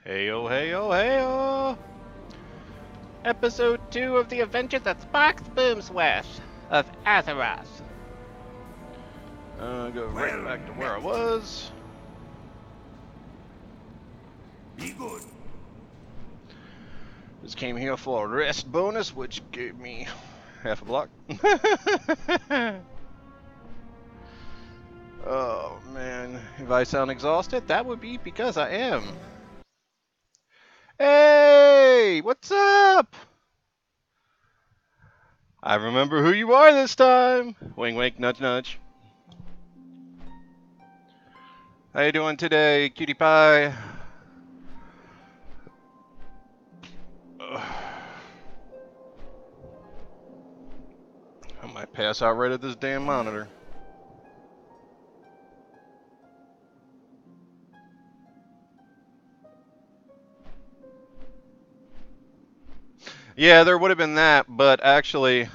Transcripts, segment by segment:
Heyo, heyo, heyo! Episode 2 of the adventure that sparks Boomsworth of Azeroth. Go right back to where I was. Be good. Just came here for a rest bonus, which gave me half a block. Oh man, if I sound exhausted, that would be because I am. Hey, what's up? I remember who you are this time. Wink, wink, nudge, nudge. How you doing today, cutie pie? I might pass out right at this damn monitor. Yeah, there would have been that, but actually,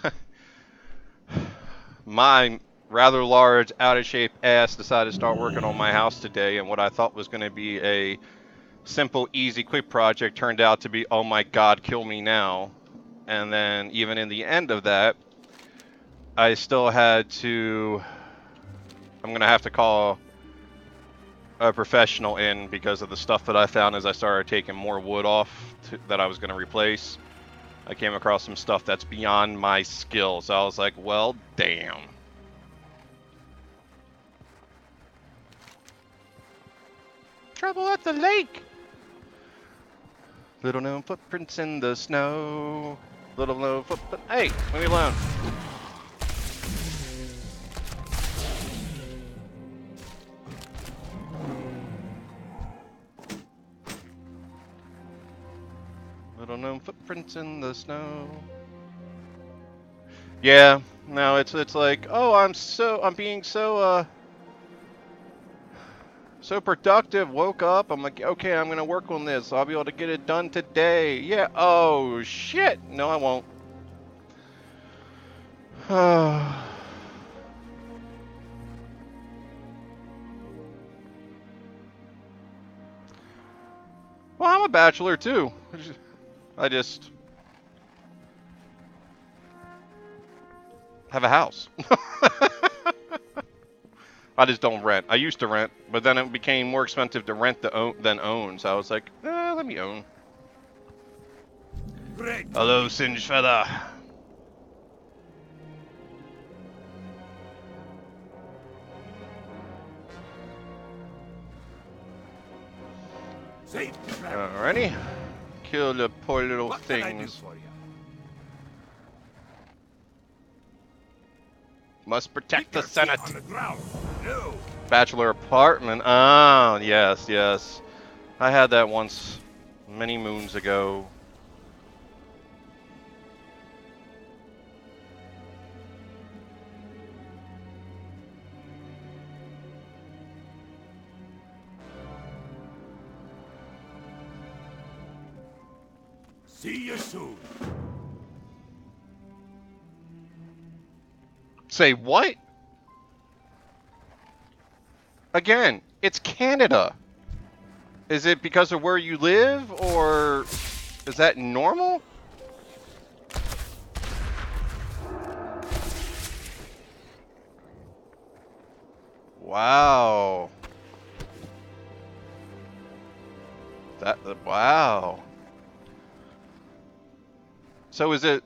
my rather large, out-of-shape ass decided to start working on my house today, and what I thought was going to be a simple, easy, quick project turned out to be, oh my god, kill me now. And then, even in the end of that, I still had to... I'm going to have to call a professional in because of the stuff that I found as I started taking more wood off that I was going to replace. I came across some stuff that's beyond my skills. So I was like, well, damn. Trouble at the lake! Little known footprints in the snow. Little known footprint. Hey, leave me alone. Little known footprints in the snow. Yeah, no, it's like, oh, I'm being so productive. Woke up, I'm like, okay, I'm gonna work on this. I'll be able to get it done today. Yeah. Oh shit. No, I won't. Well, I'm a bachelor too. I just have a house. I just don't rent. I used to rent, but then it became more expensive to rent than own. So I was like, let me own. Great. Hello, Singe Feather. Safe travel. Alrighty. Kill the poor little What can I do things. for you? Must protect the Keep your feet Senate. on the ground. No. Bachelor apartment. Ah, yes, yes. I had that once, many moons ago. See you soon. Say what? Again, it's Canada. Is it because of where you live, or is that normal? Wow. Wow. So is it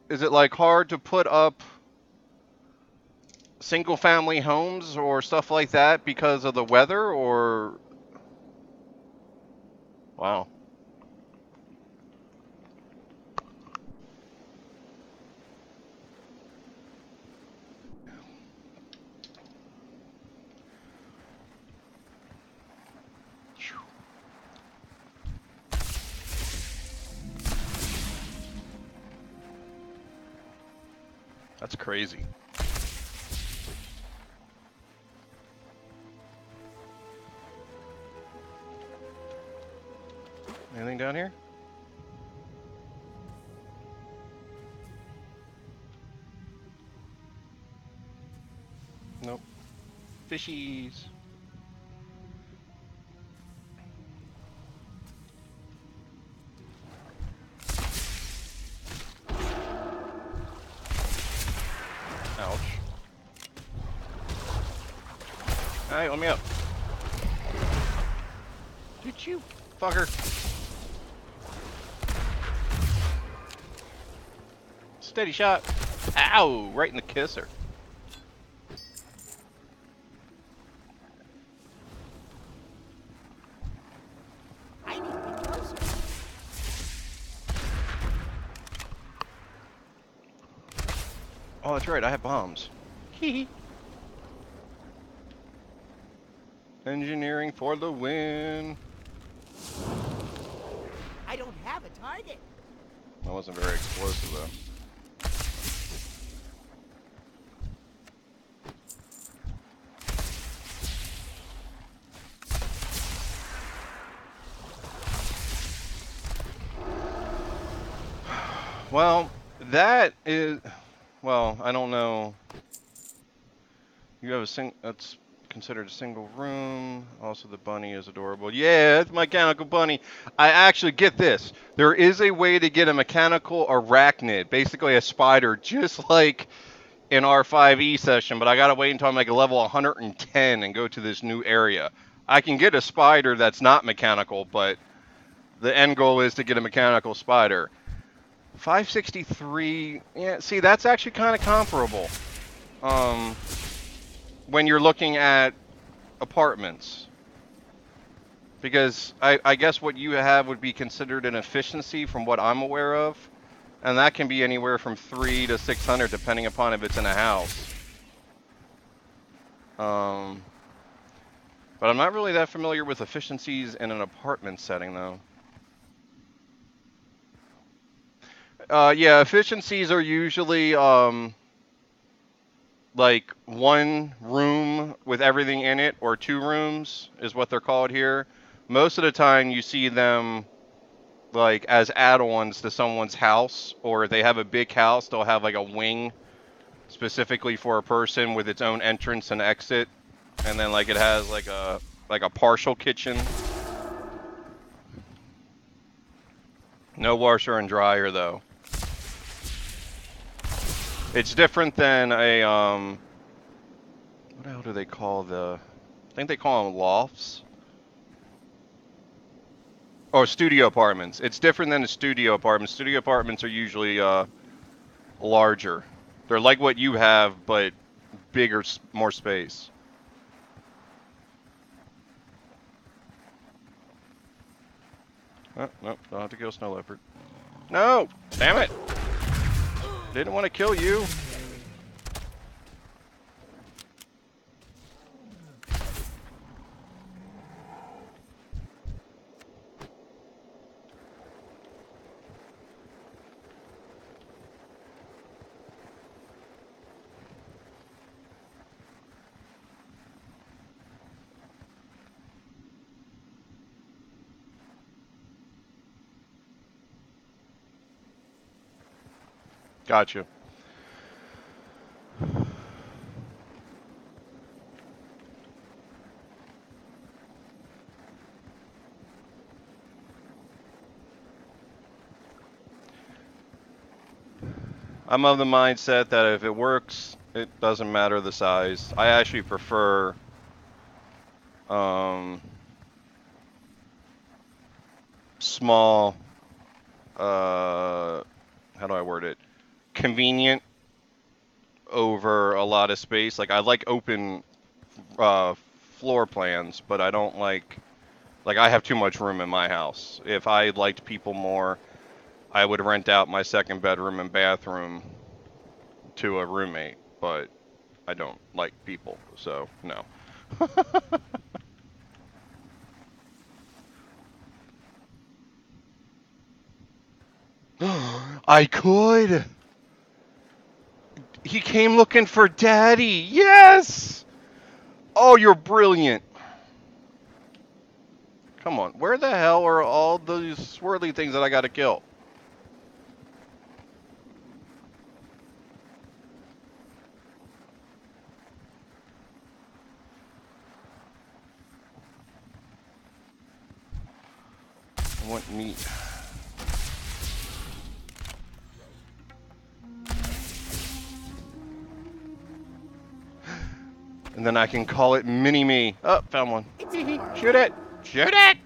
like hard to put up single family homes or stuff like that because of the weather, or wow. That's crazy. Anything down here? Nope. Fishies. Alright, let me up. Did you fucker? Steady shot. Ow! Right in the kisser. I need to be closer. Oh, that's right. I have bombs. Hee. Engineering for the win. I don't have a target. That wasn't very explosive, though. Well, that is... Well, I don't know. You have a that's considered a single room. Also, the bunny is adorable. Yeah, it's a mechanical bunny. I actually get this. There is a way to get a mechanical arachnid, basically a spider, just like in our 5e session, but I gotta wait until I'm like a level 110 and go to this new area. I can get a spider that's not mechanical, but the end goal is to get a mechanical spider. 563, yeah, see, that's actually kind of comparable. When you're looking at apartments. Because I guess what you have would be considered an efficiency from what I'm aware of. And that can be anywhere from 3 to 600 depending upon if it's in a house. But I'm not really that familiar with efficiencies in an apartment setting, though. Yeah, efficiencies are usually like one room with everything in it, or 2 rooms is what they're called here. Most of the time you see them like as add-ons to someone's house, or if they have a big house, they'll have like a wing specifically for a person with its own entrance and exit, and then like it has like a partial kitchen. No washer and dryer though. It's different than a what the hell do they call I think they call them lofts. Oh, studio apartments. It's different than a studio apartment. Studio apartments are usually larger. They're like what you have, but bigger, more space. Oh, nope, don't have to kill Snow Leopard. No! Damn it! Didn't want to kill you. Gotcha. I'm of the mindset that if it works, it doesn't matter the size. I actually prefer small, how do I word it? Convenient over a lot of space. Like I like open floor plans, but I don't like I have too much room in my house. If I liked people more, I would rent out my second bedroom and bathroom to a roommate, but I don't like people, so no. I could. He came looking for Daddy. Yes! Oh, you're brilliant. Come on. Where the hell are all these swirly things that I gotta kill? I want meat. And then I can call it Mini-Me. Oh, found one. It's a Shoot it! Shoot it!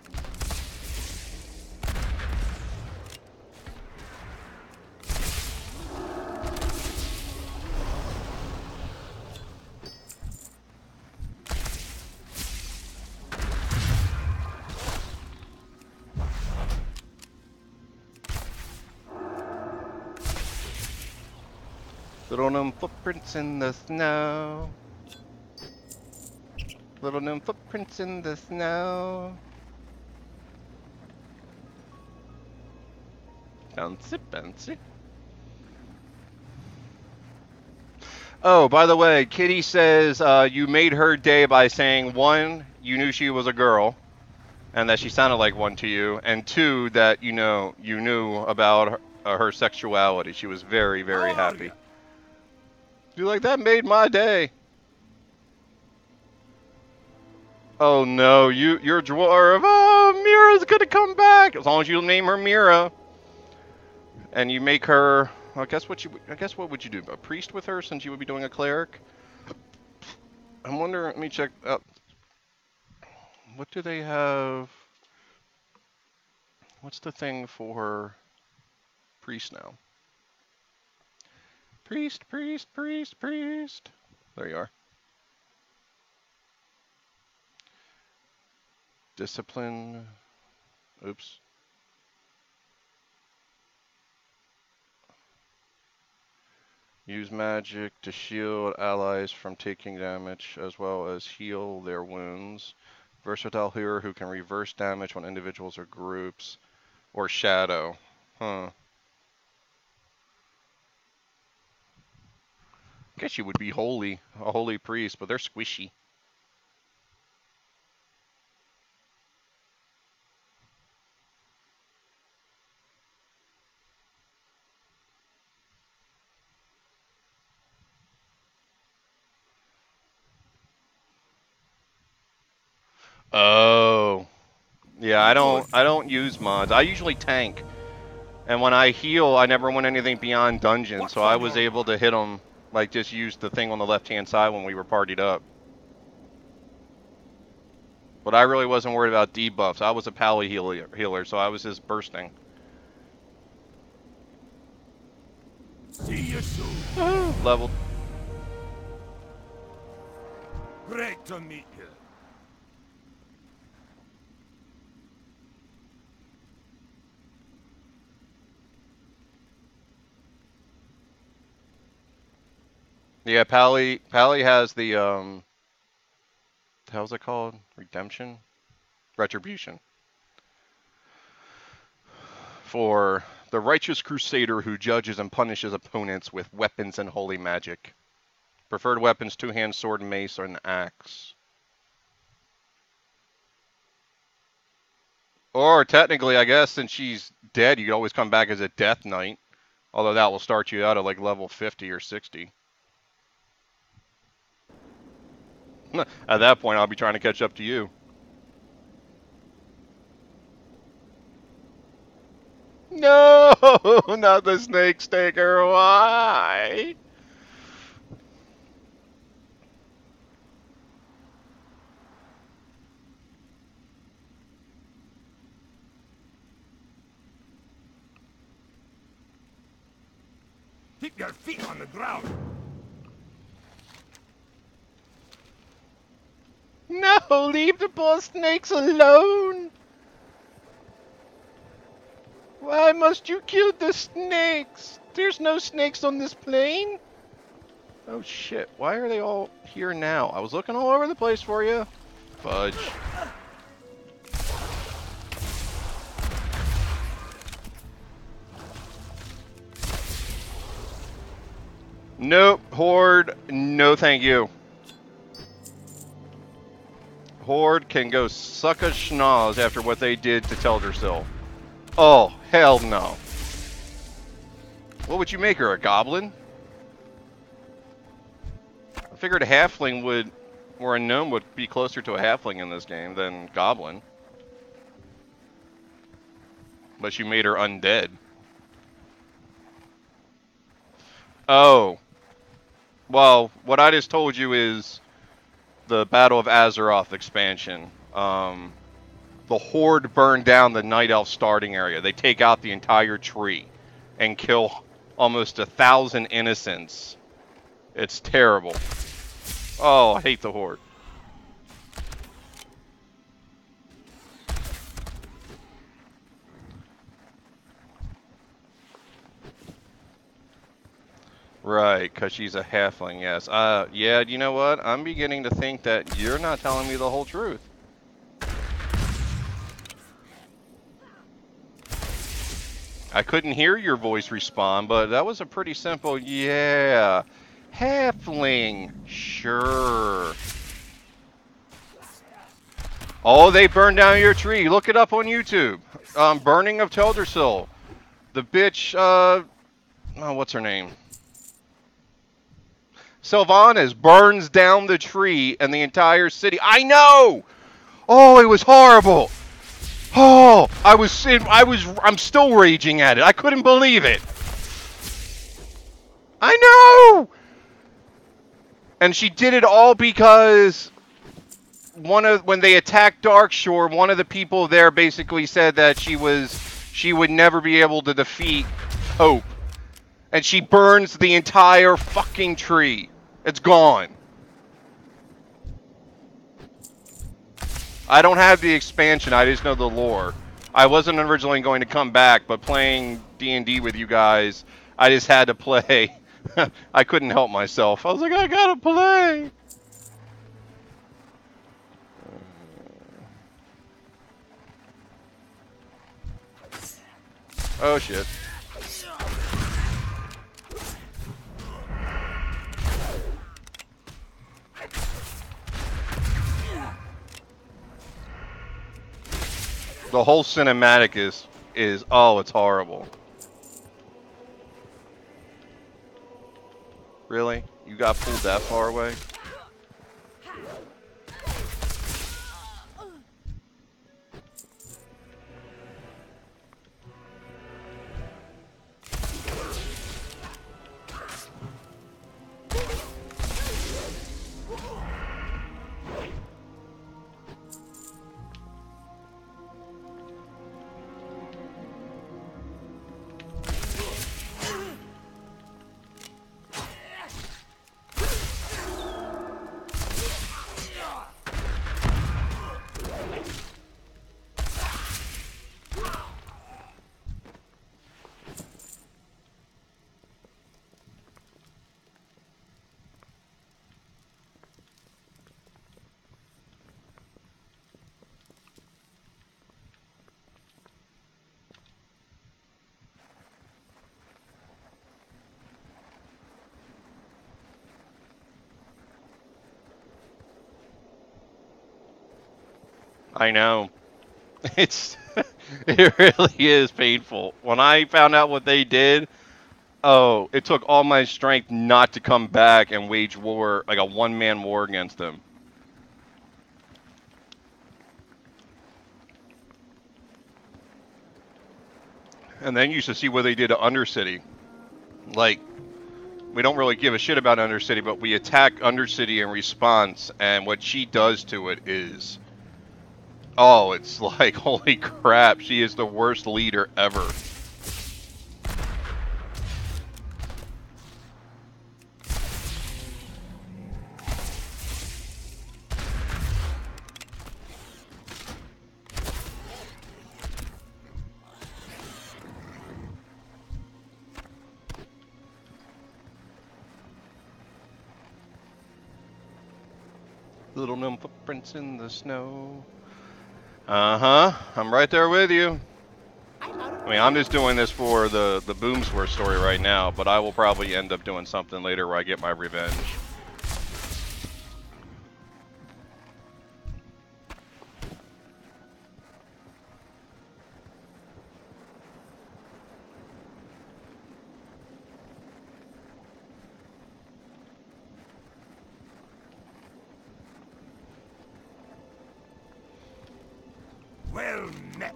Little gnome footprints in the snow. Little gnome footprints in the snow. Bouncy, bouncy. Oh, by the way, Kitty says you made her day by saying, one, you knew she was a girl, and that she sounded like one to you, and two, that you knew about her sexuality. She was very, very How are happy. ya? You're like, that made my day. Oh no, you're a dwarf. Oh, Mira's gonna come back. As long as you name her Mira, and you make her. I guess what would you do? A priest with her, since you would be doing a cleric. I'm wondering. Let me check out. What do they have? What's the thing for priest now? Priest, priest, priest, priest. There you are. Discipline. Oops. Use magic to shield allies from taking damage, as well as heal their wounds. Versatile healer who can reverse damage on individuals or groups. Or shadow. Huh. Guess you would be holy. A holy priest, but they're squishy. Oh. Yeah, Be good. I don't use mods. I usually tank. And when I heal, I never went anything beyond dungeon, What's so I on was your able to hit them, like just use the thing on the left-hand side when we were partied up. But I really wasn't worried about debuffs. I was a pally healer, so I was just bursting. See you soon. Leveled. Great to meet you. Yeah, Pally has the how's it called? Redemption? Retribution. For the righteous crusader who judges and punishes opponents with weapons and holy magic. Preferred weapons: two-hand sword, mace, or an axe. Or technically, I guess, since she's dead, you can always come back as a death knight. Although that will start you out at like level 50 or 60. At that point, I'll be trying to catch up to you. No, not the snake staker. Why? Keep your feet on the ground. No, leave the poor snakes alone. Why must you kill the snakes? There's no snakes on this plane. Oh shit, why are they all here now? I was looking all over the place for you. Fudge. Nope, Horde, no thank you. Horde can go suck a schnoz after what they did to Teldrassil. Oh, hell no. What would you make her, a goblin? I figured a halfling would, or a gnome would be closer to a halfling in this game than goblin. But you made her undead. Oh. Well, what I just told you is the Battle of Azeroth expansion. The Horde burned down the Night Elf starting area. They take out the entire tree and kill almost 1,000 innocents. It's terrible. Oh, I hate the Horde. Right, because she's a halfling, yes. Yeah, you know what? I'm beginning to think that you're not telling me the whole truth. I couldn't hear your voice respond, but that was a pretty simple, yeah. Halfling, sure. Oh, they burned down your tree. Look it up on YouTube. Burning of Teldrassil. The bitch, oh, what's her name? Sylvanas burns down the tree and the entire city. I know! Oh, it was horrible. Oh, I'm still raging at it. I couldn't believe it. I know! And she did it all because when they attacked Darkshore, one of the people there basically said that she would never be able to defeat Hope. And she burns the entire fucking tree. It's gone. I don't have the expansion, I just know the lore. I wasn't originally going to come back, but playing D&D with you guys, I just had to play. I couldn't help myself. I was like, I gotta play. Oh shit. The whole cinematic is oh, it's horrible. Really? You got pulled that far away? I know. It's it really is painful. When I found out what they did, oh, it took all my strength not to come back and wage war, like a one-man war against them. And then you should see what they did to Undercity. Like, we don't really give a shit about Undercity, but we attack Undercity in response, and what she does to it is... Oh, it's like, holy crap, she is the worst leader ever. Little gnome footprints in the snow. Uh-huh. I'm right there with you. I mean, I'm just doing this for the Boomsworth story right now, but I will probably end up doing something later where I get my revenge. Well met.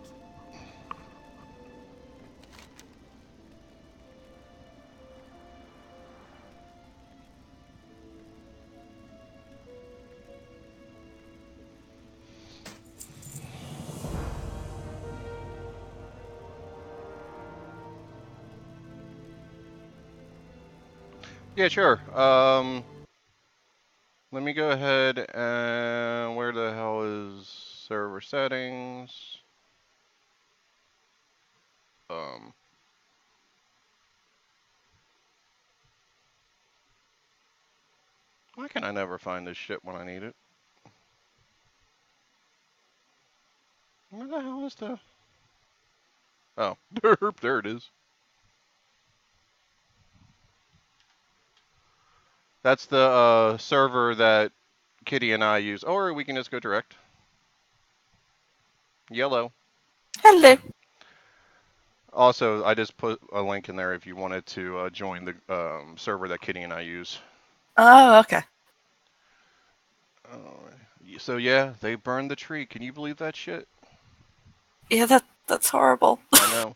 Yeah, sure. Let me go ahead and where the hell is server settings? Um, why can I never find this shit when I need it? Where the hell is the? Oh, there it is. That's the server that Kitty and I use. Or we can just go direct. Yellow. Hello. Also, I just put a link in there if you wanted to join the server that Kitty and I use. Oh, okay. So yeah, they burned the tree. Can you believe that shit? Yeah, that's horrible. I know.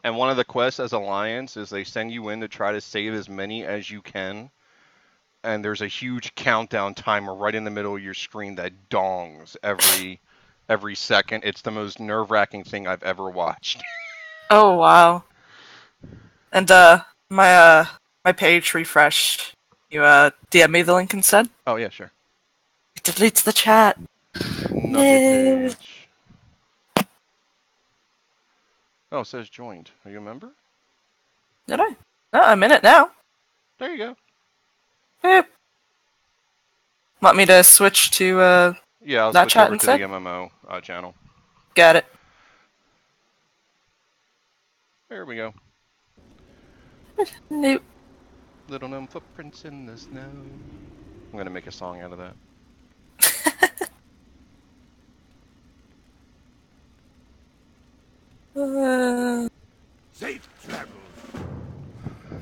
And one of the quests as Alliance is they send you in to try to save as many as you can. And there's a huge countdown timer right in the middle of your screen that dongs every second. It's the most nerve-wracking thing I've ever watched. Oh wow. And my page refreshed. You DM me the link instead? Oh yeah, sure. It deletes the chat. Nugget bitch. Oh, it says joined. Are you a member? Did I? No, I'm in it now. There you go. Eh. Want me to switch to Yeah, I'll that switch chat over instead? to the MMO channel. Got it. There we go. Nope. Little known footprints in the snow. I'm gonna make a song out of that. Safe travels.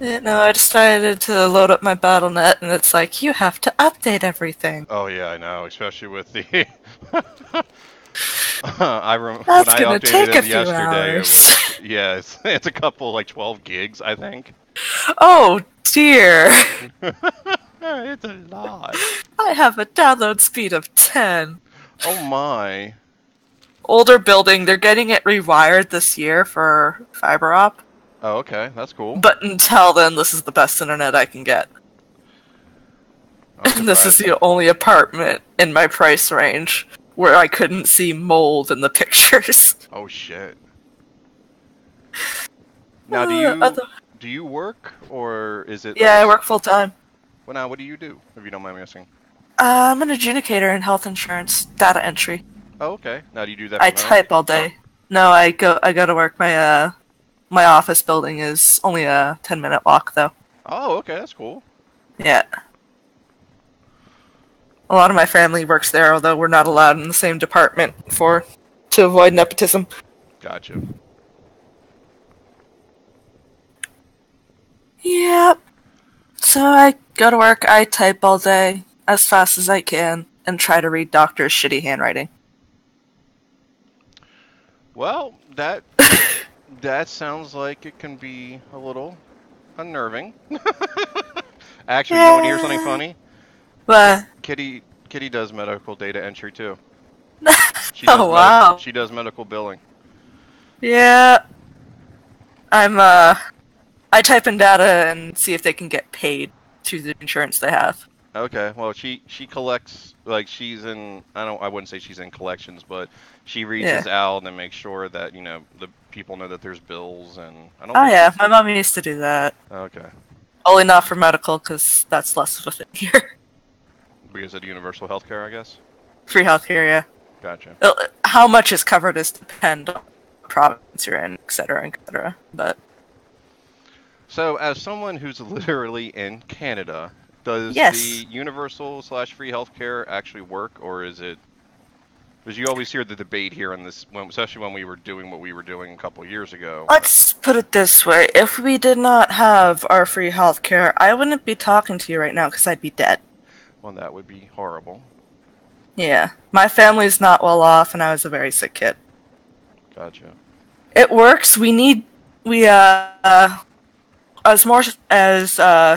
No, I decided to load up my BattleNet, and it's like, you have to update everything. Oh yeah, I know, especially with the. When That's I gonna updated take a it few yesterday, hours. it was it's a couple like 12 gigs, I think. Oh dear. It's a lot. I have a download speed of 10. Oh my. Older building, they're getting it rewired this year for fiber op. Oh okay, that's cool. But until then, this is the best internet I can get. I'm And this is surprised. the only apartment in my price range where I couldn't see mold in the pictures. Oh shit. Now, do you work or is it? Yeah, I work full time. Well, now what do you do? If you don't mind me asking. I'm an adjudicator in health insurance data entry. Oh okay. Now do you do that I from home? type all day. No, I go to work. My office building is only a 10-minute walk though. Oh okay, that's cool. Yeah. A lot of my family works there, although we're not allowed in the same department to avoid nepotism. Gotcha. Yep. So I go to work, I type all day, as fast as I can, and try to read doctors' shitty handwriting. Well, that sounds like it can be a little unnerving. Actually, you know, want to hear something funny? But Kitty does medical data entry too. oh wow. She does medical billing. Yeah. I type in data and see if they can get paid through the insurance they have. Okay, well she collects, like she's in, I wouldn't say she's in collections, but she reaches out and makes sure that, you know, the people know that there's bills, and I don't Oh think yeah, my mom used to do that. Okay. Only not for medical, because that's less of a thing here. Because of the universal healthcare, I guess. Free healthcare, yeah. Gotcha. How much is covered is depend on the province you're in, etc., etc. But So, as someone who's literally in Canada, does yes. the universal/free healthcare actually work, or is it? Because you always hear the debate here on this, especially when we were doing what we were doing a couple years ago. Let's put it this way: if we did not have our free healthcare, I wouldn't be talking to you right now because I'd be dead. Well, that would be horrible. Yeah, my family's not well off, and I was a very sick kid. Gotcha. It works. As more as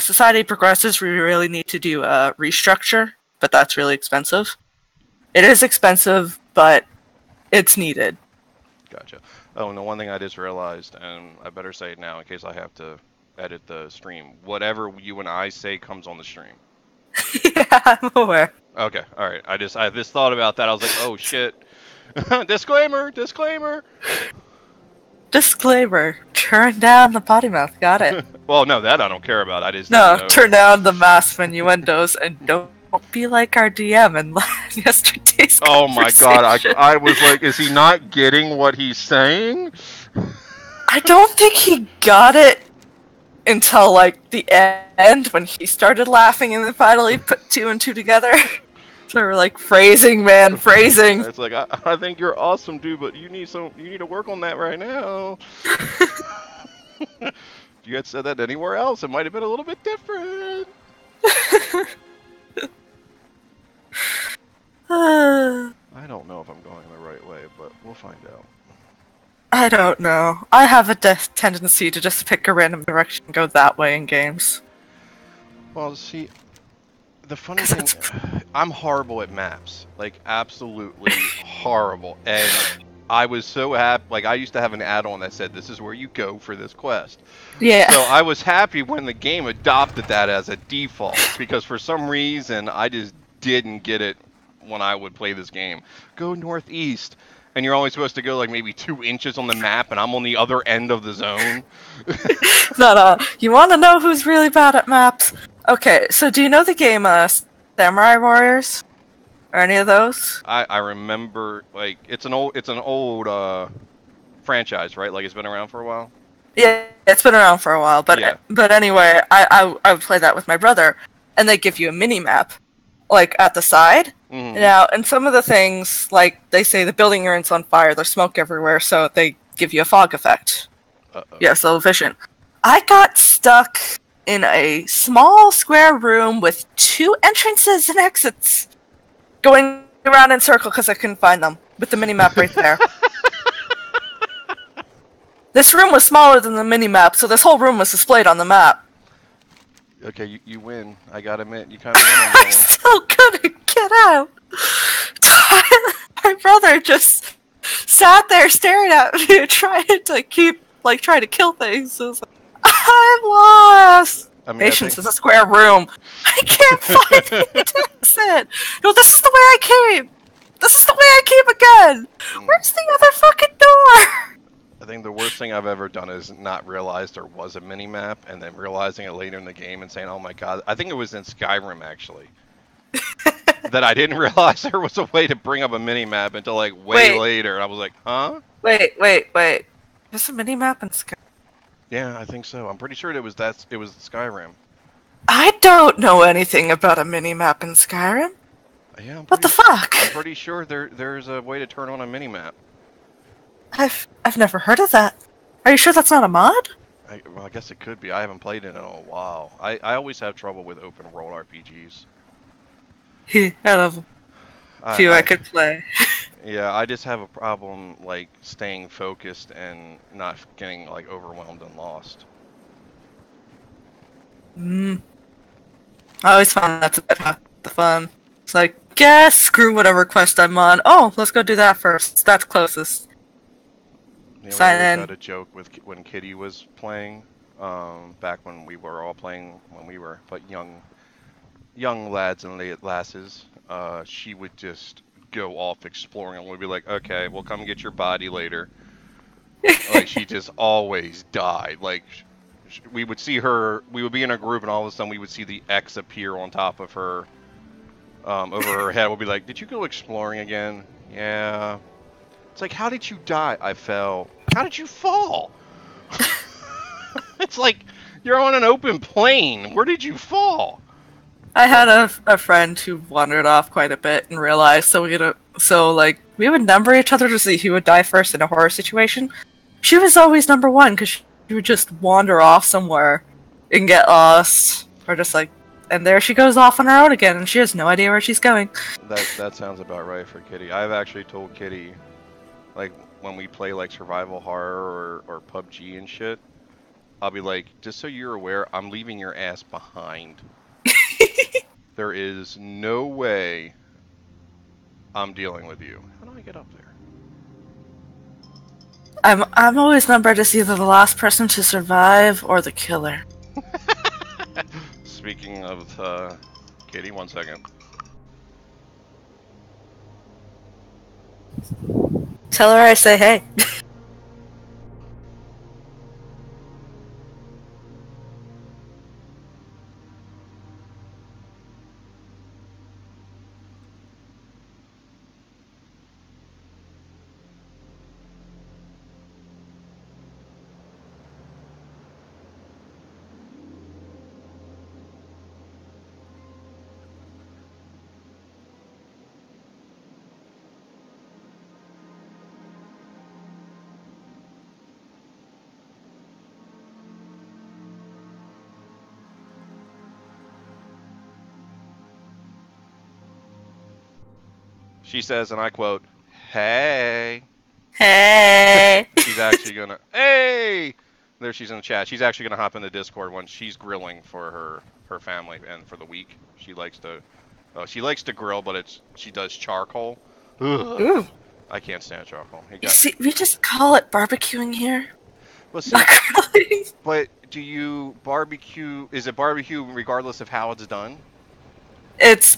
society progresses, we really need to do a restructure, but that's really expensive. It is expensive, but it's needed. Gotcha. Oh, and the one thing I just realized, and I better say it now in case I have to edit the stream. Whatever you and I say comes on the stream. Yeah, I'm aware. Okay, all right. I just thought about that. I was like, oh shit. Disclaimer, disclaimer. Disclaimer: turn down the potty mouth. Got it. Well, no, that I don't care about. I just didn't No, know. turn down the mass innuendos and don't be like our DM in yesterday's Oh my god, conversation. I was like, is he not getting what he's saying? I don't think he got it until like the end when he started laughing and then finally put two and two together. So we're like, phrasing, man, phrasing. It's like, I think you're awesome, dude, but you need to work on that right now. If you had said that anywhere else, it might have been a little bit different. I don't know if I'm going the right way, but we'll find out. I don't know. I have a tendency to just pick a random direction and go that way in games. Well, see, the funny thing, I'm horrible at maps. Like, absolutely horrible. And I was so happy. Like, I used to have an add-on that said, this is where you go for this quest. Yeah. So I was happy when the game adopted that as a default, because for some reason, I just didn't get it when I would play this game. Go northeast. And you're only supposed to go like maybe 2 inches on the map, and I'm on the other end of the zone. No. You want to know who's really bad at maps? Okay, so do you know the game Samurai Warriors? Or any of those? I remember, like, it's an old franchise, right? Like, it's been around for a while. Yeah, it's been around for a while, but Yeah. but anyway, I would play that with my brother, and they give you a mini map, like at the side. Mm-hmm. Now, and some of the things, like they say the building you're in's on fire, there's smoke everywhere, so they give you a fog effect. Uh-oh. Yeah, so vision. I got stuck in a small square room with 2 entrances and exits, going around in circle because I couldn't find them, with the mini map right there. This room was smaller than the mini map, so this whole room was displayed on the map. Okay, you win. I gotta admit, you kind of win on that I one. still couldn't get out. My brother just sat there staring at me, trying to trying to kill things. So I was like, I'm lost. I mean, Patience is a square room. I can't find the exit. No, this is the way I came. This is the way I came again. Where's the other fucking door? I think the worst thing I've ever done is not realize there was a mini map, and then realizing it later in the game and saying, "Oh my god!" I think it was in Skyrim actually. That I didn't realize there was a way to bring up a mini map until like way later, and I was like, "Huh?" Wait. There's a mini map in Skyrim. Yeah, I think so. I'm pretty sure it was Skyrim. I don't know anything about a mini map in Skyrim. Yeah. What the fuck? I'm pretty sure there's a way to turn on a mini map. I've never heard of that. Are you sure that's not a mod? Well, I guess it could be. I haven't played it in a while. I always have trouble with open world RPGs. Out of a few I could play. Yeah, I just have a problem like staying focused and not getting like overwhelmed and lost. I always found that's a bit half the fun. It's like, yeah, screw whatever quest I'm on. Oh, let's go do that first. That's closest. You know, Sign we always in. had a joke with when Kitty was playing, back when we were all playing when we were but young lads and lasses. She would just go off exploring, and we'd be like, "Okay, we'll come get your body later." Like she just always died. Like we would see her, we would be in a group, and all of a sudden we would see the X appear on top of her, over her head. We'll be like, "Did you go exploring again?" Yeah. It's like, how did you die? I fell. How did you fall? It's like, you're on an open plane. Where did you fall? I had a friend who wandered off quite a bit and realized, so we would number each other to see who would die first in a horror situation. She was always number 1 because she would just wander off somewhere and get lost, or just like, and there she goes off on her own again, and she has no idea where she's going. That sounds about right for Kitty. I've actually told Kitty, like when we play like survival horror or PUBG and shit, I'll be like, just so you're aware, I'm leaving your ass behind. There is no way I'm dealing with you. How do I get up there? I'm always numbered as either the last person to survive or the killer. Speaking of, Katie, 1 second. Tell her I say hey. She says, and I quote, "Hey." Hey. She's actually gonna. Hey. There, she's in the chat. She's actually gonna hop in the Discord when she's grilling for her family and for the week. She likes to. Oh, she likes to grill, but she does charcoal. Ugh. Ooh. I can't stand charcoal. You see, we just call it barbecuing here. Well, see, Not grilling. but do you barbecue? Is it barbecue regardless of how it's done? It's.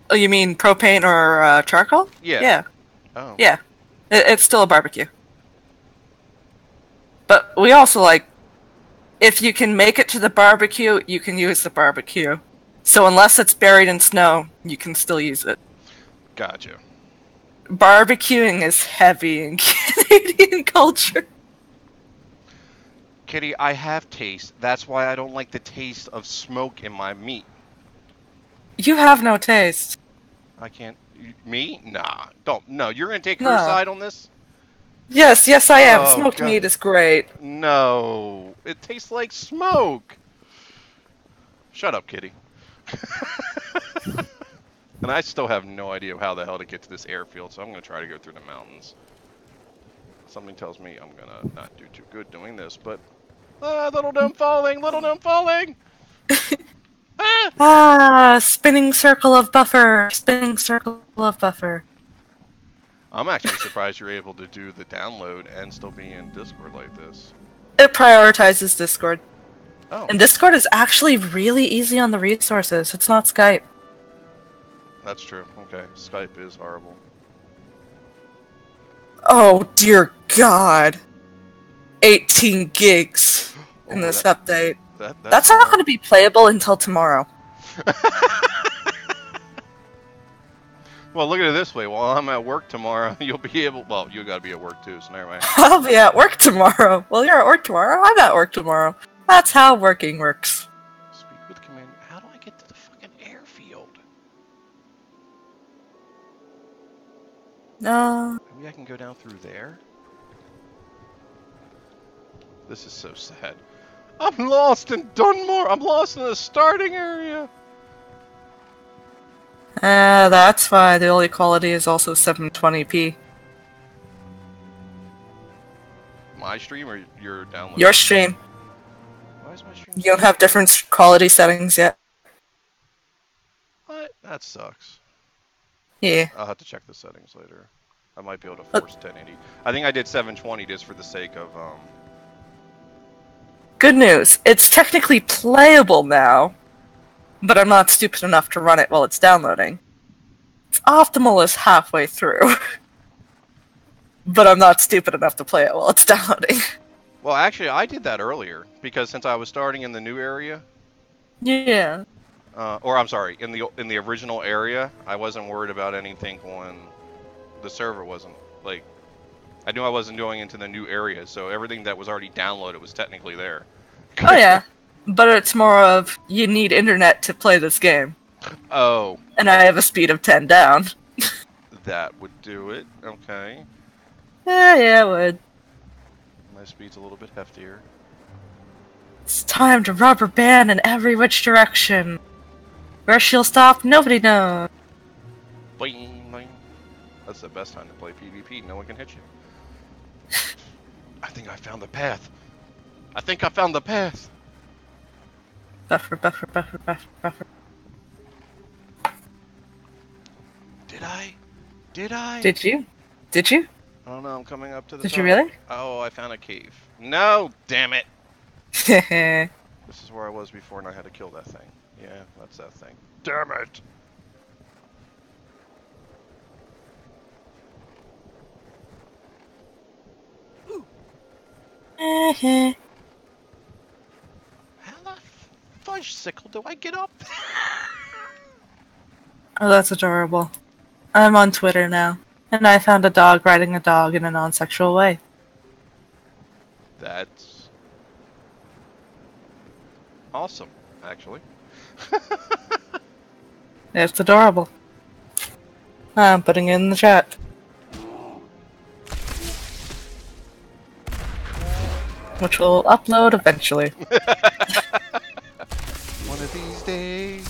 Oh, you mean propane or charcoal? Yeah. Yeah. Oh. Yeah. It's still a barbecue. But we also like, if you can make it to the barbecue, you can use the barbecue. So unless it's buried in snow, you can still use it. Gotcha. Barbecuing is heavy in Canadian culture. Kitty, I have taste. That's why I don't like the taste of smoke in my meat. You have no taste. I can't. Me? Nah. Don't. No, you're gonna take her No. side on this? Yes, I am. Oh, Smoked God. meat is great. No. It tastes like smoke. Shut up, Kitty. And I still have no idea how the hell to get to this airfield, so I'm gonna try to go through the mountains. Something tells me I'm gonna not do too good doing this, but little gnome falling, little gnome falling. Spinning circle of buffer. Spinning circle of buffer. I'm actually surprised you're able to do the download and still be in Discord like this. It prioritizes Discord. Oh, And Discord is actually really easy on the resources. It's not Skype. that's true. Okay, Skype is horrible. Oh dear God. 18 gigs in Oh, this update. That's That's not going to be playable until tomorrow. Well, look at it this way. While I'm at work tomorrow, you'll be able. Well, you got to be at work too, so never mind. I'll be at work tomorrow. Well, you're at work tomorrow. I'm at work tomorrow. That's how working works. Speak with command. How do I get to the fucking airfield? No. Maybe I can go down through there. This is so sad. I'm lost in Dunmore. I'm lost in the starting area. That's why the only quality is also 720p. My stream or your download? Your stream. Why is my stream? You don't have different quality settings yet. What? That sucks. Yeah. I'll have to check the settings later. I might be able to force 1080. I think I did 720 just for the sake of Good news. It's technically playable now, but I'm not stupid enough to run it while it's downloading. It's optimal is halfway through. But I'm not stupid enough to play it while it's downloading. Well, actually, I did that earlier because since I was starting in the new area, Yeah. or I'm sorry, in the original area, I wasn't worried about anything when the server wasn't like. I knew I wasn't going into the new area, so everything that was already downloaded was technically there. Oh yeah. But it's more of, you need internet to play this game. Oh, And I have a speed of 10 down. that would do it. Okay. Yeah, it would. My speed's a little bit heftier. It's time to rubber band in every which direction. Where she'll stop, nobody knows. Boing, boing. That's the best time to play PvP. No one can hit you. I think I found the path. I think I found the path. Buffer, buffer, buffer, buffer, buffer. Did I? Did I? Did you? Did you? I don't know, I'm coming up to the Did top. you really? Oh, I found a cave. No, damn it! Heh. This is where I was before and I had to kill that thing. Yeah, that's that thing. Damn it! How the fudge sickle do I get up? Oh, that's adorable. I'm on Twitter now, and I found a dog riding a dog in a non-sexual way. That's awesome, actually. It's adorable. I'm putting it in the chat. Which will upload eventually. One of these days.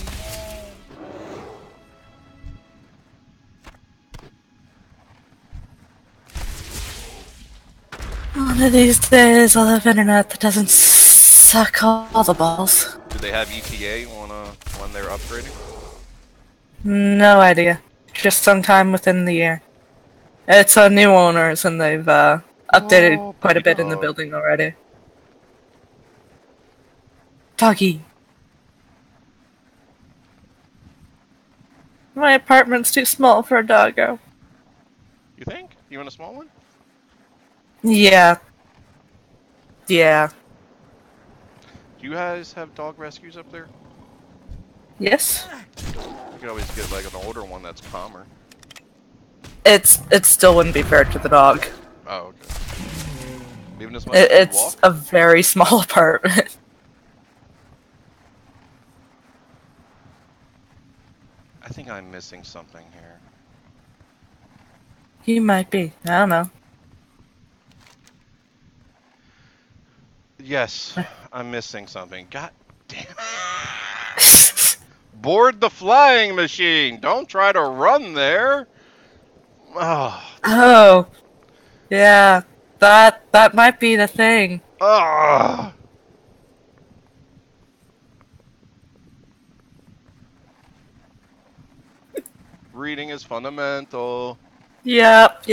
One of these days I'll have internet that doesn't suck all the balls. Do they have ETA on when they're upgrading? No idea. Just sometime within the year. It's new owners and they've updated quite a bit in the building already. Doggy. My apartment's too small for a doggo. You think? You want a small one? Yeah. Yeah. Do you guys have dog rescues up there? Yes. You could always get like an older one that's calmer. It still wouldn't be fair to the dog. Oh, okay. Even as much as you It's walk? a very small apartment. I think I'm missing something here. You might be. I don't know. Yes, I'm missing something. God damn it. Board the flying machine! Don't try to run there! Oh. Oh. Yeah. That might be the thing. Oh. Reading is fundamental. Yep.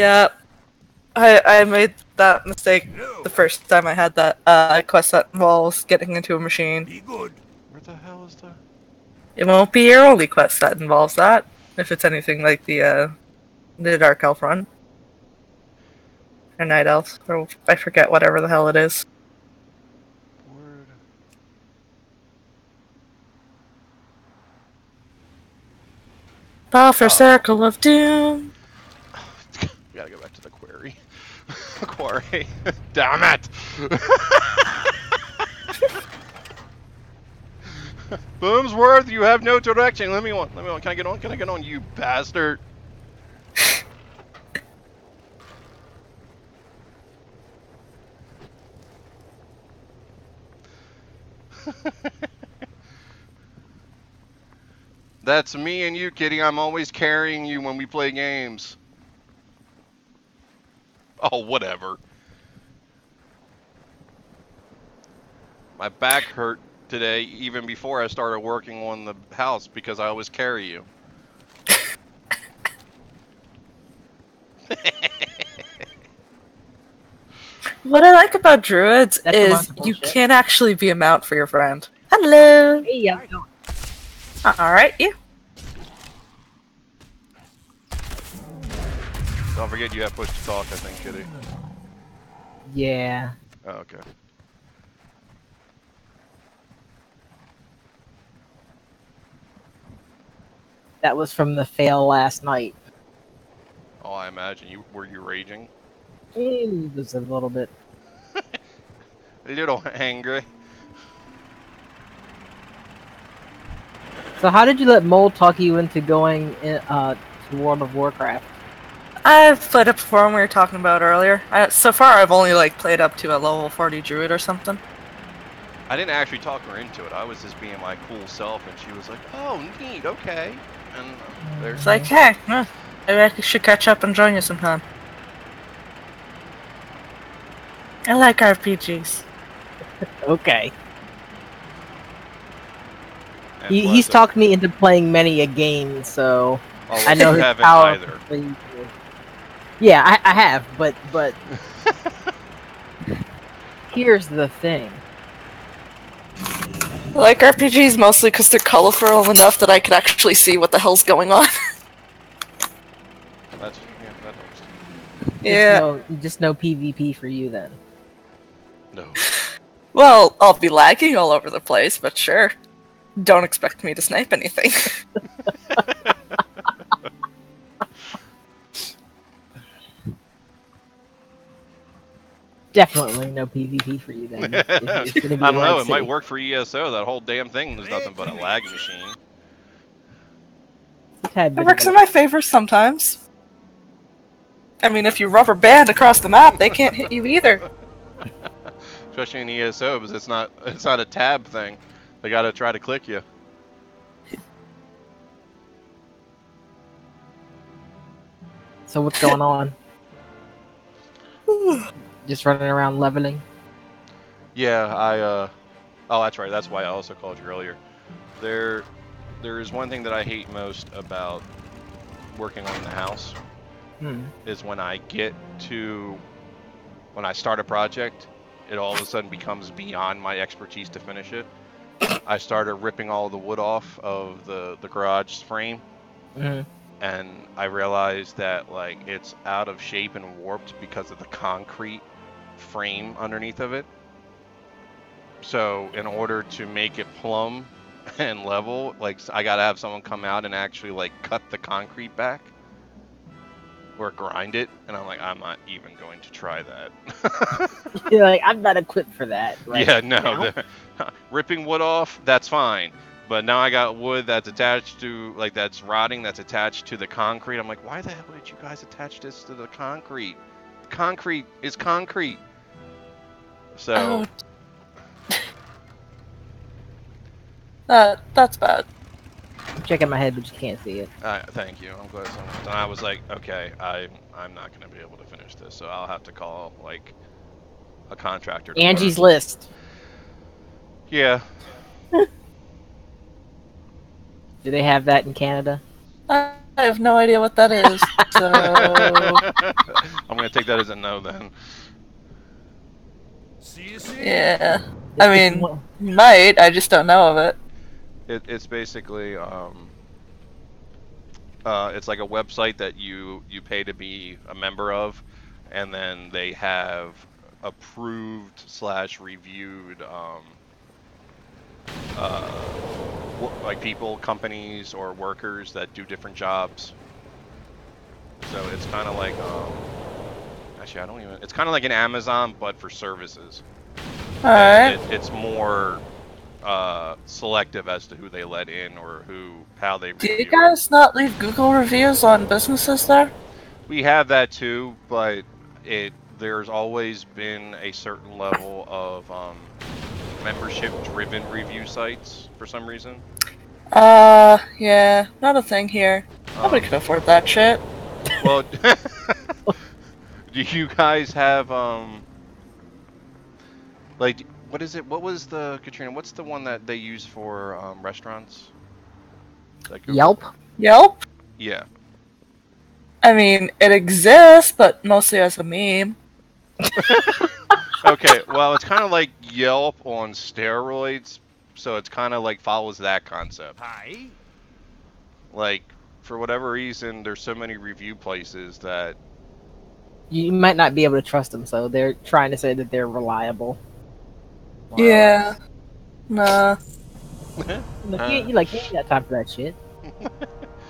I made that mistake the first time I had that quest that involves getting into a machine. Be good. Where the hell is the... It won't be your only quest that involves that, if it's anything like the Dark Elf run. Or Night Elf, or I forget whatever the hell it is. Word. Buffer Circle of Doom! We gotta go back to the quarry. Quarry. Damn it! Boomsworth, you have no direction. Let me on. Can I get on? Can I get on, you bastard? That's me and you, Kitty. I'm always carrying you when we play games. Oh, whatever. My back hurt today, even before I started working on the house, because I always carry you. What I like about druids That's is some you bullshit. can't actually be a mount for your friend. Hello! Hey, how's it going? Alright, you. Don't forget you have push to talk, I think, Kitty. Yeah. Oh, okay. That was from the fail last night. Oh, I imagine. Were you raging? It was a little bit. A little angry. So how did you let Mole talk you into going to World of Warcraft? I've played it before when we were talking about earlier. So far I've only played up to a level 40 druid or something. I didn't actually talk her into it. I was just being my cool self, and she was like, "Oh, neat, okay." And there's It's like, hey, maybe I should catch up and join you sometime. I like RPGs. Okay. and He's plus, talked me into playing many a game, so oh, I know you his haven't power. either. Yeah, I have, but here's the thing. I like RPGs mostly because they're colorful enough that I can actually see what the hell's going on. That helps. Yeah. Just no PvP for you then. No. Well, I'll be lagging all over the place, but sure. Don't expect me to snipe anything. Definitely no PvP for you then. It's gonna be I don't know. like It might city. work for ESO. That whole damn thing was nothing but a lag machine. Tad It bit works of in my favor sometimes. I mean, if you rubber band across the map, they can't hit you either. Especially in ESO, because it's not a tab thing. They got to try to click you. So what's going on? Just running around leveling. Yeah, oh, that's right. That's why I also called you earlier. There is one thing that I hate most about working on the house. Is when I start a project, it all of a sudden becomes beyond my expertise to finish it. I started ripping all the wood off of the garage frame, and I realized that like it's out of shape and warped because of the concrete frame underneath of it. So in order to make it plumb and level, like I gotta have someone come out and actually like cut the concrete back or grind it, and I'm like, I'm not even going to try that. You're like, I'm not equipped for that. Right Yeah, no. now. Ripping wood off, that's fine. But now I got wood that's attached to, like, that's rotting, that's attached to the concrete. I'm like, why the hell did you guys attach this to the concrete? Concrete is concrete. So. That's bad. I'm checking my head, but you can't see it. Thank you. I'm glad someone. And I was like, okay, I'm not gonna be able to finish this, so I'll have to call like a contractor. Angie's List. Yeah. Do they have that in Canada? I have no idea what that is. So I'm gonna take that as a no then. See you soon. yeah, I mean, you might. I just don't know of it. It's basically it's like a website that you pay to be a member of, and then they have approved / reviewed like people, companies, or workers that do different jobs. So it's kind of like actually I don't even. It's kind of like an Amazon but for services. All right. It's more selective as to who they let in or how they Do review. you guys not leave Google reviews on businesses there? We have that too, but there's always been a certain level of membership-driven review sites for some reason. Yeah, not a thing here. Nobody can afford that shit. Well, do you guys have like what is it? What was the Katrina? What's the one that they use for restaurants? Like Yelp? Yelp? Yeah. I mean, it exists, but mostly as a meme. Okay, well, it's kind of like Yelp on steroids, so it's kind of like follows that concept. Hi. Like, for whatever reason, there's so many review places that You might not be able to trust them, so they're trying to say that they're reliable. Yeah. Nah. You ain't got time for that shit.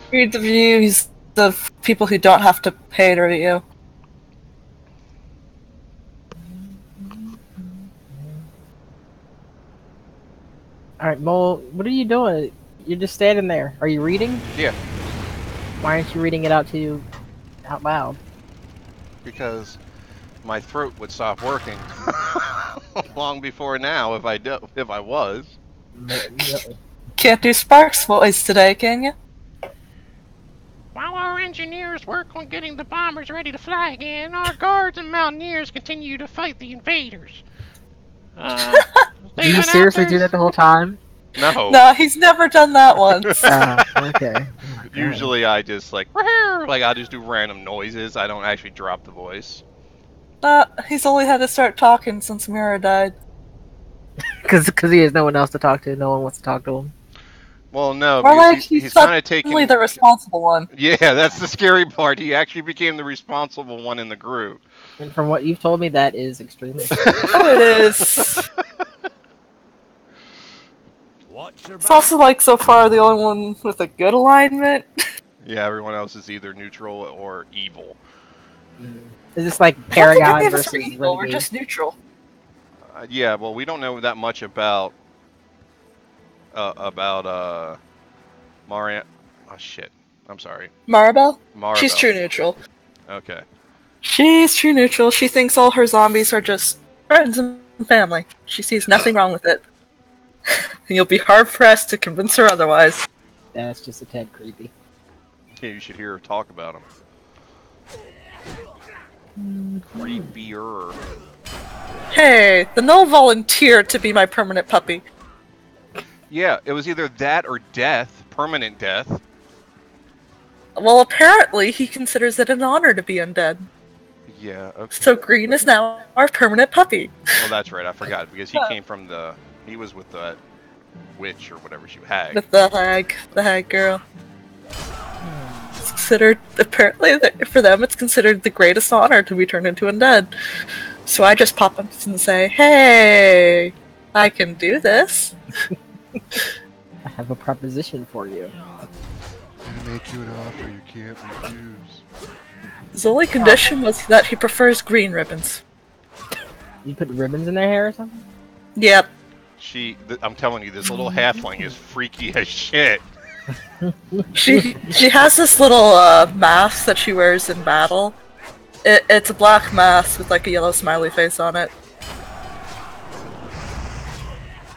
Read the reviews of people who don't have to pay to review. Alright, Mo, what are you doing? You're just standing there. Are you reading? Yeah, Why aren't you reading it out to you out loud? because my throat would stop working long before now if I was. Can't do Spark's voice today, can you? While our engineers work on getting the bombers ready to fly again, our guards and mountaineers continue to fight the invaders. Did you seriously do that the whole time? No. No, he's never done that once. Okay. Usually I just like, I just do random noises. I don't actually drop the voice. He's only had to start talking since Mira died. Because he has no one else to talk to. No one wants to talk to him. Well, no, Or because like he's kind of taking... suddenly the responsible one. Yeah, that's the scary part. He actually became the responsible one in the group. And from what you've told me, that is extremely. Oh, it is. Watch your It's back. also like so far the only one with a good alignment. Yeah, everyone else is either neutral or evil. Is this like I don't think Paragon any of us versus are evil. We're Renegade? just neutral. Yeah, well, we don't know that much about Marian. Oh shit! I'm sorry. Maribel? Maribel. She's true neutral. Okay. She's true neutral. She thinks all her zombies are just friends and family. She sees nothing wrong with it. And you'll be hard-pressed to convince her otherwise. That's just a tad creepy. Yeah, you should hear her talk about him. Creepier. Hey, the Null volunteered to be my permanent puppy. Yeah, it was either that or death, permanent death. Well, apparently he considers it an honor to be undead. Yeah, okay. So Green is now our permanent puppy. Well, that's right, I forgot, because he came from the... He was with that witch or whatever she had. With the hag girl. It's considered, apparently, for them, it's considered the greatest honor to be turned into undead. So I just pop up and say, hey, I can do this. I have a proposition for you. I'm gonna make you an offer you can't refuse. His only condition was that he prefers green ribbons. You put ribbons in their hair or something? Yep. I'm telling you, this little halfling is freaky as shit. She has this little mask that she wears in battle. It's a black mask with like a yellow smiley face on it.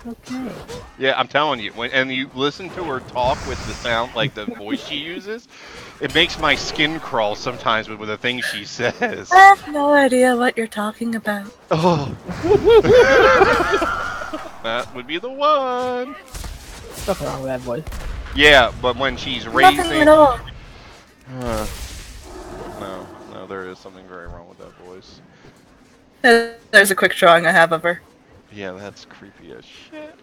Okay. Yeah, I'm telling you, and you listen to her talk with the sound, like the voice she uses, it makes my skin crawl sometimes with the things she says. I have no idea what you're talking about. Oh. That would be the one. Nothing wrong with that voice. Yeah, but when she's Nothing raising... at all. No, there is something very wrong with that voice. There's a quick drawing I have of her. Yeah, that's creepy as shit.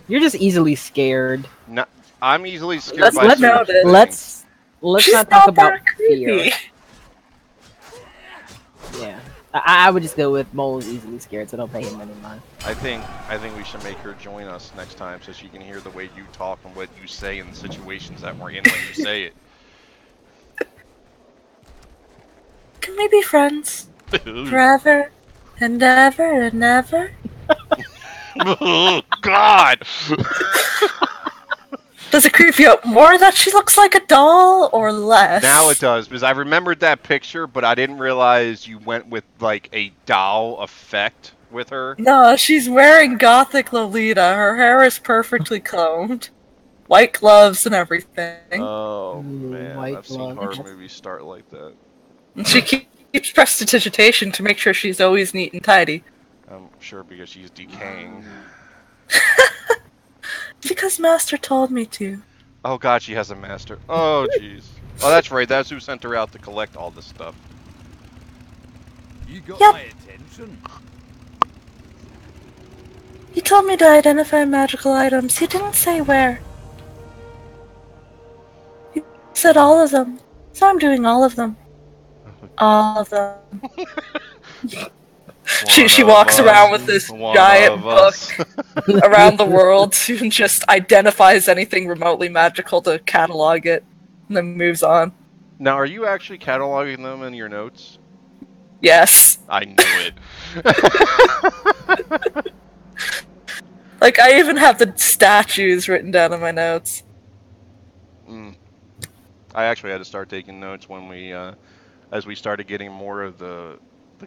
You're just easily scared. No, I'm easily scared by Let's certain note it. things. Let's She's not talk about that creepy. fear. Yeah. I would just go with Mole is easily scared, so don't pay him any mind. I think we should make her join us next time so she can hear the way you talk and what you say in the situations that we're in when you say it. Can we be friends? Forever and ever and ever? Oh, God! Does it creep you out more that she looks like a doll, or less? Now it does, because I remembered that picture, but I didn't realize you went with, like, a doll effect with her. No, she's wearing gothic Lolita. Her hair is perfectly combed. White gloves and everything. Oh, man, white I've seen gloves. horror movies start like that. And she keeps prestidigitation to make sure she's always neat and tidy. I'm sure because she's decaying. Because Master told me to. Oh, God, she has a master. Oh, jeez. Oh, that's right, that's who sent her out to collect all this stuff. You got Yep. my attention. He told me to identify magical items. He didn't say where. He said all of them. So I'm doing all of them. All of them. She walks around with this giant book around the world and just identifies anything remotely magical to catalog it, and then moves on. Now, are you actually cataloging them in your notes? Yes. I knew it. Like, I even have the statues written down in my notes. I actually had to start taking notes when we, as we started getting more of the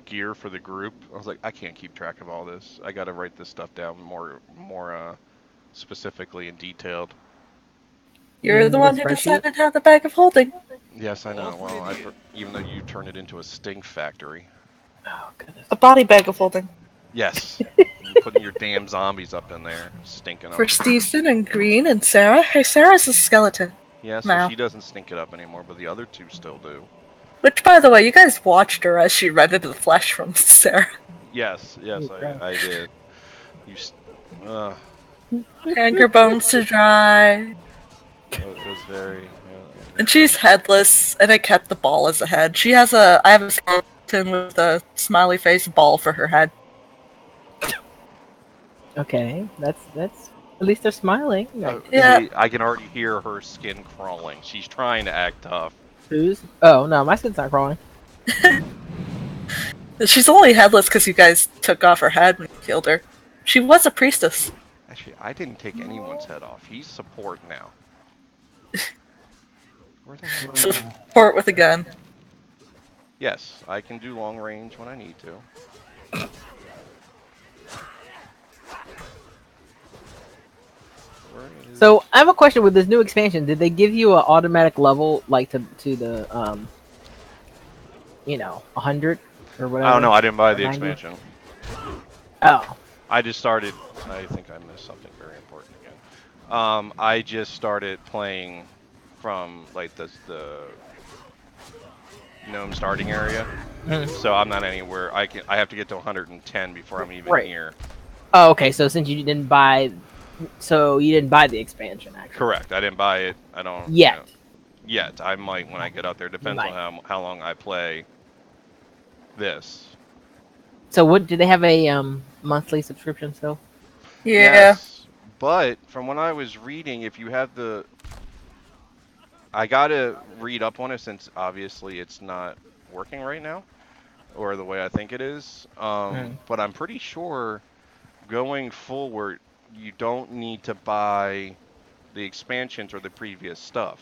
gear for the group. I was like, I can't keep track of all this. I gotta write this stuff down more specifically and detailed. You're the one who decided to have the bag of holding. Yes, I know. Well, even though you turned it into a stink factory. Oh, goodness. A body bag of holding. Yes. putting your damn zombies up in there, stinking For up. Stevenson and Green and Sarah. Hey, Sarah's a skeleton. Yeah, so Now. she doesn't stink it up anymore, but the other two still do. Which, by the way, you guys watched her as she rented the flesh from Sarah. Yes, I did. And her bones to dry. It was very. And she's headless, and I kept the ball as a head. I have a skeleton with a smiley face ball for her head. Okay, that's at least they're smiling. Yeah. I can already hear her skin crawling. She's trying to act tough. Who's? Oh no, my skin's not crawling. She's only headless because you guys took off her head and killed her. She was a priestess. Actually, I didn't take anyone's head off. He's support now. Where the hell? Support with a gun. Yes, I can do long range when I need to. So I have a question with this new expansion. Did they give you an automatic level like to the 100 or whatever? I don't know. I didn't buy the 90? expansion. Oh. I just started. I think I missed something very important again. I just started playing from like the gnome starting area, so I'm not anywhere. I have to get to 110 before I'm even here. Oh, okay. So since you didn't buy the expansion, actually. Correct. I didn't buy it. I don't yet. Yet I might when I get out there. Depends on how long I play this. So what? Do they have a monthly subscription still? Yeah. Yes, but from what I was reading, if you have I gotta read up on it since obviously it's not working right now, or the way I think it is. But I'm pretty sure going forward, you don't need to buy the expansions or the previous stuff,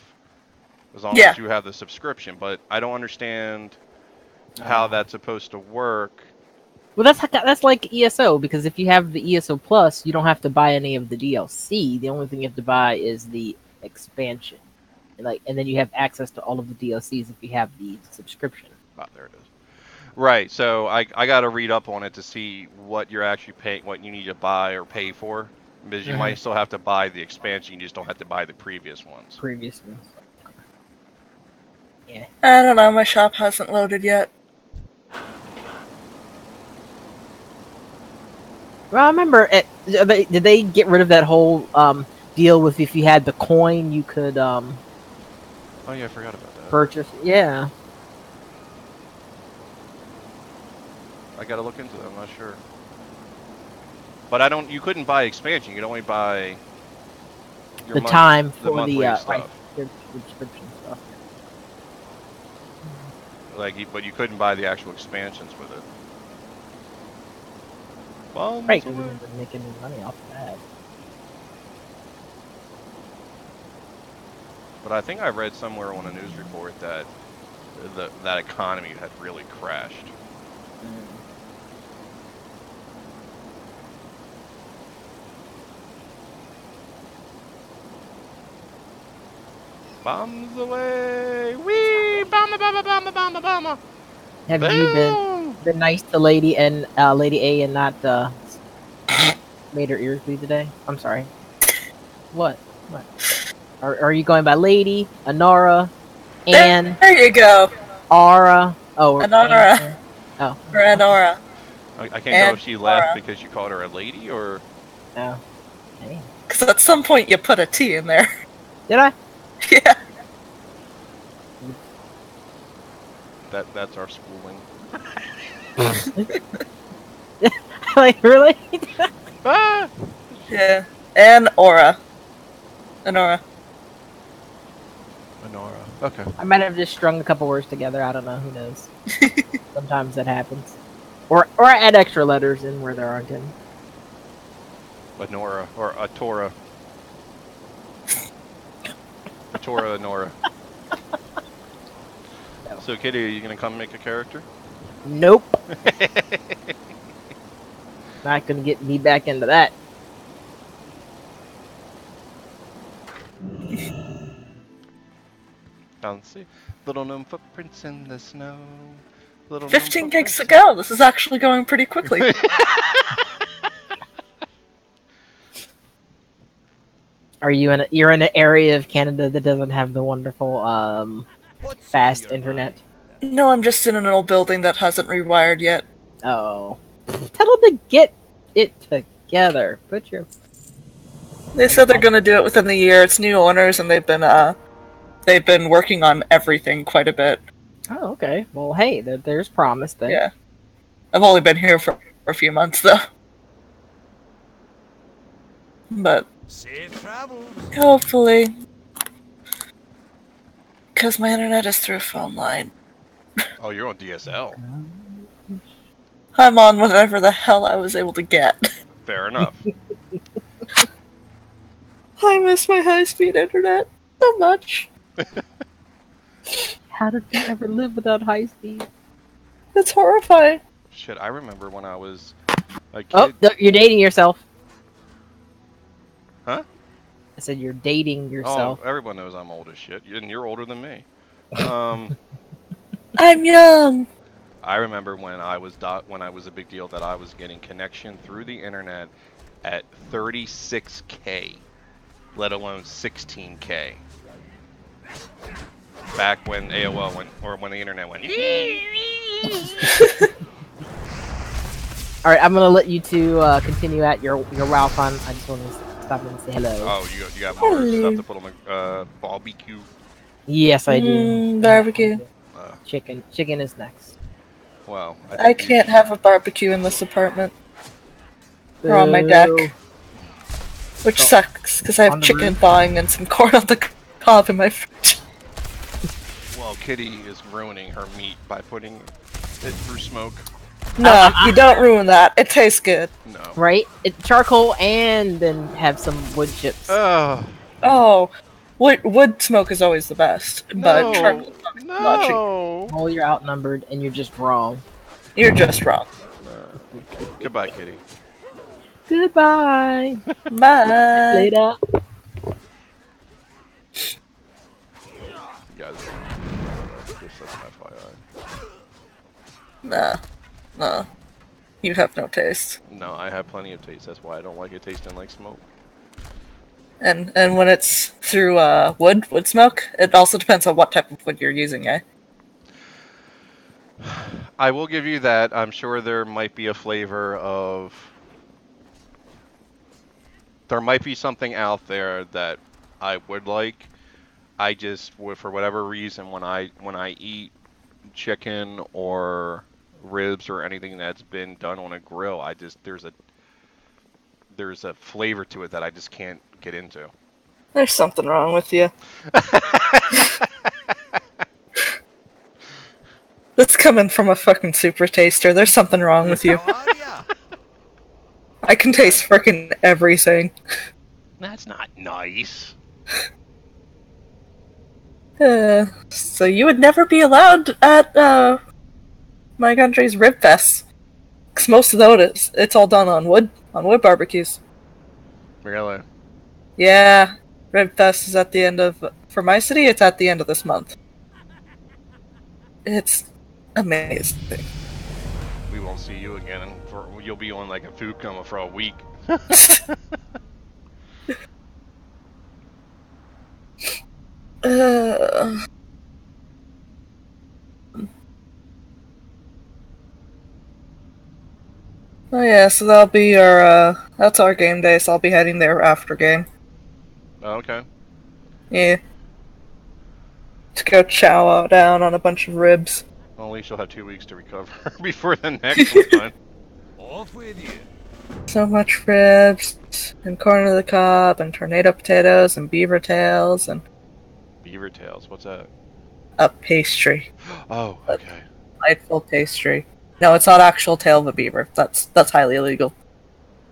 as long as you have the subscription. But I don't understand how that's supposed to work. Well, that's like ESO, because if you have the ESO Plus, you don't have to buy any of the DLC. The only thing you have to buy is the expansion, and then you have access to all of the DLCs if you have the subscription. Ah, there it is. Right. So I got to read up on it to see what you're actually paying, what you need to buy or pay for, because you might still have to buy the expansion. You just don't have to buy the previous ones. Yeah. I don't know. My shop hasn't loaded yet. Well, I remember did they get rid of that whole deal with if you had the coin you could Oh yeah, I forgot about that. purchase? Yeah. I gotta look into that. I'm not sure. But you couldn't buy expansion. You could only buy The time for the monthly stuff. subscription stuff. But you couldn't buy the actual expansions with it. Well, Right, because we were making money off of that. But I think I read somewhere on a news report that that economy had really crashed. Bombs away! Wee! Bomba, bomba, bomba, bomba, bomba! Have you been nice to Lady A and not made her ears bleed today? I'm sorry. What? Are you going by Lady, Anara, and There you go. Aura? Oh, Anara. Oh. Or Anora. I can't tell if she left because you called her a lady or. No. Hey. Because at some point you put a T in there. Did I? Yeah. That's our schooling. Like, really? Ah! Yeah. And Aura. Anora. Anora. Okay. I might have just strung a couple words together. I don't know. Who knows? Sometimes that happens. Or I add extra letters in where there aren't any. Anora or Atora. Atora Anora. No. So, Kitty, are you gonna come make a character? Nope. Not gonna get me back into that. Bouncy. Little gnome footprints in the snow. Little 15 gigs to go. This is actually going pretty quickly. Are you you're in an area of Canada that doesn't have the wonderful What's fast on your internet? No, I'm just in an old building that hasn't rewired yet. Oh, tell them to get it together. Put your They said they're gonna do it within the year. It's new owners, and they've been working on everything quite a bit. Oh, okay. Well, hey, there's promise then. Yeah, I've only been here for a few months though, but Safe travels. hopefully, because my internet is through a phone line. Oh, you're on DSL. I'm on whatever the hell I was able to get. Fair enough. I miss my high-speed internet so much. How did you ever live without high speed? It's horrifying. Shit, I remember when I was a kid. Oh, you're dating yourself. Huh? I said you're dating yourself. Oh, everyone knows I'm old as shit, and you're older than me. I'm young. I remember when I was a big deal that I was getting connection through the internet at 36K, let alone 16K. Back when AOL went, or when the internet went. All right, I'm gonna let you two continue at your WoW fun. I just want to stop and say hello. Oh, you got more stuff to put on the barbecue. Yes, I do. Barbecue. Chicken is next. Well, I can't have a barbecue in this apartment. Or on my deck. Which sucks, because I have On the chicken roof? thawing and some corn on the cob in my fridge. Well, Kitty is ruining her meat by putting it through smoke. No, you don't ruin that. It tastes good. No. Right? Charcoal and then have some wood chips. Oh, wood smoke is always the best, but charcoal smoke is not. Oh, you're outnumbered and you're just wrong. You're just wrong. Goodbye, Kitty. Goodbye. Bye. Later. You guys, just as an FYI. Nah. You have no taste. No, I have plenty of taste. That's why I don't like it tasting like smoke. And when it's through wood smoke, it also depends on what type of wood you're using, eh? I will give you that. I'm sure there might be a flavor of... There might be something out there that I would like. I just, for whatever reason, when I eat chicken or ribs or anything that's been done on a grill, there's a flavor to it that I just can't get into. There's something wrong with you. That's coming from a fucking super taster. There's something wrong with you. How are ya? I can taste frickin' everything. That's not nice. So you would never be allowed at my country's rib fests. 'Cause most of those, it's all done on wood barbecues. Really? Yeah, rib fest is at the end of, for my city, it's at the end of this month. It's amazing. We won't see you again, and you'll be on like a food coma for a week. Oh yeah, so that'll be that's our game day, so I'll be heading there after game. Okay. Yeah. To go chow down on a bunch of ribs. Well, at least you'll have 2 weeks to recover before the next one. Off with you. So much ribs, and corn on the cob, and tornado potatoes, and beaver tails, and Beaver tails, what's that? a pastry. Oh, okay. Delightful pastry. No, it's not actual tail of a beaver. That's highly illegal.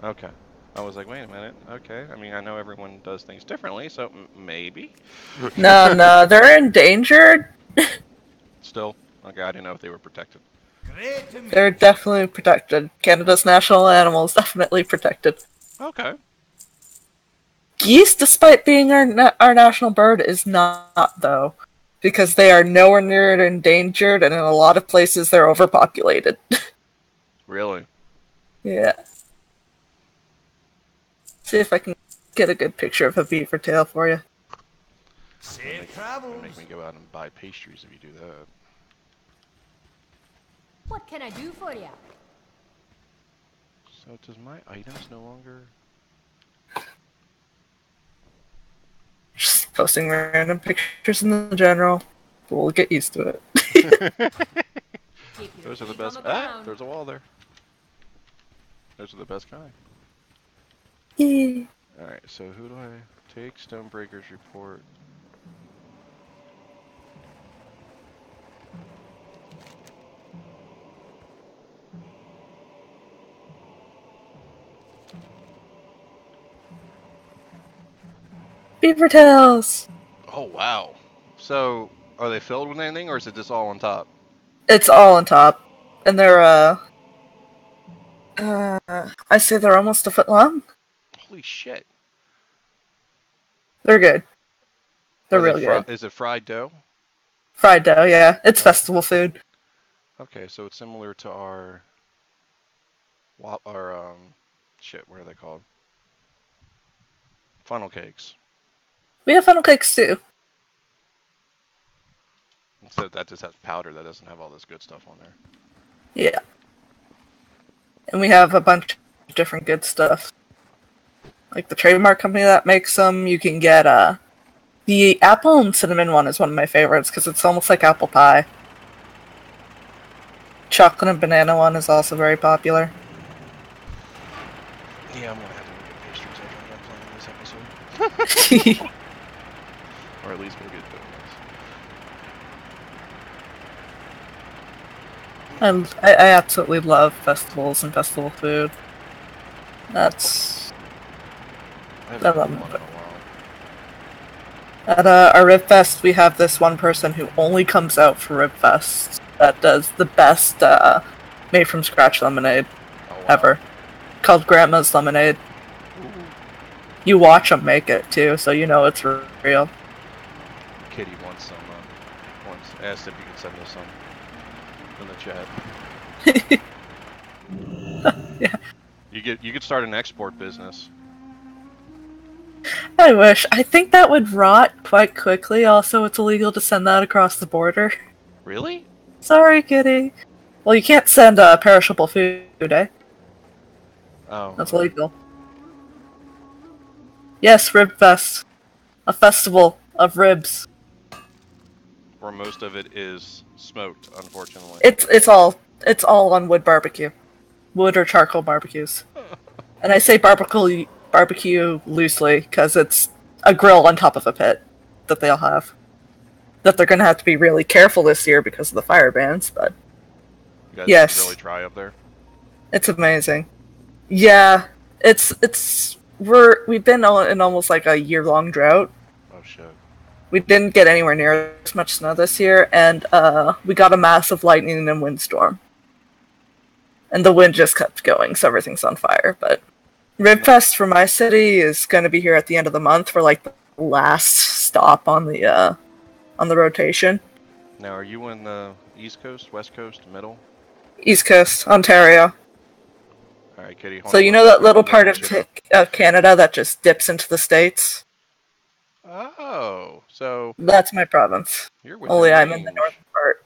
Okay. I was like, wait a minute. Okay. I mean, I know everyone does things differently, so maybe. No, they're endangered. Still, okay, I didn't know if they were protected. Great to meet They're definitely protected. Canada's national animal is definitely protected. Okay. Geese, despite being our national bird, is not, though. Because they are nowhere near endangered, and in a lot of places they're overpopulated. Really? Yeah. See if I can get a good picture of a beaver tail for you. Safe It'll travels. make me go out and buy pastries if you do that. What can I do for you? So does my items no longer... Just posting random pictures in the general. But we'll get used to it. Keep your Those are the feet on best... the Ah, ground. there's a wall there. Those are the best kind. Yay. Alright, so who do I take? Stonebreaker's report. Beaver tails! Oh, wow. So, are they filled with anything, or is it just all on top? It's all on top. And they're, I say they're almost a foot long. Holy shit. They're good. They're Are they real good. Is it fried dough? Fried dough, yeah. It's festival food. Okay, so it's similar to our... Shit, what are they called? Funnel cakes. We have funnel cakes too. Except that just has powder, that doesn't have all this good stuff on there. Yeah. And we have a bunch of different good stuff. Like the trademark company that makes them, you can get, the apple and cinnamon one is one of my favorites because it's almost like apple pie. Chocolate and banana one is also very popular. Yeah, I'm gonna have to look at pastries after I'm done playing this episode. Or at least go get donuts. I absolutely love festivals and festival food. That's... I I haven't love had one it. in a while. At our Rib Fest, we have this one person who only comes out for Rib Fest that does the best made from scratch lemonade Oh, wow. ever, called Grandma's Lemonade. You watch them make it too, so you know it's real. Kitty wants some, asked if you could send us some in the chat. Yeah. You could start an export business. I wish. I think that would rot quite quickly. Also, it's illegal to send that across the border. Really? Sorry, kitty. Well, you can't send perishable food, eh? Oh. That's illegal. Yes, Rib Fest. A festival of ribs. Where most of it is smoked, unfortunately. It's all on wood barbecue. Wood or charcoal barbecues. And I say barbecue loosely because it's a grill on top of a pit that they all have. That they're gonna have to be really careful this year because of the fire bans, but You guys yes. really try up there? It's amazing. Yeah, we've been in almost like a year-long drought. Oh shit. We didn't get anywhere near as much snow this year, and we got a massive lightning and windstorm. And the wind just kept going, so everything's on fire. But Ribfest for my city is going to be here at the end of the month for like the last stop on the rotation. Now, are you in the East Coast, West Coast, middle? East Coast, Ontario. All right, Kitty. So you know that little part of Canada that just dips into the States? Oh, so That's my province. you're within Only I'm in the range. northern part.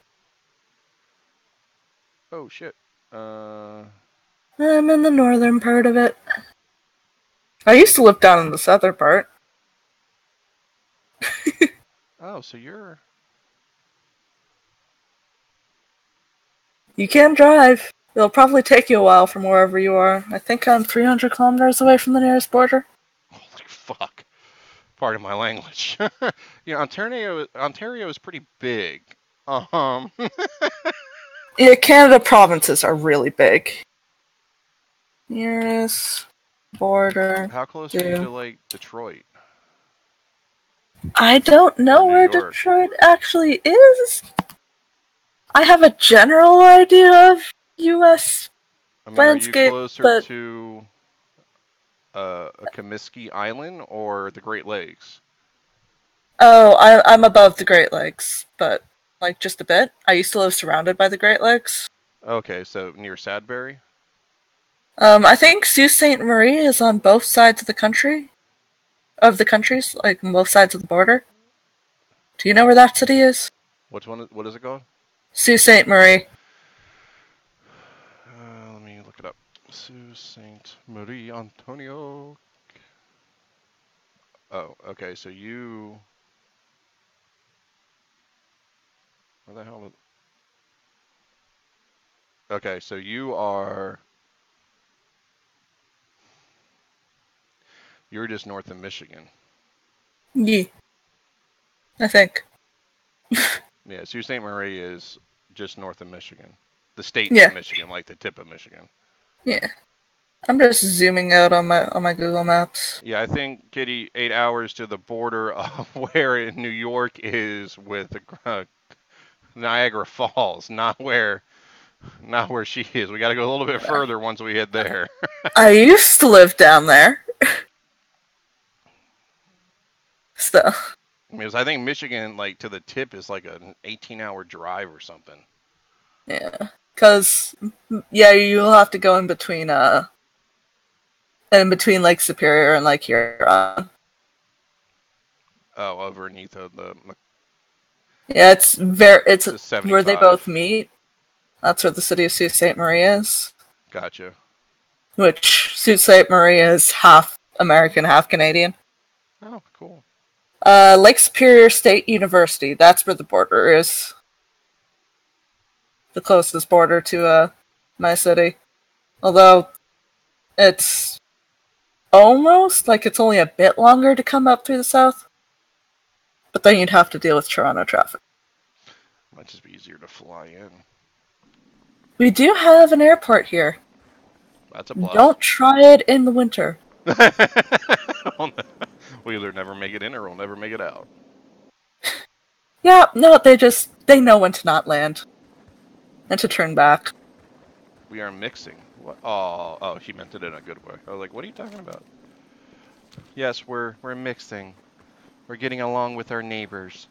Oh shit. I'm in the northern part of it. I used to live down in the southern part. Oh, so you're... You can drive. It'll probably take you a while from wherever you are. I think I'm 300 kilometers away from the nearest border. Holy fuck. Pardon my language. Yeah, Ontario is pretty big. Yeah, Canada provinces are really big. Nearest border. How close are you to, like, Detroit? I don't know New where York. Detroit actually is. I have a general idea of U.S. I mean, landscape, are you closer but- to a Comiskey Island or the Great Lakes? Oh, I'm above the Great Lakes, but like just a bit. I used to live surrounded by the Great Lakes. Okay, so near Sudbury? I think Sault Ste. Marie is on both sides of the country. of the countries, like on both sides of the border. Do you know where that city is? Which one? What is it called? Sault Ste. Marie. Let me look it up. Sault Ste. Marie, Antonio. Oh, okay. So you. Where the hell? Okay, so you are. You're just north of Michigan. Yeah, I think. Yeah, Sault Ste. Marie is just north of Michigan. The state Yeah. of Michigan, like the tip of Michigan. Yeah. I'm just zooming out on my Google Maps. Yeah, I think, Kitty, 8 hours to the border of where in New York is with Niagara Falls, not where she is. We got to go a little bit further once we hit there. I used to live down there. So. Because I think Michigan, like to the tip, is like an 18-hour drive or something. Yeah. Because, yeah, you'll have to go in between Lake Superior and Lake Huron. Oh, underneath of the. Yeah, it's The where they 75. both meet. That's where the city of Sault Ste. Marie is. Gotcha. Which Sault Ste. Marie is half American, half Canadian. Oh, cool. Lake Superior State University. That's where the border is. The closest border to my city. Although it's almost like it's only a bit longer to come up through the south. But then you'd have to deal with Toronto traffic. Might just be easier to fly in. We do have an airport here. That's a plus. Don't try it in the winter. We'll either never make it in or we'll never make it out. Yeah, no, they know when to not land. And to turn back. We are mixing. What? Oh, she meant it in a good way. I was like, what are you talking about? Yes, we're mixing. We're getting along with our neighbors.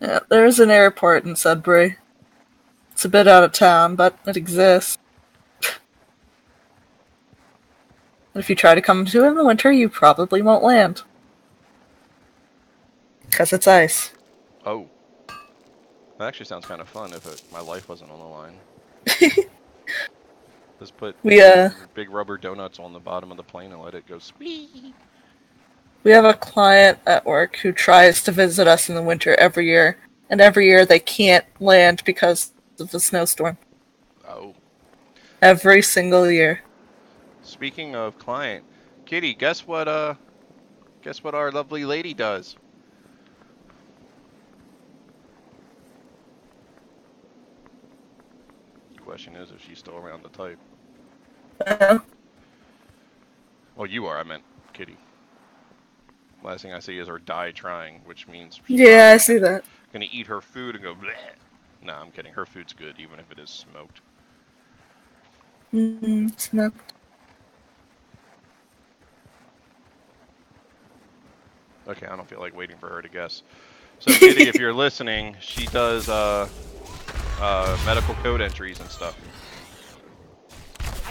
Yeah, there's an airport in Sudbury. It's a bit out of town, but it exists. And if you try to come to it in the winter, you probably won't land. Because it's ice. Oh. That actually sounds kind of fun if my life wasn't on the line. Just put big rubber donuts on the bottom of the plane and let it go squee. We have a client at work who tries to visit us in the winter every year. And every year they can't land because of the snowstorm. Oh. Every single year. Speaking of client, Kitty, guess what our lovely lady does? The question is if she's still around to type. Well, you are, I meant Kitty. Last thing I see is her die trying, which means Yeah, I see that. gonna eat her food and go bleh. Nah, I'm kidding. Her food's good, even if it is smoked. Smoked. Okay, I don't feel like waiting for her to guess. So, Kitty, if you're listening, she does medical code entries and stuff.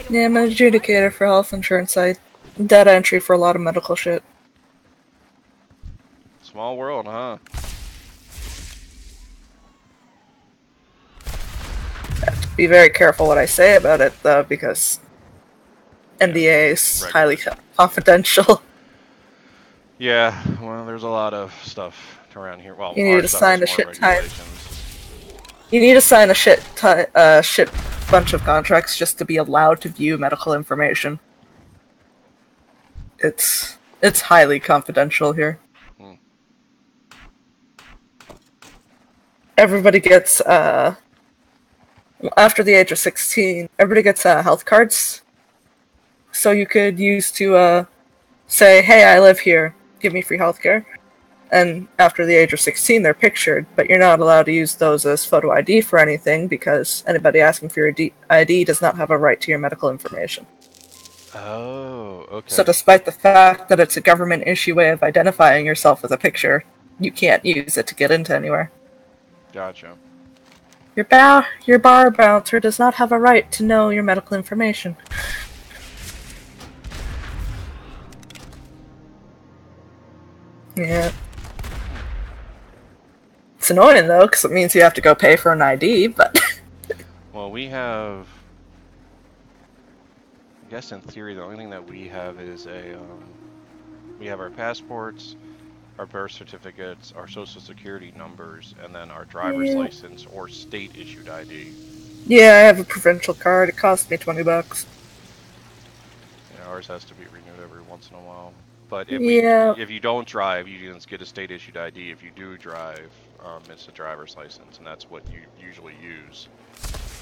Yeah, I'm an adjudicator for health insurance. I data entry for a lot of medical shit. Small world, huh? Be very careful what I say about it, though, because NDA is highly confidential. Yeah, well, there's a lot of stuff around here. Well, You need our to stuff sign is a more shit ton. regulations. You need to sign a shit bunch of contracts just to be allowed to view medical information. It's highly confidential here. Everybody gets after the age of 16, everybody gets health cards. So you could use to say, hey, I live here, give me free healthcare. And after the age of 16, they're pictured, but you're not allowed to use those as photo ID for anything because anybody asking for your ID does not have a right to your medical information. Oh, okay. So despite the fact that it's a government-issue way of identifying yourself with a picture, you can't use it to get into anywhere. Gotcha. Your bar bouncer does not have a right to know your medical information. Yeah. It's annoying though, because it means you have to go pay for an ID, but... Well, we have... I guess in theory, the only thing that we have is a... we have our passports, our birth certificates, our social security numbers, and then our driver's license or state-issued ID. Yeah, I have a provincial card. It cost me $20. Yeah, ours has to be renewed every once in a while. But if if you don't drive, you just get a state-issued ID. If you do drive, it's a driver's license, and that's what you usually use.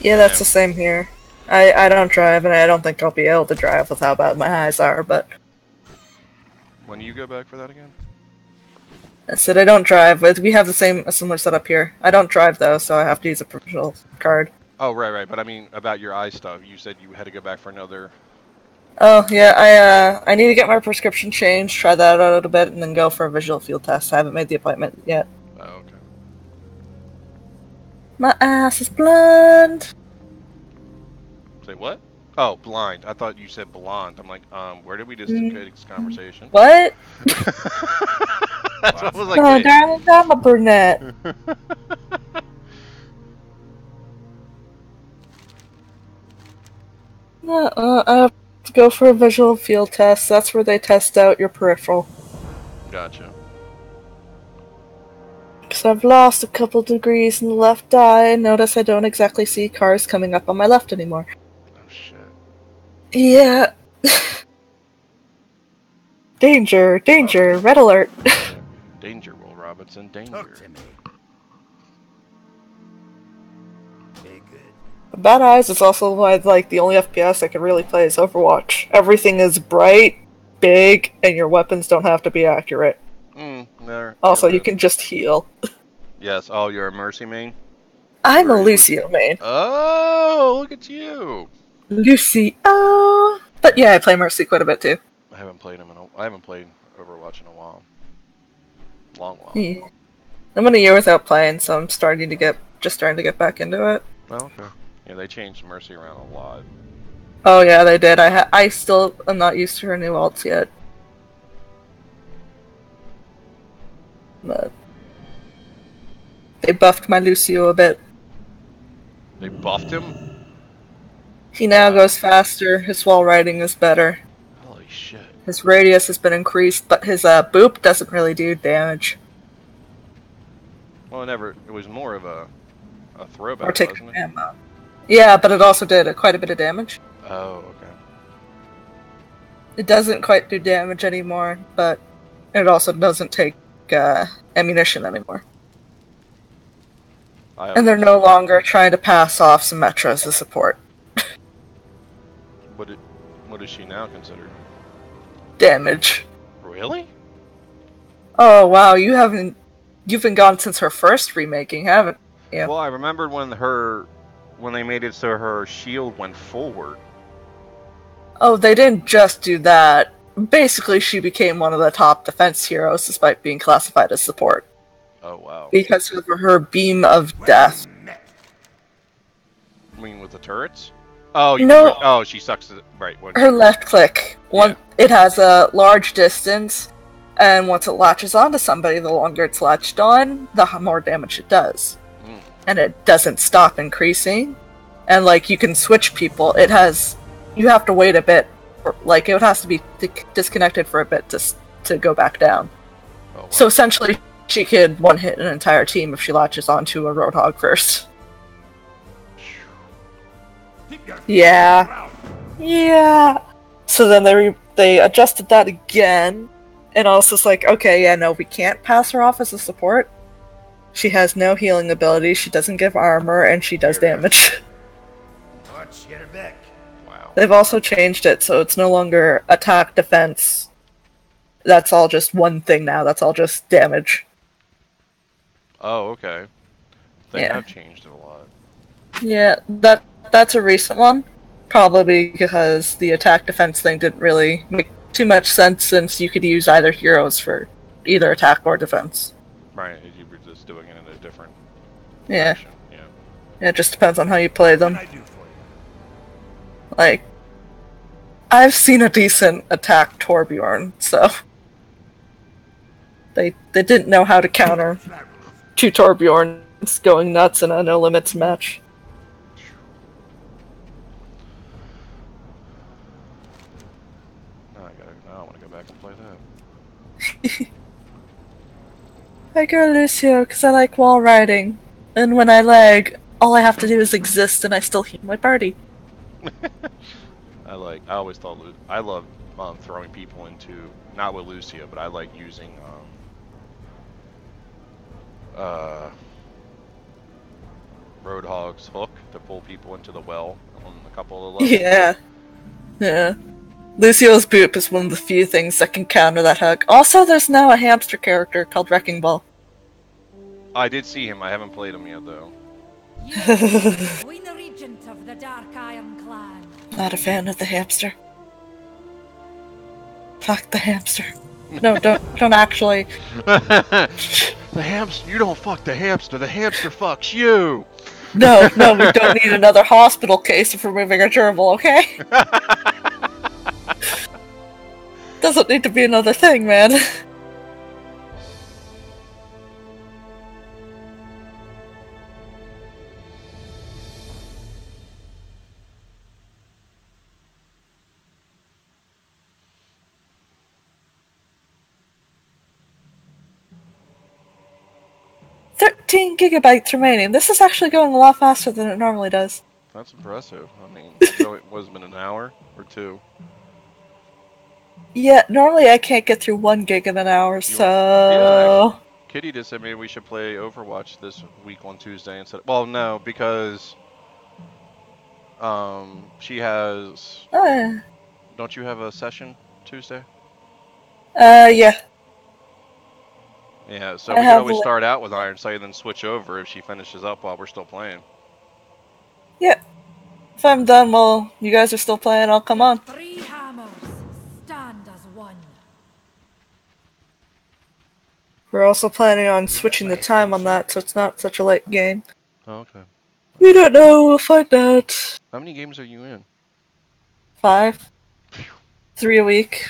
Yeah, that's the same here. I don't drive, and I don't think I'll be able to drive with how bad my eyes are, but... When do you go back for that again? I said I don't drive, but we have a similar setup here. I don't drive, though, so I have to use a provincial card. Oh, right, but I mean, about your eye stuff, you said you had to go back for another... Oh, yeah, I need to get my prescription changed, try that out a little bit, and then go for a visual field test. I haven't made the appointment yet. Oh, okay. My ass is blind! Say what? Oh, blind. I thought you said blonde. I'm like, where did we just get this conversation? What? That's what I was like. Oh, darling, I'm a brunette. I have to go for a visual field test. That's where they test out your peripheral. Gotcha. Because I've lost a couple degrees in the left eye. Notice I don't exactly see cars coming up on my left anymore. Oh, shit. Yeah. Danger, danger, red alert. Danger, Will Robinson, danger. Talk to me. Very good. Bad Eyes is also why, like, the only FPS I can really play is Overwatch. Everything is bright, big, and your weapons don't have to be accurate. Also, you can just heal. Yes, oh, you're a Mercy main? I'm a Lucio main. Oh, look at you! Lucy, oh! But yeah, I play Mercy quite a bit too. I haven't played Overwatch in a while. Long while. Yeah. I'm in a year without playing, so I'm starting to get back into it. Oh, okay. Yeah, they changed Mercy around a lot. Oh yeah, they did. I still am not used to her new ults yet. But they buffed my Lucio a bit. They buffed him? He now goes faster, his wall riding is better. Holy shit. His radius has been increased, but his boop doesn't really do damage. Well, it was more of a throwback, Or take wasn't it? ammo. Yeah, but it also did quite a bit of damage. Oh, okay. It doesn't quite do damage anymore, but it also doesn't take ammunition anymore. And they're no longer trying to pass off Symmetra as a support. What is she now considered? Damage. Really? Oh wow, you've been gone since her first remaking, haven't you? Well, I remembered when they made it so her shield went forward. Oh, they didn't just do that. Basically, she became one of the top defense heroes despite being classified as support. Oh, wow. Because of her beam of death. You mean with the turrets? Oh, No. She sucks it. Right. Her left click. It has a large distance, and once it latches onto somebody, the longer it's latched on, the more damage it does. And it doesn't stop increasing. And, like, you can switch people. You have to wait a bit. It has to be disconnected for a bit to go back down. Oh, wow. So essentially, she could one-hit an entire team if she latches onto a Roadhog first. Yeah. Yeah. So then they adjusted that again, and also it's like, okay, yeah, no, we can't pass her off as a support. She has no healing ability, she doesn't give armor, and she does damage. Watch, get her back. Wow. They've also changed it, so it's no longer attack, defense. That's all just one thing now, that's all just damage. Oh, okay. They have changed it a lot. Yeah, that's a recent one. Probably because the attack-defense thing didn't really make too much sense since you could use either heroes for either attack or defense. Right, you were just doing it in a different Yeah. fashion. Yeah. It just depends on how you play them. What can I do for you? Like, I've seen a decent attack Torbjorn, so... They didn't know how to counter two Torbjorns going nuts in a no limits match. Now I want to go back and play that. I go Lucio because I like wall riding, and when I lag, all I have to do is exist, and I still heal my party. I always thought I love throwing people into, not with Lucia, but I like using Roadhog's hook to pull people into the well on a couple of levels. Yeah. Lucio's boop is one of the few things that can counter that hook. Also, there's now a hamster character called Wrecking Ball. I did see him. I haven't played him yet, though. Queen Regent of the Dark Iron Clan. Not a fan of the hamster. Fuck the hamster. No, don't actually. The hamster. You don't fuck the hamster. The hamster fucks you. No, we don't need another hospital case of removing a gerbil, okay? Doesn't need to be another thing, man. $13 GB remaining. This is actually going a lot faster than it normally does. That's impressive. I mean, so it was been an hour or two. Yeah, normally I can't get through 1 gig in an hour, so... Yeah, Kitty just said maybe we should play Overwatch this week on Tuesday instead. Well, no, because she has. Don't you have a session Tuesday? Yeah. Yeah, so we can always start out with Iron Sight and then switch over if she finishes up while we're still playing. Yeah. If I'm done while you guys are still playing, I'll come on. 3 hammers stand as one. We're also planning on switching the time on that, so it's not such a late game. Oh, okay. We don't know, we'll find out. How many games are you in? 5. 3 a week.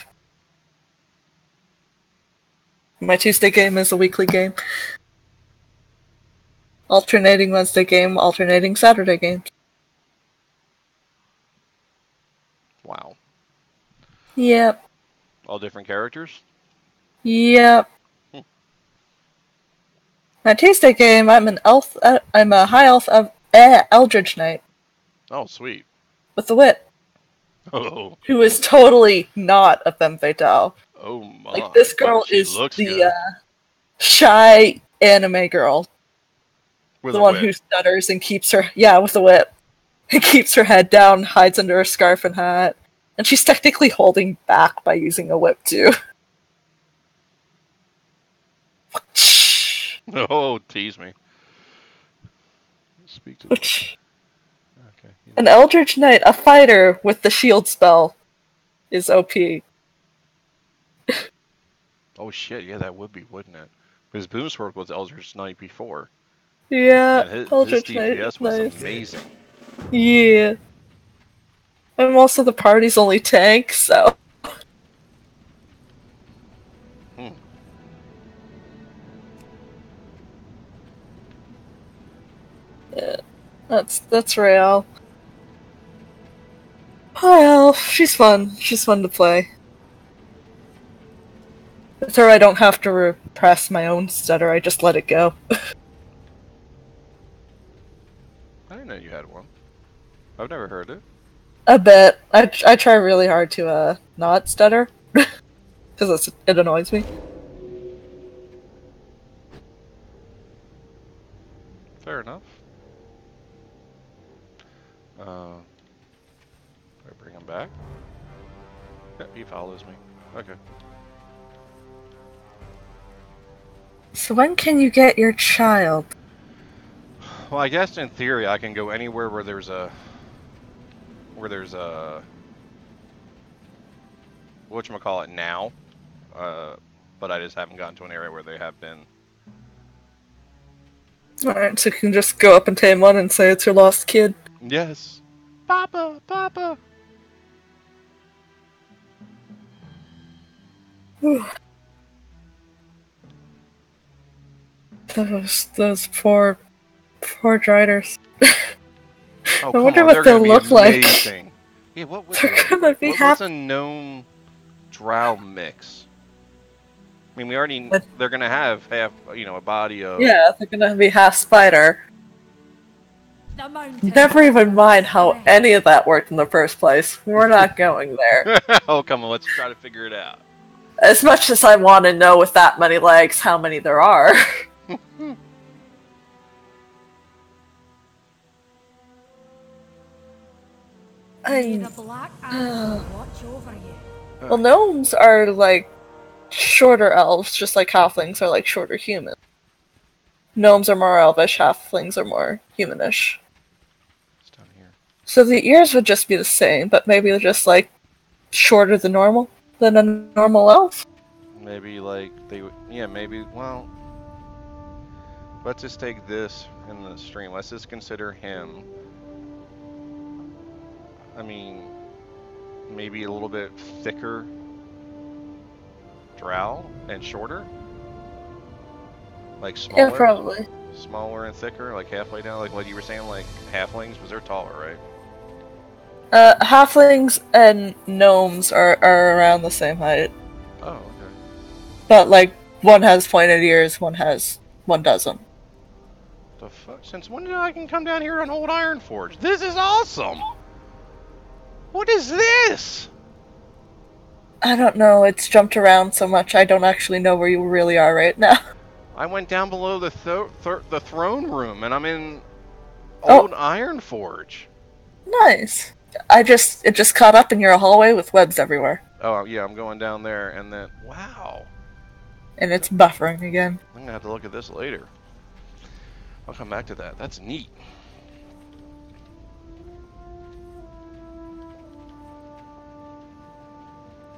My Tuesday game is a weekly game. Alternating Wednesday game, alternating Saturday game. Wow. Yep. All different characters? Yep. My Tuesday game, I'm a high elf of Eldritch Knight. Oh, sweet. With the whip. Oh. Who is totally not a femme fatale. Oh my. Like, this girl is the shy anime girl. With the a one whip. who stutters and keeps her... Yeah, with the whip. And keeps her head down, hides under a scarf and hat. And she's technically holding back by using a whip, too. Oh, tease me. Speak to Okay. An Eldritch Knight, a fighter with the shield spell, is OP. Oh shit, yeah, that would be, wouldn't it? Because Boomsworth was Eldritch Knight before. Yeah, and his Eldritch Knight DPS was amazing. Yeah. I'm also the party's only tank, so... Yeah, that's real. Well, she's fun. She's fun to play. With her, I don't have to repress my own stutter, I just let it go. I didn't know you had one. I've never heard it. A bit. I try really hard to not stutter. Because it annoys me. Fair enough. Do I bring him back? Yep, he follows me. Okay. So when can you get your child? Well, I guess in theory I can go anywhere where there's a whatchamacallit now, but I just haven't gotten to an area where they have been. Alright, so you can just go up and tame one and say it's your lost kid. Yes. Papa, Papa. Those poor driders. Oh, I come wonder on, what they're they'll gonna be look like. amazing. Yeah, what would They're gonna be what's happy. a gnome drow mix? I mean, they're gonna have half, a body of. Yeah, they're gonna be half spider. The mountain. Never even mind how any of that worked in the first place. We're not going there. Oh, come on, let's try to figure it out. As much as I want to know with that many legs how many there are. May the black animal watch over you. Well, gnomes are like shorter elves, just like halflings are like shorter humans. Gnomes are more elvish, halflings are more humanish. It's down here. So the ears would just be the same, but maybe they're just like shorter than a normal elf. Maybe like they would. Yeah, maybe. Well, let's just take this in the stream. Let's just consider him. I mean, maybe a little bit thicker drow and shorter? Like smaller? Yeah, probably. Smaller and thicker, like halfway down, like what you were saying, like halflings, because they're taller, right? Halflings and gnomes are around the same height. Oh, okay. But like, one has pointed ears, one doesn't. The fuck? Since when did I can come down here on Old Ironforge? This is awesome! What is this? I don't know, it's jumped around so much I don't actually know where you really are right now. I went down below the throne room, and I'm in Old Ironforge. Nice. It just caught up in your hallway with webs everywhere. Oh, yeah, I'm going down there, and then, wow. And it's buffering again. I'm gonna have to look at this later. I'll come back to that. That's neat.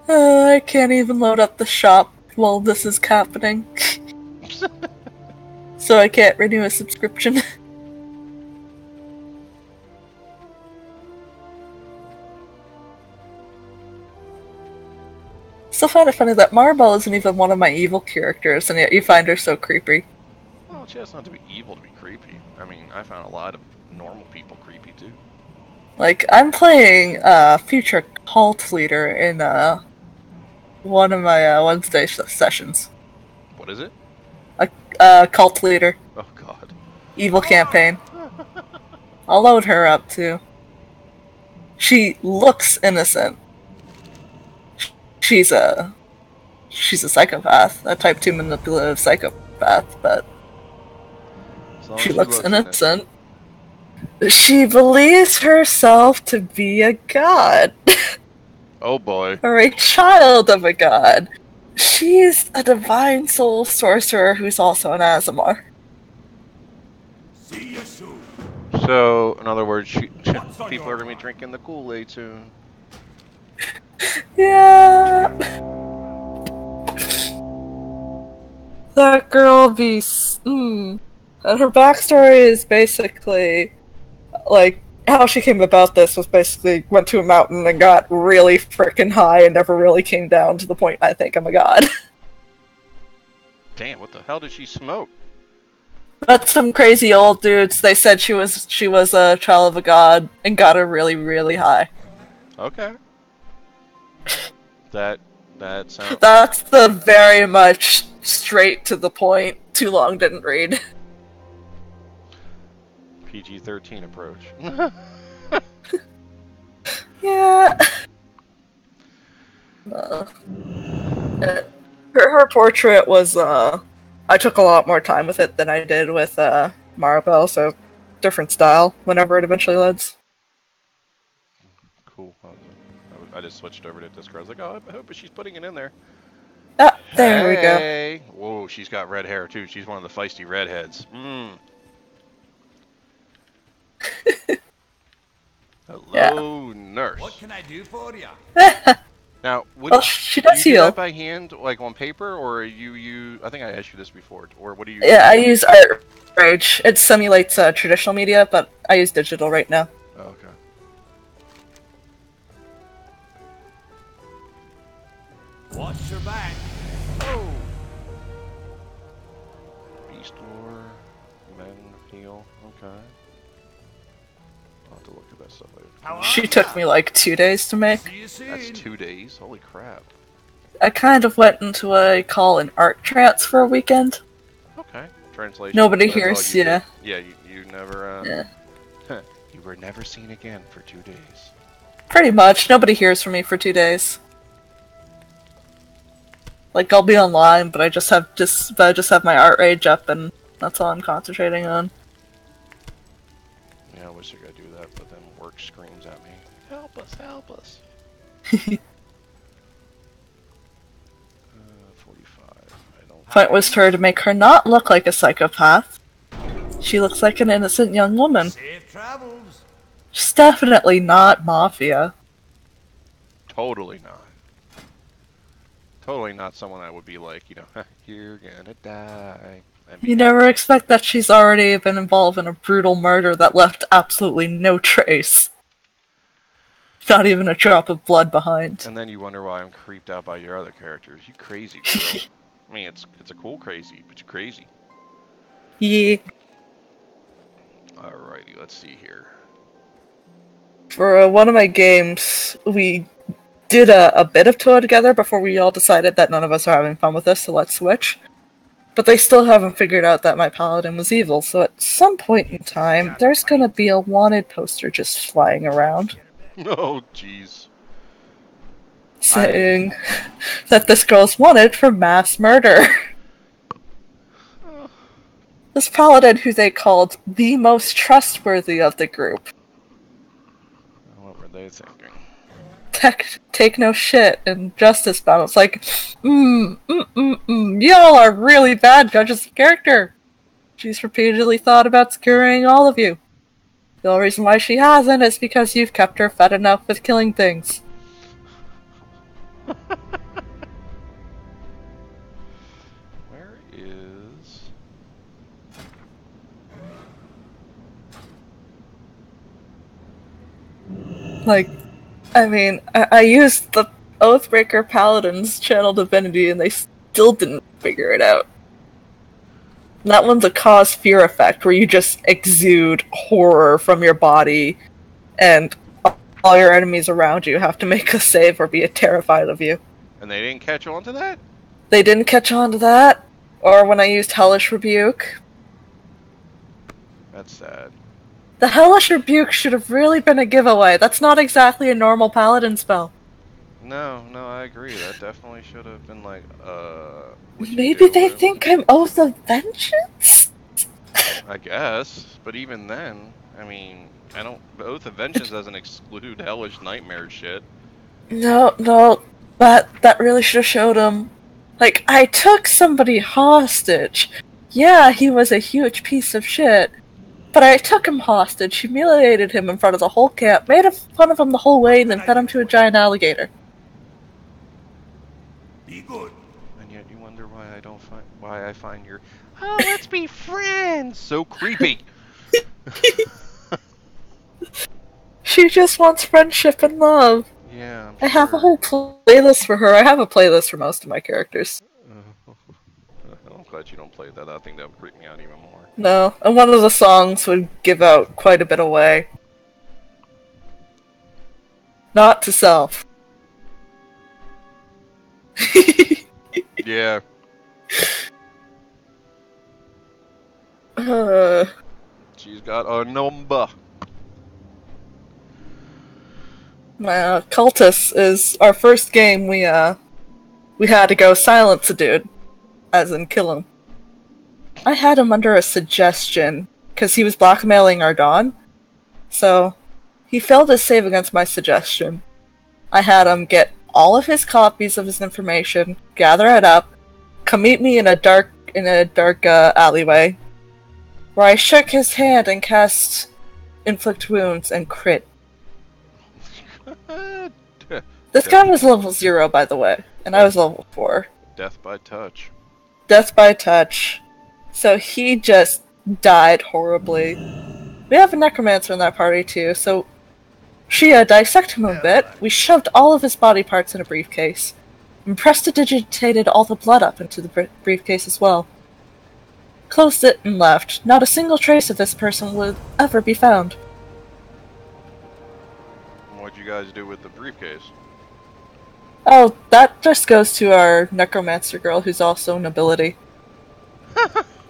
I can't even load up the shop while this is happening. So I can't renew a subscription. Still find it funny that Maribel isn't even one of my evil characters, and yet you find her so creepy. Well, she has not to be evil to be creepy. I mean, I found a lot of normal people creepy, too. Like, I'm playing future cult leader in one of my Wednesday sessions. What is it? A cult leader. Oh, God. Evil campaign. I'll load her up, too. She looks innocent. She's a psychopath, a type 2 manipulative psychopath, but she looks innocent. She believes herself to be a god. Oh boy. Or a child of a god. She's a divine soul sorcerer who's also an Azamar. See you soon. So, in other words, people are going to be drinking the Kool-Aid soon. Yeah. That girl be. And her backstory is basically like how she came about this was basically went to a mountain and got really freaking high and never really came down to the point I think I'm a god. Damn, what the hell did she smoke? But some crazy old dudes, they said she was a child of a god and got her really, really high. Okay. That sounds... That's the very much straight to the point, too long didn't read. PG-13 approach. Yeah. Her portrait was, I took a lot more time with it than I did with, Maribel, so different style whenever it eventually loads. Cool. I just switched over to Discord. I was like, oh, I hope she's putting it in there. Ah, there we go. Whoa, she's got red hair, too. She's one of the feisty redheads. Hello, nurse. What can I do for you? Now, she do does you do heal. that by hand, like on paper, or you? I think I asked you this before. Or what do you? Yeah, I use Art Rage. It simulates traditional media, but I use digital right now. Oh, okay. Watch your back. Oh. Restore, men heal. Okay. I'll have to look at that stuff later. How are She ya? took me like 2 days to make. See you soon. That's 2 days. Holy crap. I kind of went into what I call an art trance for a weekend. Okay. Translation. Nobody that's all hears, you did. yeah. Yeah, you never, Yeah. you were never seen again for 2 days. Pretty much. Nobody hears from me for 2 days. Like, I'll be online, but I just have my art rage up, and that's all I'm concentrating on. Yeah, I wish I could do that, but then work screams at me. Help us, help us. 45. I don't. Point was for her to make her not look like a psychopath. She looks like an innocent young woman. Safe travels. She's definitely not mafia. Totally not. Totally not someone that would be like, you're gonna die. I mean, You never expect that she's already been involved in a brutal murder that left absolutely no trace. Not even a drop of blood behind. and then you wonder why I'm creeped out by your other characters. You crazy girl. I mean, it's a cool crazy, but you're crazy. Yeah. Alrighty, let's see here. For one of my games, we did a bit of tour together before we all decided that none of us are having fun with this, so let's switch. But they still haven't figured out that my paladin was evil, so at some point in time, there's gonna be a wanted poster just flying around Oh, jeez. saying that this girl's wanted for mass murder. This paladin, who they called the most trustworthy of the group, What were they thinking? take no shit in justice battles. Like, y'all are really bad judges of character. She's repeatedly thought about skewering all of you. The only reason why she hasn't is because you've kept her fed enough with killing things. Where is... Like, I mean, I used the Oathbreaker Paladin's channel divinity and they still didn't figure it out. And that one's a cause fear effect where you just exude horror from your body and all your enemies around you have to make a save or be terrified of you. And they didn't catch on to that? They didn't catch on to that, or when I used Hellish Rebuke. That's sad. The Hellish Rebuke should have really been a giveaway. That's not exactly a normal paladin spell. No, I agree. That definitely should have been like, what you Maybe they doing? think I'm Oath of Vengeance? I guess, but even then, I mean, Oath of Vengeance doesn't exclude Hellish Nightmare shit. No, that really should have showed him. Like, I took somebody hostage. Yeah, he was a huge piece of shit. But I took him hostage, humiliated him in front of the whole camp, made fun of him the whole way, and then fed him to a giant alligator. Be good. And yet you wonder why I find your, oh, let's be friends, so creepy. She just wants friendship and love. Yeah, I'm I have a sure. whole playlist for her. I have a playlist for most of my characters. I'm glad you don't play that. I think that would creep me out even more. No, and one of the songs would give out quite a bit away. Not to self. Yeah. She's got a number. Cultist is our first game. We had to go silence a dude, as in kill him. I had him under a suggestion because he was blackmailing our Dawn, so he failed his save against my suggestion. I had him get all of his copies of his information, gather it up, come meet me in a dark alleyway, where I shook his hand and cast inflict wounds and crit. This guy was level 0, by the way, and I was level 4. Death by touch. Death by touch. So he just died horribly. We have a necromancer in that party too, so she dissected him a bit. We shoved all of his body parts in a briefcase, and prestidigitated all the blood up into the briefcase as well. closed it, and left. Not a single trace of this person would ever be found. What'd you guys do with the briefcase? Oh, that just goes to our necromancer girl, who's also nobility.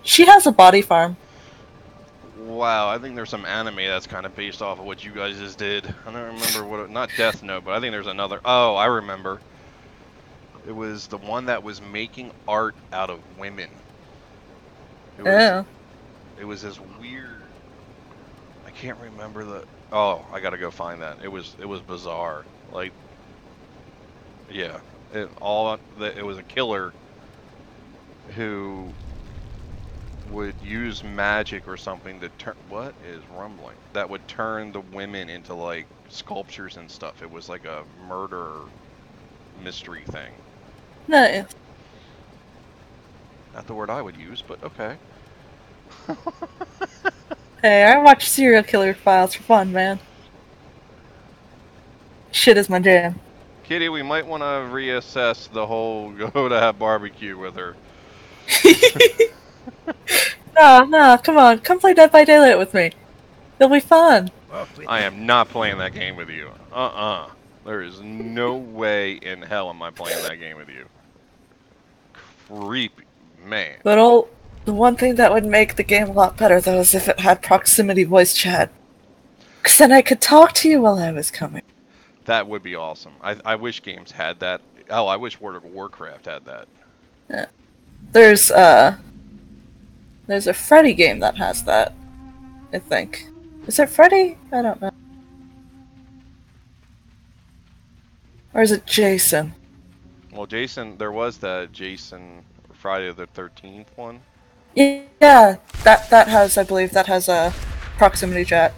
She has a body farm. Wow, I think there's some anime that's kind of based off of what you guys just did. I don't remember what not Death Note, but I think there's another. Oh, I remember. It was the one that was making art out of women. It was this weird. I can't remember the. Oh, I gotta go find that. It was bizarre. Like, yeah, it was a killer who would use magic or something to turn. What is rumbling? That would turn the women into like sculptures and stuff. It was like a murder mystery thing. Nice. Not the word I would use, but okay. Hey, I watch serial killer files for fun, man. Shit is my jam. Kitty, we might want to reassess the whole go to have barbecue with her. No, come on. Come play Dead by Daylight with me. It'll be fun. I am not playing that game with you. There is no way in hell am I playing that game with you. Creepy. Man. But the one thing that would make the game a lot better, though, is if it had proximity voice chat. Because then I could talk to you while I was coming. That would be awesome. I wish games had that. Oh, I wish World of Warcraft had that. Yeah. There's a Freddy game that has that, I think. Is it Freddy? I don't know. Or is it Jason? Well, Jason, there was that Jason Friday the 13th one. Yeah, that has, I believe, that has a proximity chat.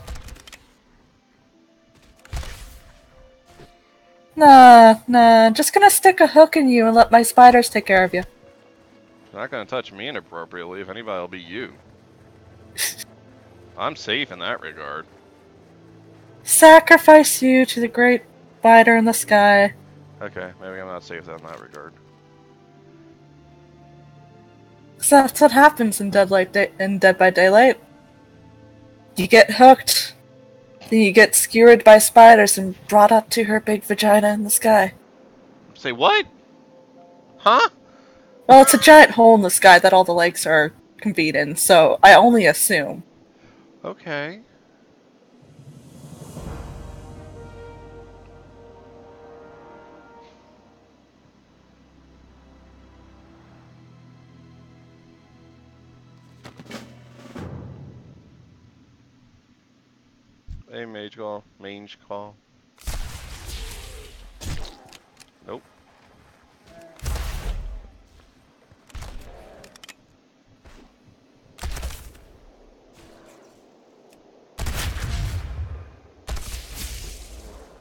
Nah, just gonna stick a hook in you and let my spiders take care of you. They're not gonna touch me inappropriately. If anybody, it'll be you. I'm safe in that regard. Sacrifice you to the great spider in the sky. Okay, maybe I'm not safe in that regard. So that's what happens in Dead by Daylight. You get hooked, then you get skewered by spiders and brought up to her big vagina in the sky. Say what? Huh? Well, it's a giant hole in the sky that all the legs are convened in, so I only assume. Okay. Hey, mage call. Mange call. Nope.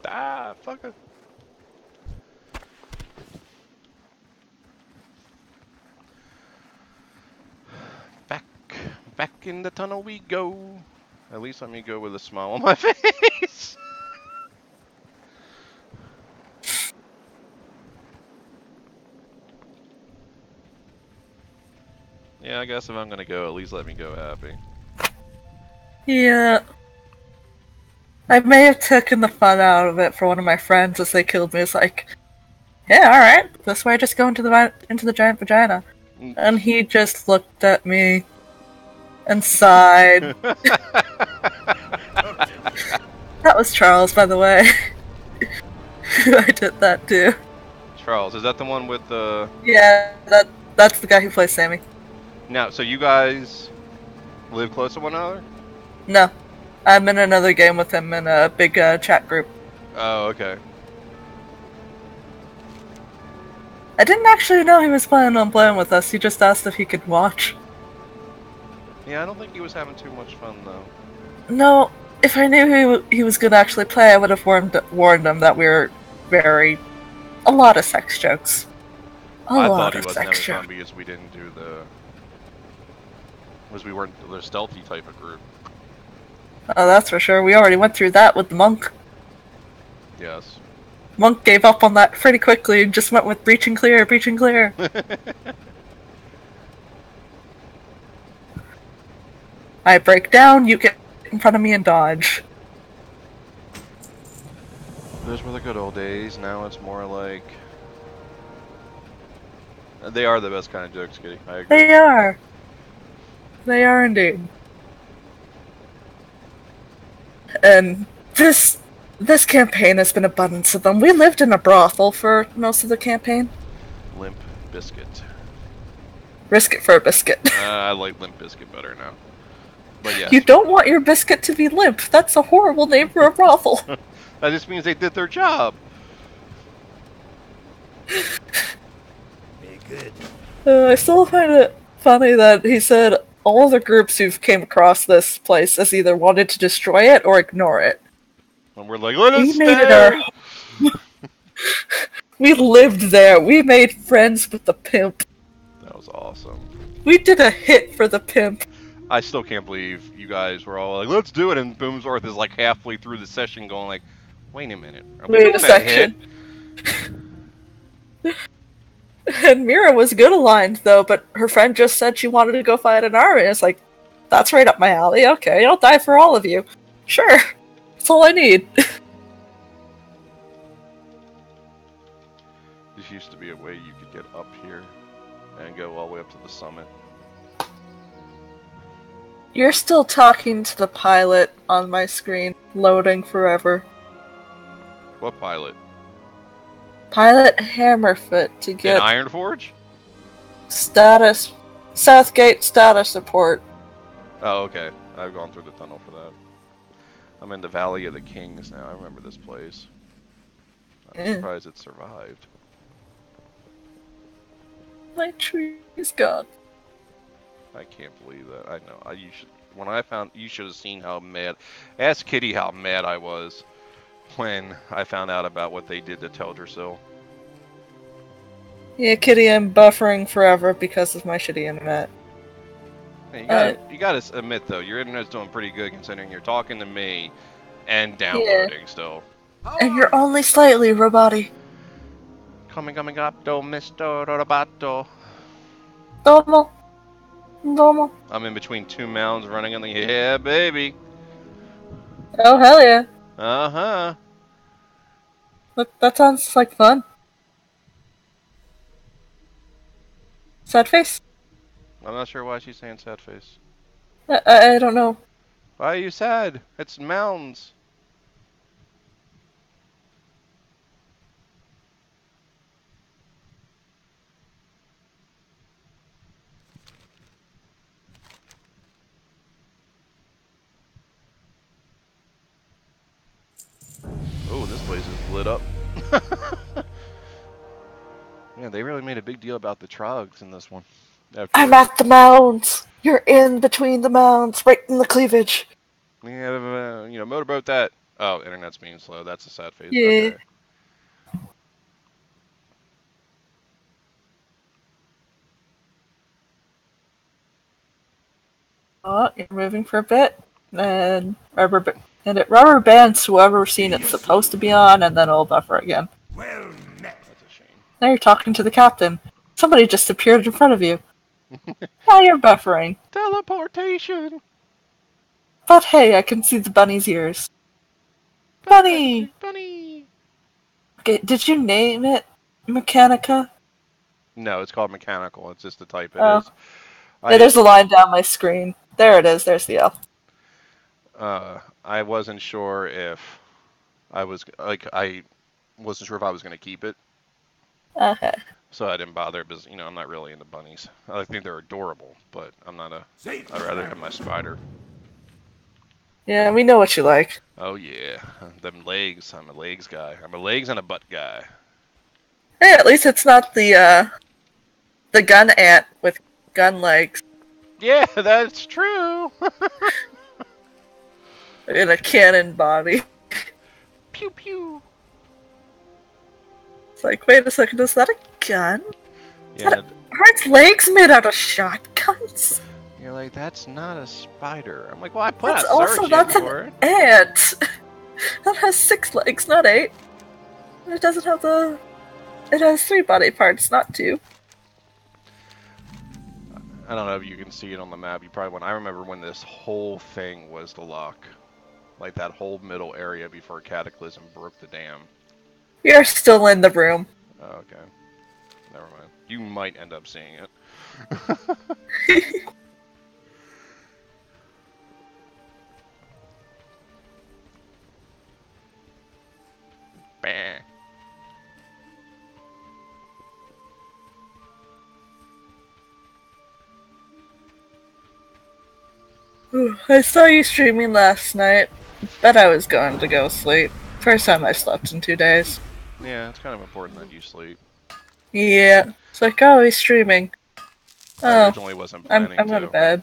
Ah, fuck it. Back in the tunnel we go. At least let me go with a smile on my face. Yeah, I guess if I'm gonna go, at least let me go happy. Yeah. I may have taken the fun out of it for one of my friends as they killed me. It's like, yeah, alright, this way I just go into the giant vagina. And he just looked at me and sighed. That was Charles, by the way. I did that too. Charles, is that the one with the... Yeah, that's the guy who plays Sammy. Now, so you guys live close to one another? No. I'm in another game with him in a big chat group. Oh, okay. I didn't actually know he was planning on playing with us. He just asked if he could watch. Yeah, I don't think he was having too much fun, though. No, if I knew he was going to actually play, I would have warned him that we were a lot of sex jokes. I thought he wasn't having fun because we didn't do we weren't the stealthy type of group. Oh, that's for sure. We already went through that with the monk. Yes. Monk gave up on that pretty quickly and just went with breach and clear, breach and clear. I break down, you get in front of me and dodge. Those were the good old days. Now it's more like... They are the best kind of jokes, Kitty. I agree. They are. They are indeed. And this campaign has been abundance of them. We lived in a brothel for most of the campaign. Limp Biscuit. Risk it for a biscuit. I like Limp Biscuit better now. But yes. You don't want your biscuit to be limp. That's a horrible name for a brothel. That just means they did their job. Very good. I still find it funny that he said all the groups who've came across this place has either wanted to destroy it or ignore it. And we're like, let us We made it our... We lived there. We made friends with the pimp. That was awesome. We did a hit for the pimp. I still can't believe you guys were all like, let's do it, and Boomsworth is like halfway through the session going like, wait a minute. Are we Wait doing a second. And Mira was good aligned, though, but her friend just said she wanted to go fight an army. It's like, that's right up my alley. Okay, I'll die for all of you. Sure. That's all I need. This used to be a way you could get up here and go all the way up to the summit. You're still talking to the pilot on my screen, loading forever. What pilot? Pilot Hammerfoot to In get Ironforge? status, Southgate status report. Oh, okay. I've gone through the tunnel for that. I'm in the Valley of the Kings now. I remember this place. I'm surprised it survived. My tree is gone. I can't believe that. I know. You should have seen how mad. Ask Kitty how mad I was when I found out about what they did to Teldrassil. Yeah, Kitty, I'm buffering forever because of my shitty internet. Hey, you gotta admit though, your internet's doing pretty good considering you're talking to me and downloading still. And you're only slightly roboty. Coming up, Mr. Roboto. Domo. Domo. I'm in between two mounds running on the yeah, baby. Oh, hell yeah. Uh-huh. Look, that sounds like fun. Sad face? I'm not sure why she's saying sad face. I don't know. Why are you sad? It's mounds. Oh, this place is lit up. Yeah, they really made a big deal about the trogs in this one. I'm at the mounds. You're in between the mounds, right in the cleavage. Yeah, motorboat that. Oh, internet's being slow. That's a sad face. Yeah. Okay. Oh, you're moving for a bit, and rubber bands whoever scene it's supposed to be on, and then it'll buffer again. Well met. That's a shame. Now you're talking to the captain. Somebody just appeared in front of you. Now you're buffering. Teleportation. But hey, I can see the bunny's ears. Bunny! Bunny. Okay, did you name it Mechanica? No, it's called mechanical. It's just the type it Oh. is. Yeah, there's a line down my screen. There it is. There's the L. I wasn't sure if I wasn't sure if I was going to keep it. Okay. So I didn't bother because, I'm not really into bunnies. I think they're adorable, but I'd rather have my spider. Yeah, we know what you like. Oh yeah, them legs. I'm a legs guy. I'm a legs and a butt guy. Hey, at least it's not the gun ant with gun legs Yeah, that's true. in a cannon body. Pew pew. It's like, wait a second, is that a gun? Yeah, Are its legs made out of shotguns? you're like, that's not a spider. I'm like, well, I put That's a search that's in for an it. ant. That has 6 legs, not 8. It doesn't have the... It has 3 body parts, not 2. I don't know if you can see it on the map. You probably won't. I remember when this whole thing was the lock. Like that whole middle area before Cataclysm broke the dam. You're still in the room. Oh, okay. Never mind. You might end up seeing it. Bah. I saw you streaming last night. Bet I was going to go sleep. First time I slept in 2 days. Yeah, it's kind of important that you sleep. Yeah. It's like, oh, he's streaming. I Oh, originally wasn't planning I'm going to to. bed.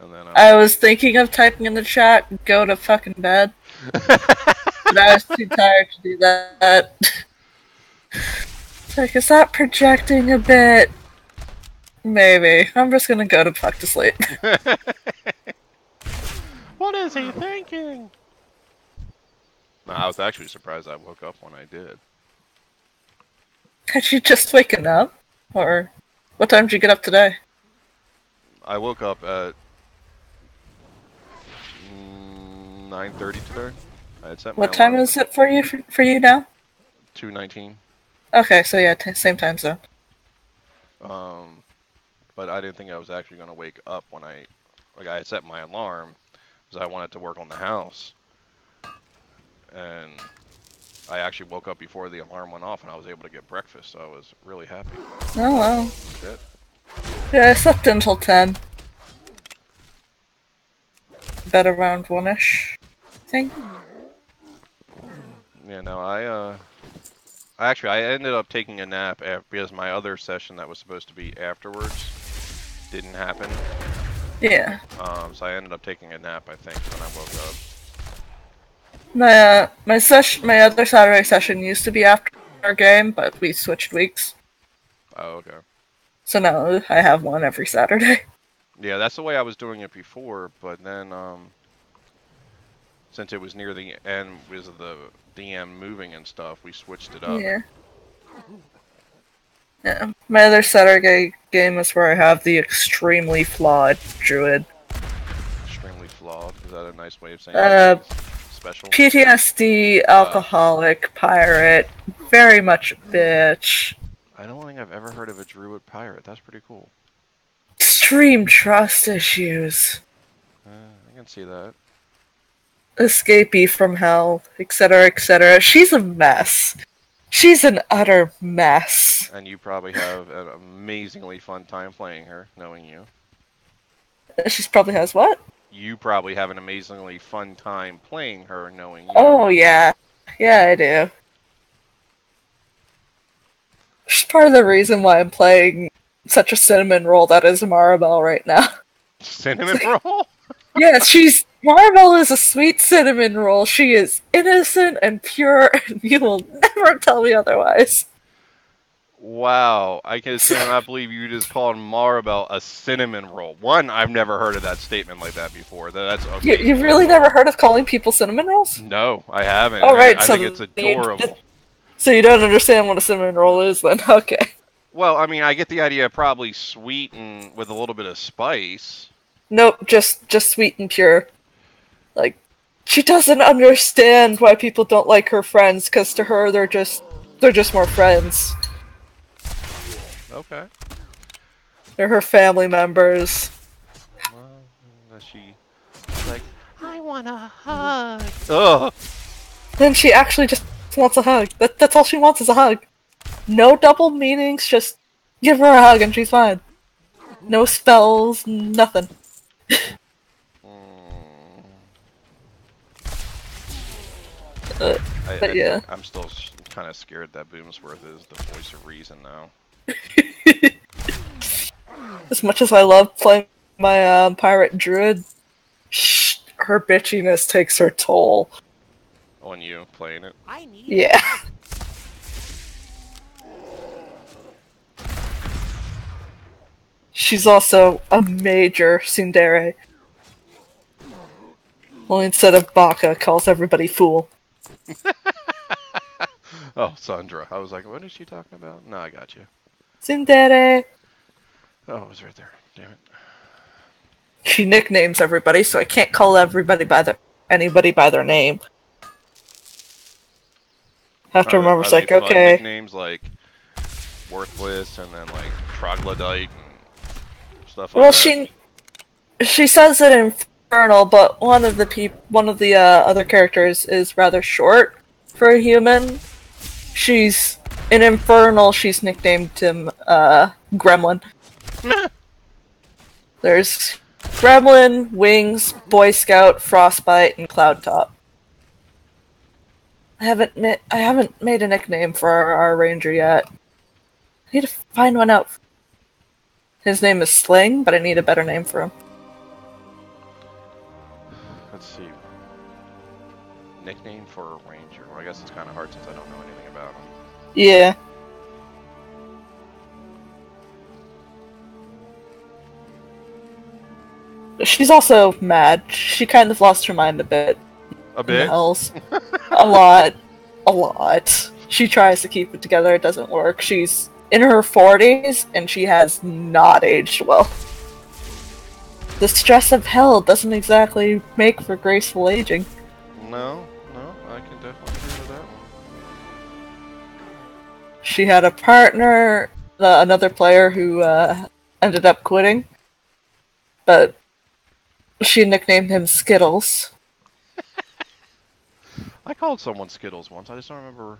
And then I was thinking of typing in the chat, go to fucking bed. But I was too tired to do that. It's like, is that projecting a bit? Maybe. I'm just gonna go to fuck to sleep. What is he thinking? No, I was actually surprised I woke up when I did. Had you just waken up? Or what time did you get up today? I woke up at 9:30 today. I had set my What time alarm is it for you now? 2:19. Okay, so yeah, same time zone. But I didn't think I was actually going to wake up when I had set my alarm because I wanted to work on the house. And I actually woke up before the alarm went off and I was able to get breakfast, so I was really happy. Oh well. That's it. Yeah, I slept until 10. Bed around 1-ish, I think. Yeah, no, I ended up taking a nap because my other session that was supposed to be afterwards didn't happen. Yeah. So I ended up taking a nap, I think, when I woke up. My other Saturday session used to be after our game, but we switched weeks. Oh, okay. So now I have one every Saturday. Yeah, that's the way I was doing it before, but then, since it was near the end because of the DM moving and stuff, we switched it up. Yeah. Yeah. My other Saturday game is where I have the extremely flawed druid. Extremely flawed. Is that a nice way of saying special? PTSD, alcoholic, pirate, very much a bitch. I don't think I've ever heard of a druid pirate. That's pretty cool. Extreme trust issues. I can see that. Escapee from hell, etc., etc. She's a mess. She's an utter mess. And you probably have an amazingly fun time playing her, knowing you. She probably has what? You probably have an amazingly fun time playing her, knowing you. Oh, yeah. Yeah, I do. She's part of the reason why I'm playing such a cinnamon roll that is Maribel right now. Cinnamon roll? Yes, Maribel is a sweet cinnamon roll. She is innocent and pure, and you will never tell me otherwise. Wow, I cannot believe you just called Maribel a cinnamon roll. One, I've never heard of that statement like that before. That's amazing. You've really never heard of calling people cinnamon rolls? No, I haven't. Oh, right, I think it's adorable. So you don't understand what a cinnamon roll is, then? Okay. Well, I mean, I get the idea, probably sweet and with a little bit of spice. Nope, just sweet and pure. Like, she doesn't understand why people don't like her friends, because to her, they're just more friends. Okay. They're her family members. Well, she's like, I want a hug. ugh. Then she actually just wants a hug. That's all she wants is a hug. No double meanings, just give her a hug and she's fine. No spells, nothing. But yeah. I'm still kind of scared that Boomsworth is the voice of reason now. As much as I love playing my pirate druid, her bitchiness takes her toll. On you playing it? I need Yeah. She's also a major tsundere. Only instead of baka, calls everybody fool. Oh, Sandra. I was like, what is she talking about? No, I got you. Tsundere. Oh, it was right there. Damn it. She nicknames everybody, so I can't call anybody by their name. Have to remember, Are it's these like, fun okay. nicknames like Worthless and then like Troglodyte and stuff like Well, that? she says it in Infernal, but one of the other characters is rather short for a human. She's in Infernal. She's nicknamed him Gremlin. There's Gremlin, Wings, Boy Scout, Frostbite, and Cloudtop. I haven't made a nickname for our ranger yet. I need to find one out. His name is Sling, but I need a better name for him. Let's see. Nickname for a ranger. Well, I guess it's kind of hard since I don't know anything about him. Yeah. She's also mad. She kind of lost her mind a bit. A In the bit? hells. A lot. A lot. She tries to keep it together, it doesn't work. She's in her 40s, and she has not aged well. The stress of hell doesn't exactly make for graceful aging. No, I can definitely agree with that one. She had a partner, another player who ended up quitting, but she nicknamed him Skittles. I called someone Skittles once, I just don't remember.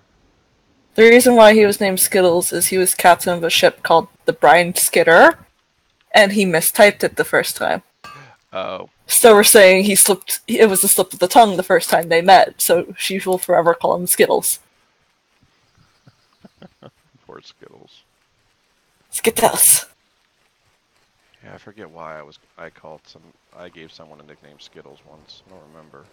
The reason why he was named Skittles is he was captain of a ship called the Brine Skitter, and he mistyped it the first time. Oh. So we're saying it was a slip of the tongue the first time they met, so she will forever call him Skittles. Poor Skittles. Skittles. Yeah, I forget why I gave someone a nickname Skittles once. I don't remember.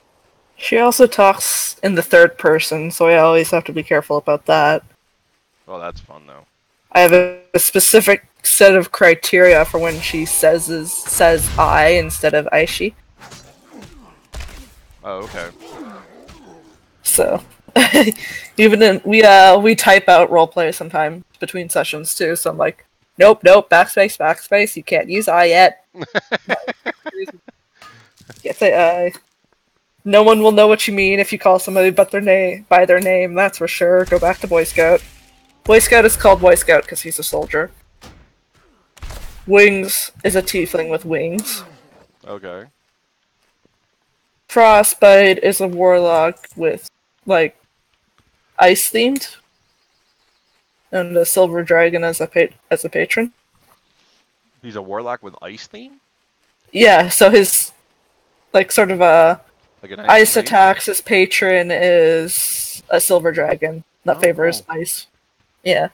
She also talks in the third person, so I always have to be careful about that. Well, that's fun though. I have a specific set of criteria for when she says I instead of Aishi. Oh, okay. So we type out roleplay sometimes between sessions too, so I'm like, nope, backspace, you can't use I yet. Can't say I. No one will know what you mean if you call somebody by their name, that's for sure. Go back to Boy Scout. Boy Scout is called Boy Scout because he's a soldier. Wings is a tiefling with wings. Okay. Frostbite is a warlock with, like, ice themed. And a silver dragon as a patron. He's a warlock with ice theme? Yeah, so his, like, sort of a Like an ice mage? attacks, his patron is a silver dragon that Oh, favors cool. ice. Yeah.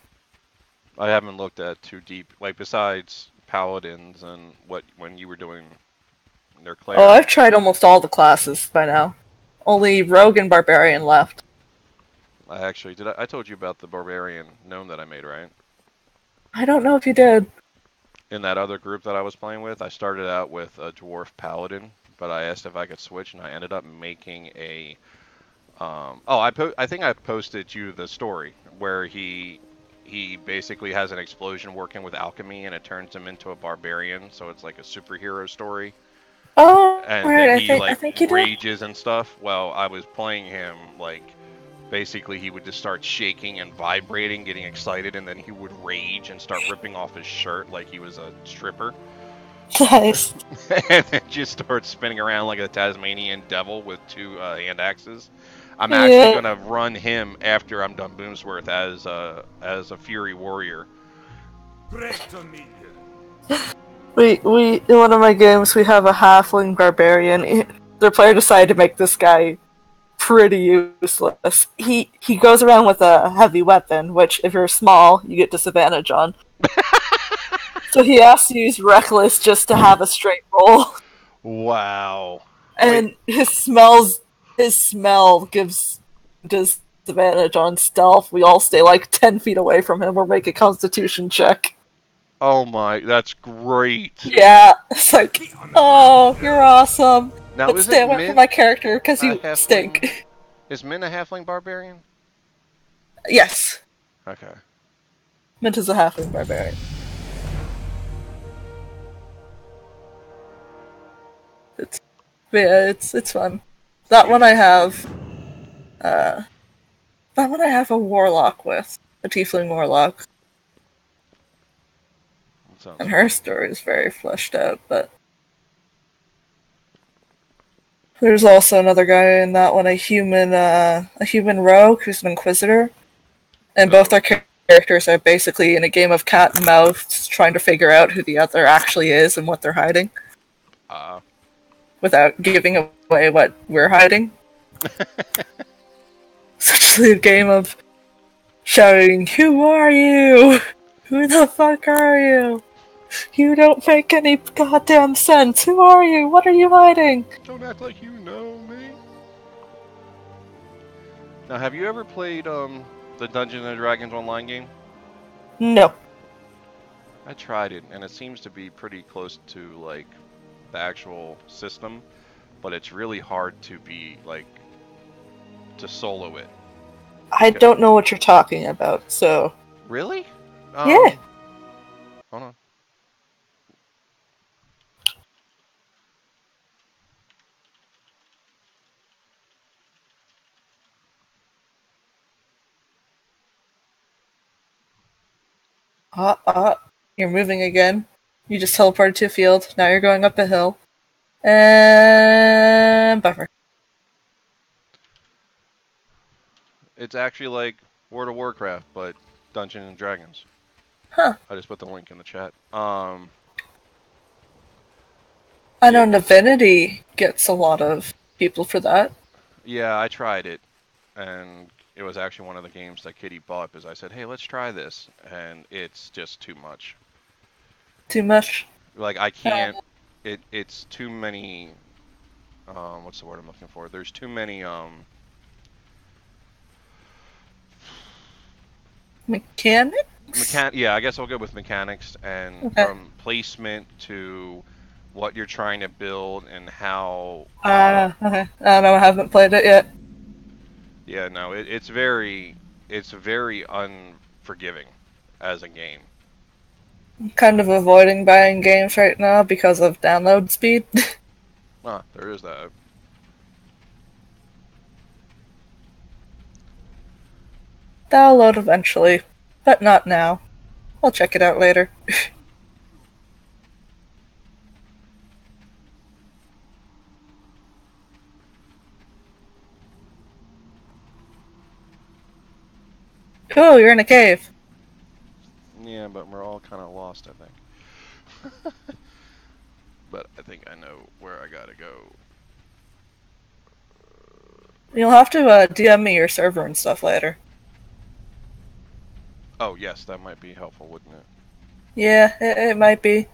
I haven't looked at too deep. Like, besides paladins and when you were doing their cleric. Oh, I've tried almost all the classes by now. Only rogue and barbarian left. I actually did. I told you about the barbarian gnome that I made, right? I don't know if you did. In that other group that I was playing with, I started out with a dwarf paladin, but I asked if I could switch, and I ended up making a. I think I posted you the story where he basically has an explosion working with alchemy, and it turns him into a barbarian. So it's like a superhero story. Oh, And right, then I think you did. rages and stuff. Well, I was playing him like basically he would just start shaking and vibrating, getting excited, and then he would rage and start ripping off his shirt like he was a stripper. Nice. And then just start spinning around like a Tasmanian devil with two hand axes. I'm actually gonna run him after I'm done Boomsworth as a Fury Warrior. We in one of my games we have a halfling barbarian. The player decided to make this guy pretty useless. He goes around with a heavy weapon, which if you're small, you get disadvantage on. So he has to use reckless just to have a straight roll. Wow. And his smell gives disadvantage on stealth. We all stay like 10 feet away from him or make a constitution check. Oh my, that's great. Yeah, it's like, oh, you're awesome. Now, But stay away from my character because you stink. Is Min a halfling barbarian? Yes. Okay. Mint is a halfling barbarian. But yeah, it's fun. That one I have. That one I have a warlock with, a tiefling warlock, That sounds and fun. her story is very fleshed out. But there's also another guy in that one, a human rogue who's an inquisitor, and both Oh, our characters are basically in a game of cat and mouse, trying to figure out who the other actually is and what they're hiding, uh, without giving away what we're hiding. Essentially, a game of shouting, "Who are you? Who the fuck are you? You don't make any goddamn sense. Who are you? What are you hiding?" don't act like you know me. Now, have you ever played the Dungeons and Dragons online game? No. I tried it, and it seems to be pretty close to like the actual system, but it's really hard to be like to solo it. I don't know what you're talking about, so... Really? Yeah. Hold on. You're moving again. You just teleported to a field. Now you're going up a hill. And... buffer. It's actually like World of Warcraft, but Dungeons and Dragons. Huh. I just put the link in the chat. I know Yeah, Divinity gets a lot of people for that. yeah, I tried it, and it was actually one of the games that Kitty bought because I said, "Hey, let's try this," and it's just too much. Too much. Like I can't. It's too many. What's the word I'm looking for? There's too many. Mechanics? Yeah, I guess I'll go with mechanics and Okay. from placement to what you're trying to build and how. Okay. I don't know, I haven't played it yet. Yeah, no, it's very unforgiving as a game. I'm kind of avoiding buying games right now because of download speed. Ah, there is that. Download eventually, but not now. I'll check it out later. Cool, you're in a cave. Yeah, but we're all kind of lost, I think. But I think I know where I gotta go. You'll have to DM me your server and stuff later. Oh, yes, that might be helpful, wouldn't it? Yeah, it might be.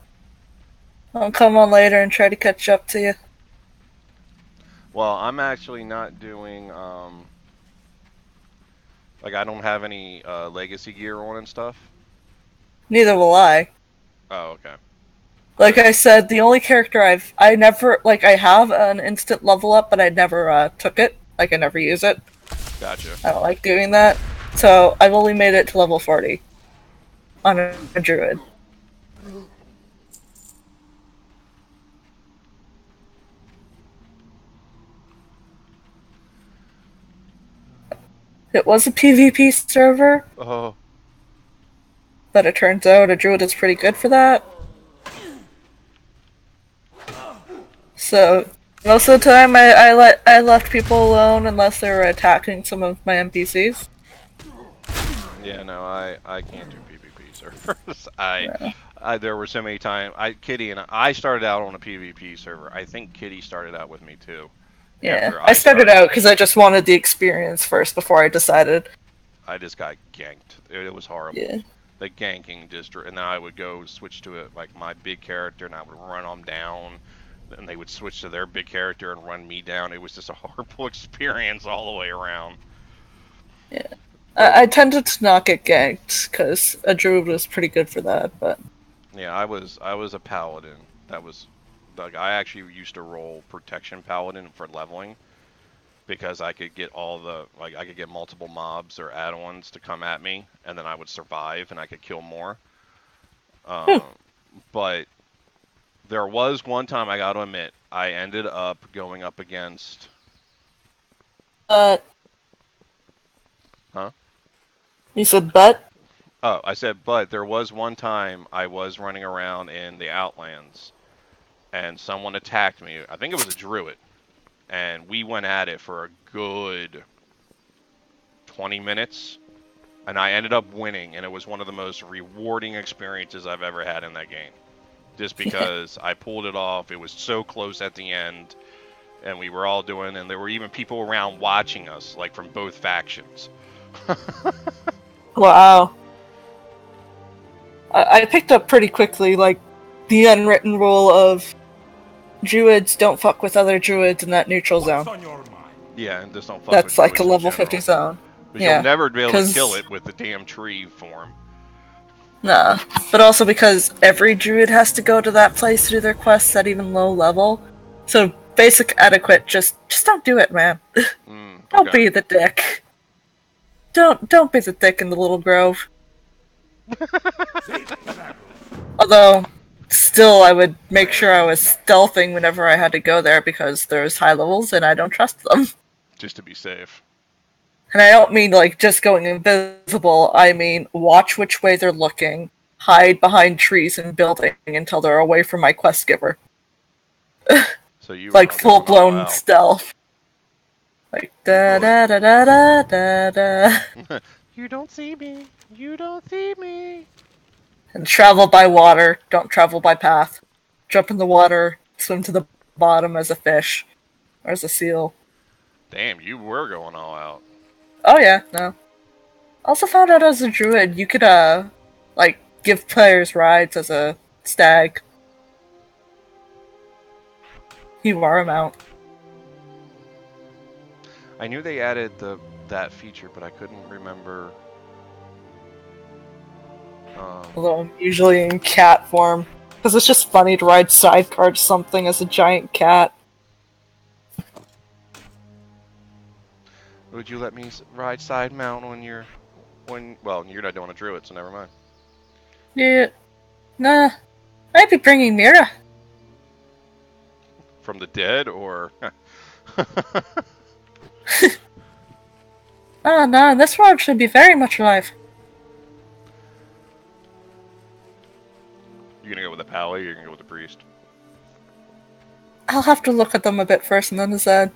I'll come on later and try to catch up to you. Well, I'm actually not doing, like, I don't have any legacy gear on and stuff. Neither will I. Oh, okay. Like I said, the only character I never, like, I have an instant level up, but I never took it. Like, I never use it. Gotcha. I don't like doing that. So, I've only made it to level 40. On a druid. It was a PvP server, Oh, but it turns out a druid is pretty good for that. So, most of the time I left people alone unless they were attacking some of my NPCs. yeah, no, I can't do PvP servers. There were so many times, Kitty and I started out on a PvP server. I think Kitty started out with me too. Yeah, After I started out because I just wanted the experience first before I decided. I just got ganked. It was horrible. Yeah. The ganking district, and then I would go switch to it like my big character, and I would run them down. Then they would switch to their big character and run me down. It was just a horrible experience all the way around. Yeah. I tended to not get ganked because a druid was pretty good for that, but Yeah, I was a paladin. That was like I actually used to roll protection paladin for leveling because I could get I could get multiple mobs or add-ons to come at me, and then I would survive and I could kill more. But there was one time I got to admit I ended up going up against... Huh? You said but? Oh, I said, but there was one time I was running around in the Outlands, and someone attacked me. I think it was a druid, and we went at it for a good 20 minutes, and I ended up winning, and it was one of the most rewarding experiences I've ever had in that game. Just because I pulled it off. It was so close at the end, and we were all doing, and there were even people around watching us, like from both factions. Wow. I picked up pretty quickly, like, the unwritten rule of druids don't fuck with other druids in that neutral zone. What's on your mind? Yeah, and just don't fuck That's with like a druids in level general. 50 zone. Because Yeah, you'll never be able to 'cause- kill it with the damn tree form. Nah, but also because every druid has to go to that place to do their quests at even low level. So basic etiquette, just don't do it, man. Don't Okay. be the dick. Don't be the dick in the little grove. Although, still, I would make sure I was stealthing whenever I had to go there because there's high levels and I don't trust them. Just to be safe. And I don't mean like just going invisible, I mean watch which way they're looking, hide behind trees and building until they're away from my quest giver. So you were Like going full all blown out. stealth. Like da da da da da da da. You don't see me. You don't see me. And travel by water, don't travel by path. Jump in the water, swim to the bottom as a fish. Or as a seal. Damn, you were going all out. Oh yeah, no. Also found out as a druid, you could, like, give players rides as a stag. You are a mount. I knew they added that feature, but I couldn't remember. Although I'm usually in cat form. Because it's just funny to ride sidecar to something as a giant cat. Would you let me ride side mount well, you're not doing a druid, so never mind. Yeah. Nah. I'd be bringing Mira. From the dead, or... Oh no, this world should be very much alive. You gonna go with the pally, or you gonna go with the priest? I'll have to look at them a bit first and then decide.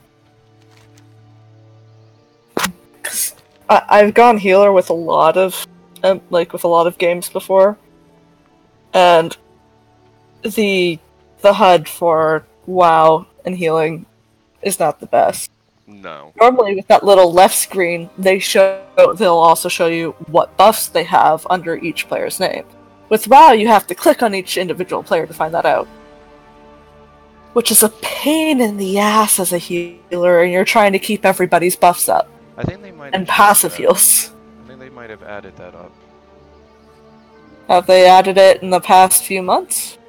I've gone healer with a lot of, games before, and the HUD for WoW and healing is not the best. No. Normally, with that little left screen, they'll also show you what buffs they have under each player's name. With WoW, you have to click on each individual player to find that out, which is a pain in the ass as a healer, and you're trying to keep everybody's buffs up. I think they might And have passive changed that. heals. I think they might have added that up. Have they added it in the past few months?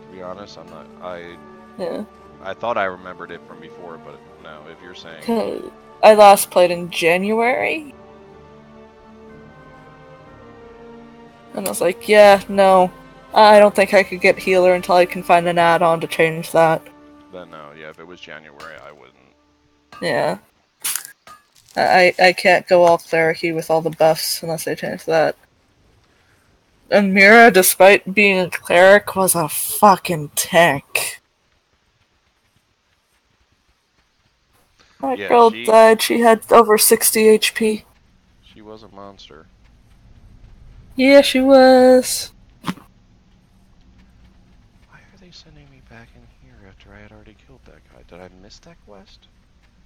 To be honest, I'm not... Yeah. I thought I remembered it from before, but no, if you're saying... 'Cause I last played in January. And I was like, yeah, no. I don't think I could get healer until I can find an add-on to change that. Then no, yeah, if it was January, I wouldn't. Yeah. I can't go all cleric-y with all the buffs unless I change that. And Mira, despite being a cleric, was a fucking tank. My Yeah, girl she- died, she had over 60 HP. She was a monster. Yeah, she was. Why are they sending me back in here after I had already killed that guy? Did I miss that quest?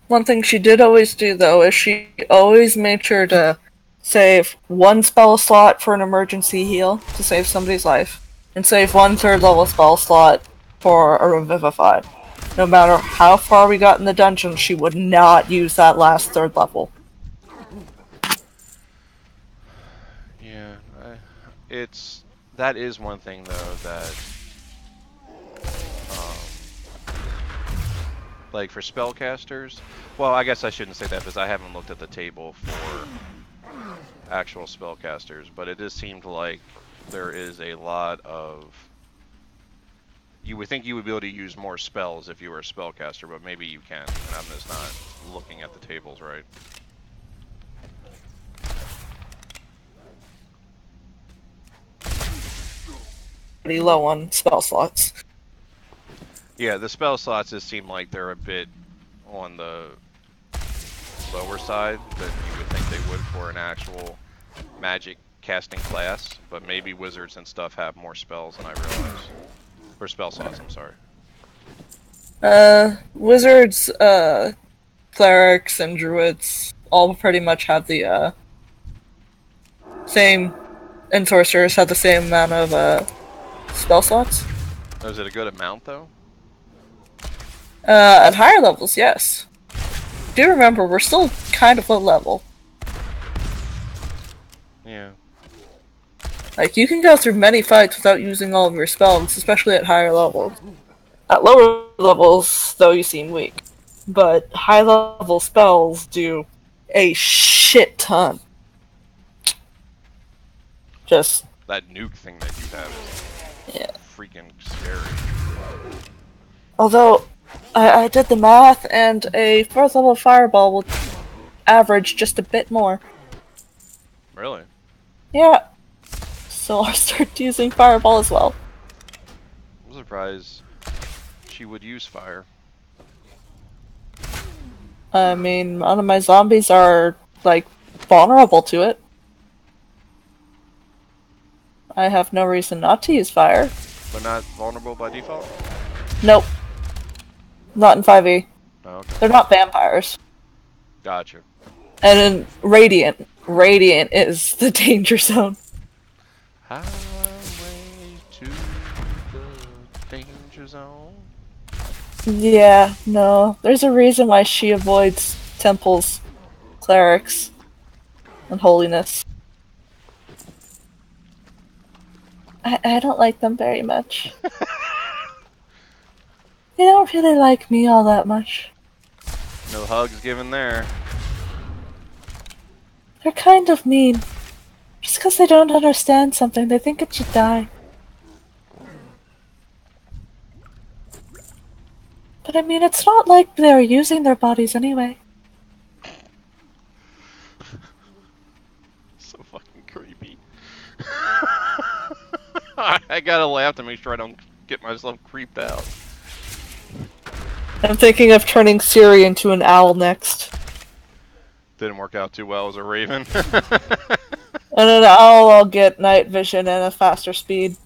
One thing she did always do, though, is she always made sure to save one spell slot for an emergency heal to save somebody's life, and save one third level spell slot for a revivify. No matter how far we got in the dungeon, she would not use that last third level. Yeah, that is one thing though that, like for spellcasters. Well, I guess I shouldn't say that because I haven't looked at the table for actual spellcasters, but it just seemed like there is a lot of You would think you would be able to use more spells if you were a spellcaster, but maybe you can, and I'm just not looking at the tables right. Pretty low on spell slots. Yeah, the spell slots just seem like they're a bit on the lower side than you would think they would for an actual magic casting class, but maybe wizards and stuff have more spells than I realize. Or spell slots, I'm sorry. Wizards, clerics, and druids all pretty much have the, same, and sorcerers have the same amount of, spell slots. Oh, is it a good amount, though? At higher levels, yes. Do remember, we're still kind of low level. Yeah. Like, you can go through many fights without using all of your spells, especially at higher levels. At lower levels, though, you seem weak. But high level spells do a shit ton. Just... That nuke thing that you have is freaking scary. Although, I did the math, and a 4th level fireball will average just a bit more. Really? Yeah. So I'll start using fireball as well. I'm surprised she would use fire. I mean, none of my zombies are, like, vulnerable to it. I have no reason not to use fire. But not vulnerable by default? Nope. Not in 5e. Oh, okay. They're not vampires. Gotcha. And in Radiant, Radiant is the danger zone. Highway to the danger zone. Yeah, no. There's a reason why she avoids temples, clerics, and holiness. I don't like them very much. They don't really like me all that much. No hugs given there. They're kind of mean. Just because they don't understand something, they think it should die. But I mean, it's not like they're using their bodies anyway. So fucking creepy. I gotta laugh to make sure I don't get myself creeped out. I'm thinking of turning Siri into an owl next. Didn't work out too well as a raven. And an owl, I'll get night vision and a faster speed.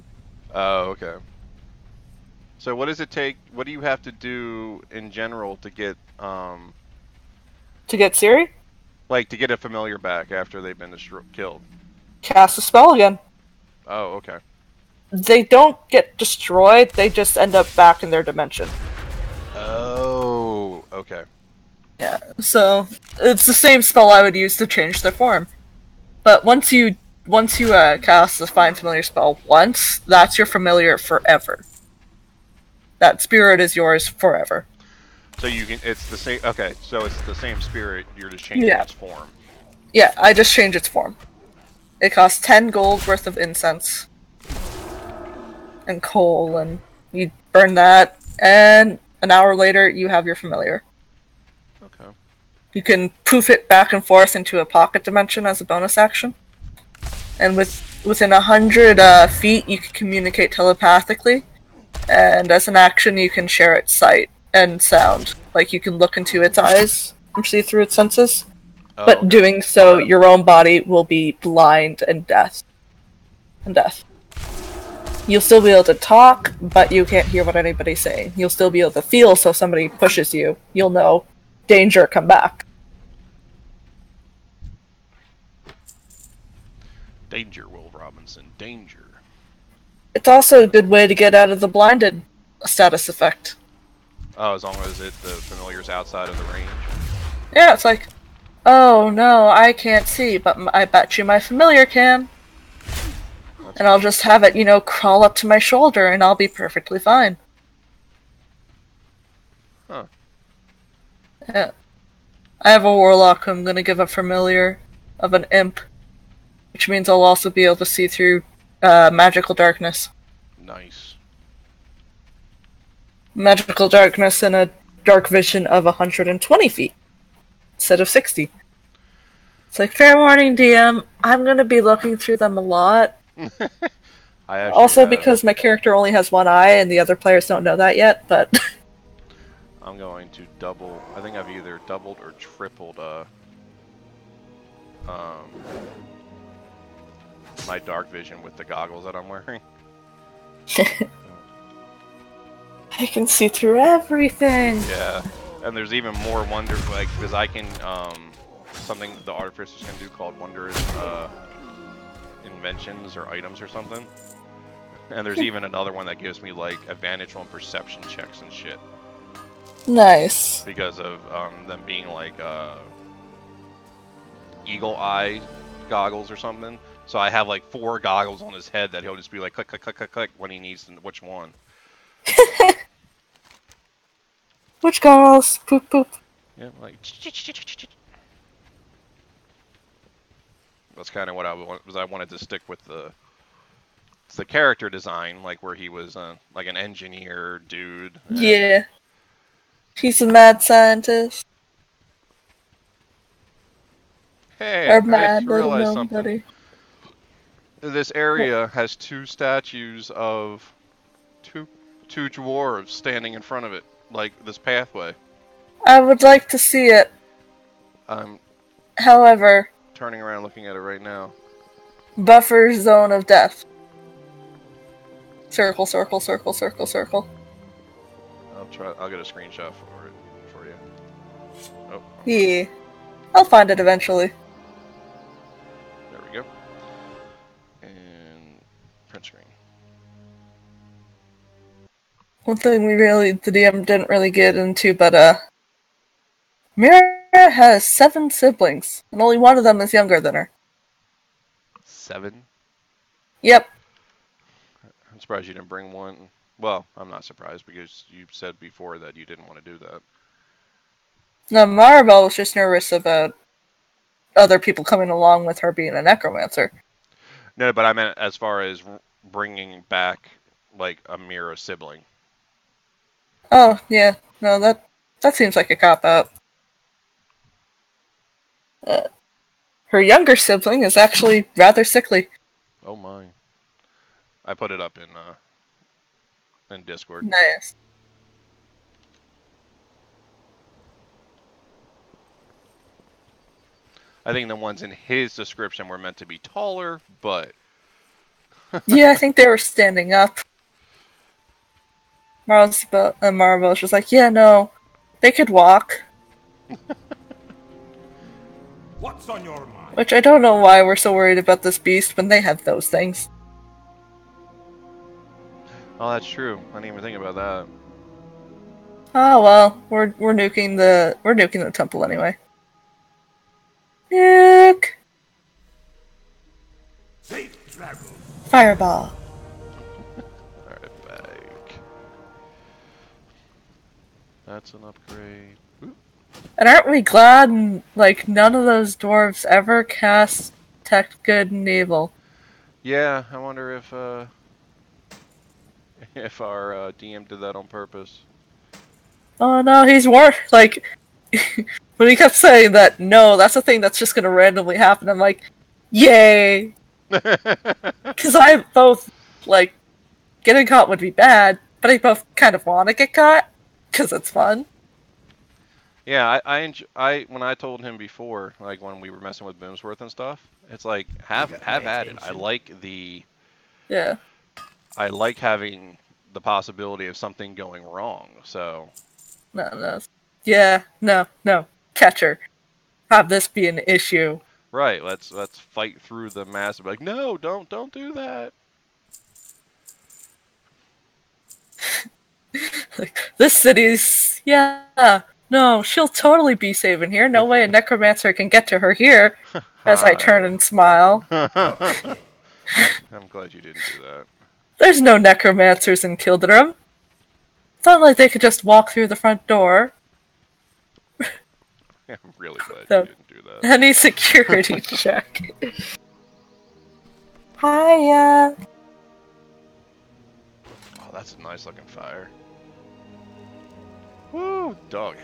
Oh, okay. So what does it take, what do you have to do in general to get, To get Siri? like to get a familiar back after they've been killed? Cast a spell again. Oh, okay. They don't get destroyed, they just end up back in their dimension. Oh, okay. Yeah, so it's the same spell I would use to change their form. But once you cast the Find Familiar spell once, that's your familiar forever. That spirit is yours forever. So you can, it's the same, okay, so it's the same spirit, you're just changing its form. Yeah, I just change its form. It costs 10 gold worth of incense. And coal, and you burn that, and an hour later you have your familiar. Okay. You can poof it back and forth into a pocket dimension as a bonus action. And within 100 feet you can communicate telepathically. And as an action you can share its sight and sound. Like you can look into its eyes and see through its senses. Oh, But okay. doing so, your own body will be blind and deaf. You'll still be able to talk, but you can't hear what anybody's saying. You'll still be able to feel, so if somebody pushes you, you'll know, danger, come back. Danger, Will Robinson, danger. It's also a good way to get out of the blinded status effect. Oh, as long as the familiar's outside of the range. Yeah, it's like, oh no, I can't see, but I bet you my familiar can. And I'll just have it, crawl up to my shoulder and I'll be perfectly fine. Huh. Yeah. I have a warlock who I'm gonna give a familiar of an imp. Which means I'll also be able to see through magical darkness. Nice. magical darkness and a dark vision of 120 feet instead of 60. It's like, fair warning, DM, I'm gonna be looking through them a lot. I actually Also have- because my character only has one eye and the other players don't know that yet, but... I'm going to double. I think I've either doubled or tripled my dark vision with the goggles that I'm wearing. I can see through everything! Yeah, and there's even more wonder, like, because I can, something the artificers can do called wondrous, inventions or items or something. And there's even another one that gives me, like, advantage on perception checks and shit. Nice. Because of, them being, like, eagle eye goggles or something. So I have, like, 4 goggles on his head that he'll just be like, click, click, click, click, click, when he needs to, which one. Which girls? Poop poop. Yeah, like... That's kind of what I wanted to stick with the character design, like where he was like an engineer dude. Yeah. He's a mad scientist. Hey, Or I mad just little realized nobody. something. This area has 2 statues of two dwarves standing in front of it, like this pathway. I would like to see it. I'm However, turning around looking at it right now. buffer zone of death. Circle, circle, circle, circle, circle. I'll get a screenshot for you. Oh, Yeah. I'll find it eventually. there we go. And print screen. One thing the DM didn't really get into, but Mira has 7 siblings, and only one of them is younger than her. 7? Yep. I'm surprised you didn't bring one. Well, I'm not surprised because you said before that you didn't want to do that. No, Maribel was just nervous about other people coming along with her being a necromancer. No, but I meant as far as bringing back, like, a Mira sibling. Oh, yeah. No, that seems like a cop-out. Her younger sibling is actually rather sickly. Oh my. I put it up in Discord. Nice. I think the ones in his description were meant to be taller, but... Yeah, I think they were standing up. Maribel was just like, yeah, no, they could walk. What's on your mind? Which I don't know why we're so worried about this beast when they have those things. Oh, that's true. I didn't even think about that. Oh well, we're nuking the temple anyway. Nuke! Safe travel. Fireball. Alright, back. That's an upgrade. Ooh. And aren't we glad, like, none of those dwarves ever cast Detect Good and Evil? Yeah, I wonder if our DM did that on purpose. Oh no, he's like, when he kept saying that, no, that's a thing that's just gonna randomly happen, I'm like, yay! Because I both, like, getting caught would be bad, but I both kind of want to get caught, because it's fun. Yeah, I when I told him before, like when we were messing with Boomsworth and stuff, it's like have at it. Yeah. I like having the possibility of something going wrong. So No. Yeah, no. Catcher. Have this be an issue. right, let's fight through the mass. Like, no, don't do that. Like, this city's, yeah, no, she'll totally be safe in here. No way a necromancer can get to her here. As I turn and smile. I'm glad you didn't do that. There's no necromancers in Kildrum. It's not like they could just walk through the front door. I'm really glad So- you didn't do that. Any security check. Hiya. Oh, that's a nice looking fire. Woo, dog.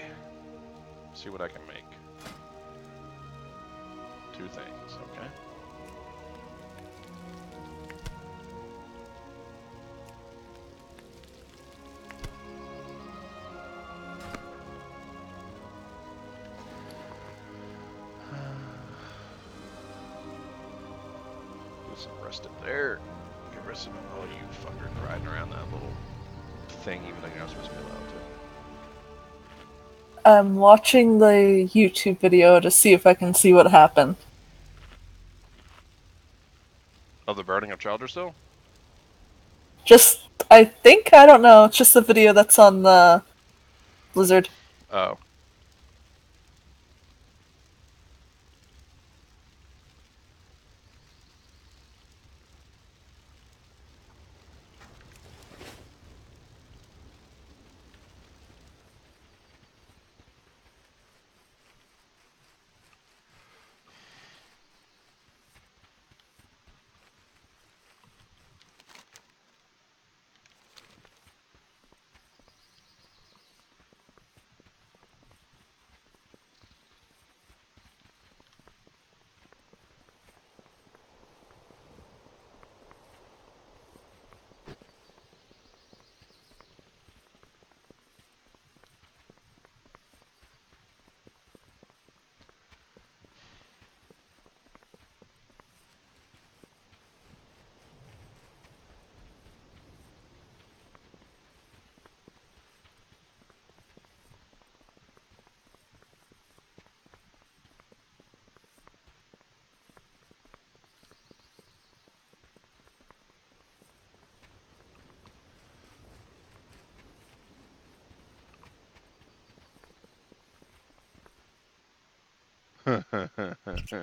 See what I can make. 2 things, okay. Get some rested there. Get rested. Oh, you fucker riding around that little thing, even though you're not supposed to be allowed to. I'm watching the YouTube video to see if I can see what happened. Oh, the burning of Childer still? Just, I think, I don't know, it's just the video that's on the Blizzard. Oh.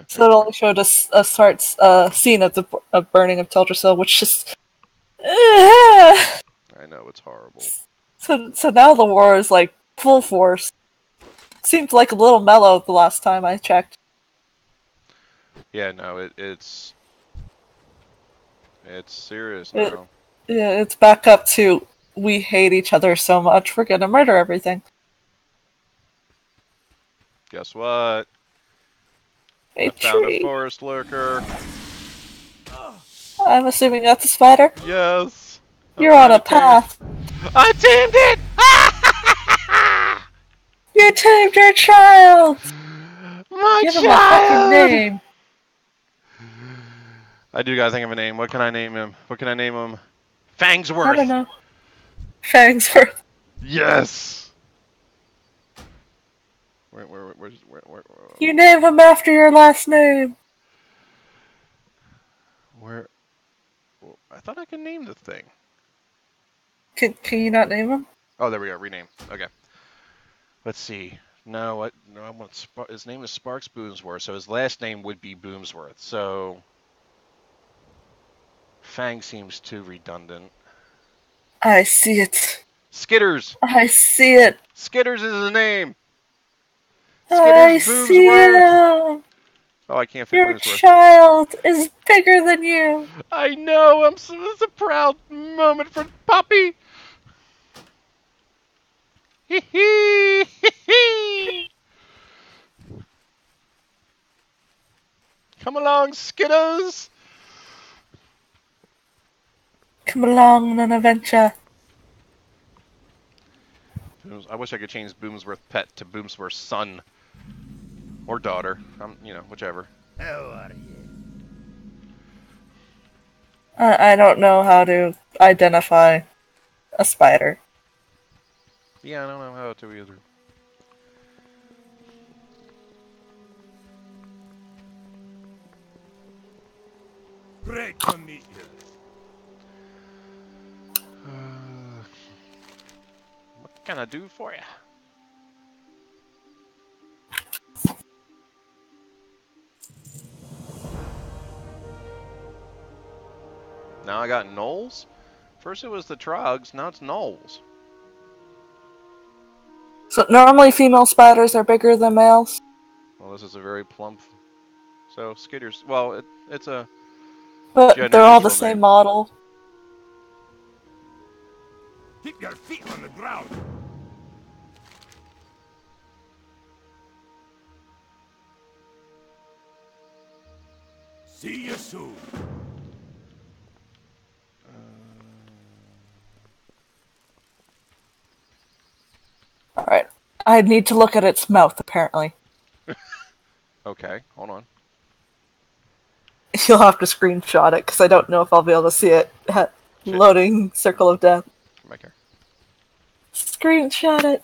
So it only showed us a scene of the burning of Teldrassil, which just... I know, it's horrible. So now the war is like full force. Seemed like a little mellow the last time I checked. Yeah, no, it's serious now. Yeah, it's back up to we hate each other so much we're gonna murder everything. Guess what? A I found a tree. forest lurker. I'm assuming that's a spider. Yes. You're on a path. I tamed it! You tamed your child! My Give him a fucking name. I do gotta think of a name. What can I name him? What can I name him? I don't Fangsworth! know. Fangsworth. Yes! Where? You name him after your last name. Where? I thought I could name the thing. Can you not name him? Oh, there we go. Rename. Okay. Let's see. No, what? No, I want. His name is Sparks Boomsworth, so his last name would be Boomsworth. So Fang seems too redundant. I see it. Skitters. I see it. Skitters is his name. I Skitters see Boomsworth. it. Oh, I can't fit Your Boomsworth. child is bigger than you. I know. It's a proud moment for Poppy. Hee hee hee hee. Come along, Skitters. Come along on an adventure. I wish I could change Boomsworth pet to Boomsworth son or daughter. Whichever. How are you? I don't know how to identify a spider. Yeah, I don't know how to either. Great to meet you. What can I do for you? Now I got gnolls? First it was the trogs, now it's gnolls. So normally female spiders are bigger than males. Well, this is a very plump... So, Skitters... Well, it's a... But they're all the gender-neutral same name. model. Keep your feet on the ground. See you soon. Alright. I need to look at its mouth, apparently. Okay, hold on. You'll have to screenshot it, because I don't know if I'll be able to see it. Loading Circle of Death. Come back here. Screenshot it.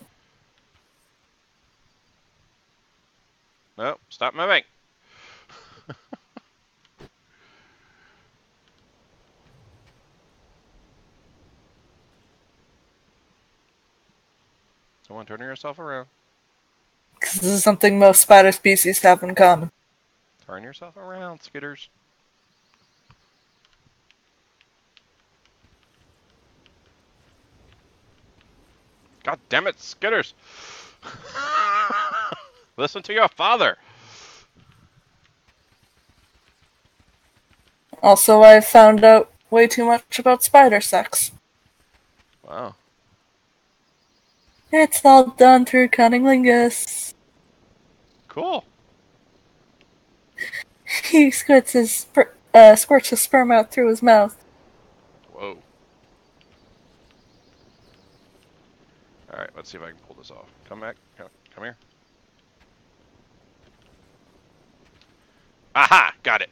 No, stop moving. Someone turning yourself around. Because this is something most spider species have in common. Turn yourself around, Skitters. God damn it, Skitters! Listen to your father! Also, I found out way too much about spider sex. Wow. It's all done through cunnilingus. Cool. He squirts his sperm out through his mouth. Whoa. Alright, let's see if I can pull this off. Come back. Come here. Aha! Got it.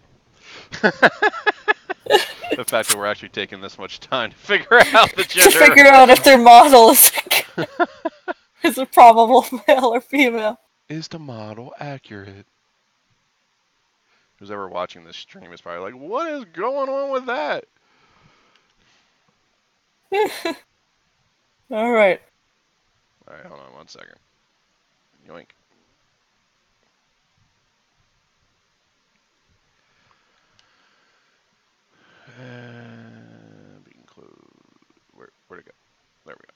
The fact that we're actually taking this much time to figure out the gender. To figure out if their model is a probable male or female. Is the model accurate? Who's ever watching this stream is probably like, what is going on with that? Alright. Alright, hold on 1 second. Yoink. Being closed. Where'd it go? There we go.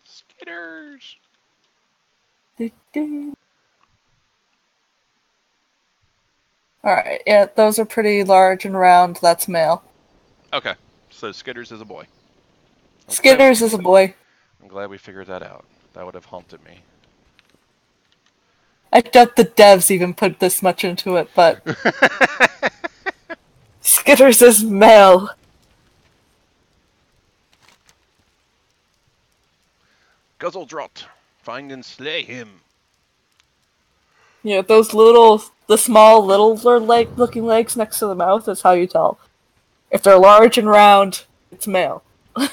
Skitters! Alright, yeah, those are pretty large and round. That's male. Okay, so Skitters is a boy. Skitters is a boy. I'm glad we figured that out. That would have haunted me. I doubt the devs even put this much into it, but... Skitters is male. Guzzledrot, find and slay him. Yeah, those the small little looking legs next to the mouth is how you tell. If they're large and round, it's male. I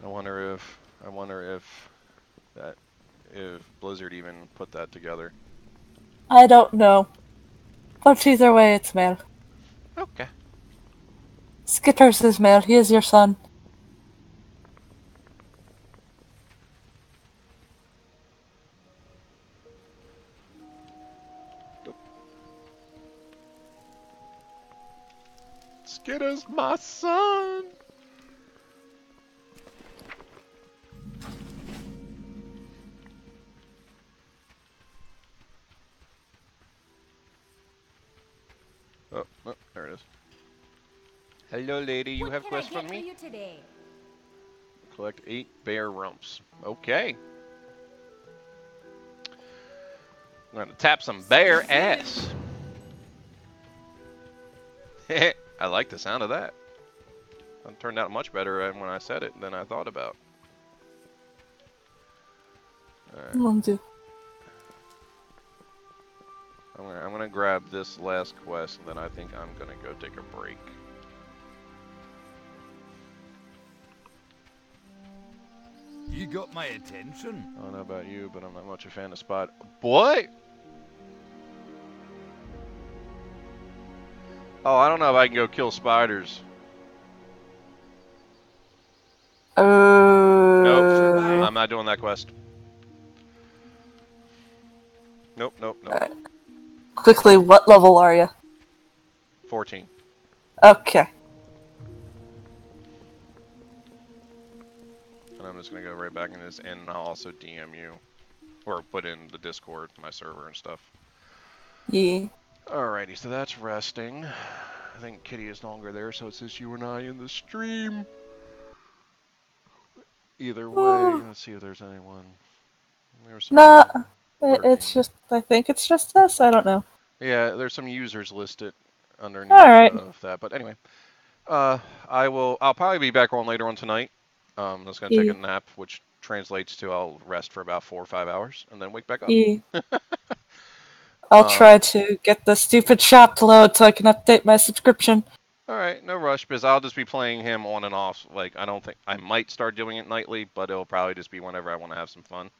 wonder if Blizzard even put that together. I don't know. But either way, it's male. Okay. Skitters is male. He is your son. Skitters, my son. Oh, there it is. Hello, lady. You have quests from me? You today? Collect 8 bear rumps. Okay. I'm gonna tap some bear ass. I like the sound of that. It turned out much better when I said it than I thought about. Alright. I'm gonna grab this last quest, and then I think I'm gonna go take a break. You got my attention. I don't know about you, but I'm not much a fan of Spot. Boy! Oh, I don't know if I can go kill spiders. Nope, I'm not doing that quest. Nope. Quickly, what level are you? 14. Okay. And I'm just gonna go right back in this, and I'll also DM you. Or put in the Discord, my server and stuff. Yeah. Alrighty, so that's resting. I think Kitty is no longer there, so it says you and I in the stream. Either way, let's see if there's anyone. Nah, it's just, I think it's just us, I don't know. Yeah, there's some users listed underneath Alright. of that. But anyway, I'll probably be back on later on tonight. I'm just gonna take a Yeah. nap, which translates to I'll rest for about 4 or 5 hours and then wake back up. Yeah. I'll try to get the stupid shop to load so I can update my subscription. All right, no rush, because I'll just be playing him on and off. Like, I don't think I might start doing it nightly, but it'll probably just be whenever I want to have some fun.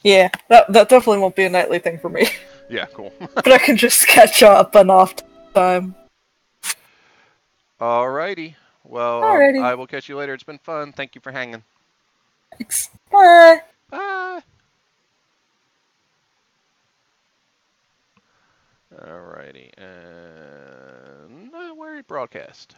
Yeah, that definitely won't be a nightly thing for me. Yeah, cool. But I can just catch up on off time. Alrighty. Well, Alrighty. I will catch you later. It's been fun. Thank you for hanging. Thanks. Bye. Bye. Alrighty, and where broadcast?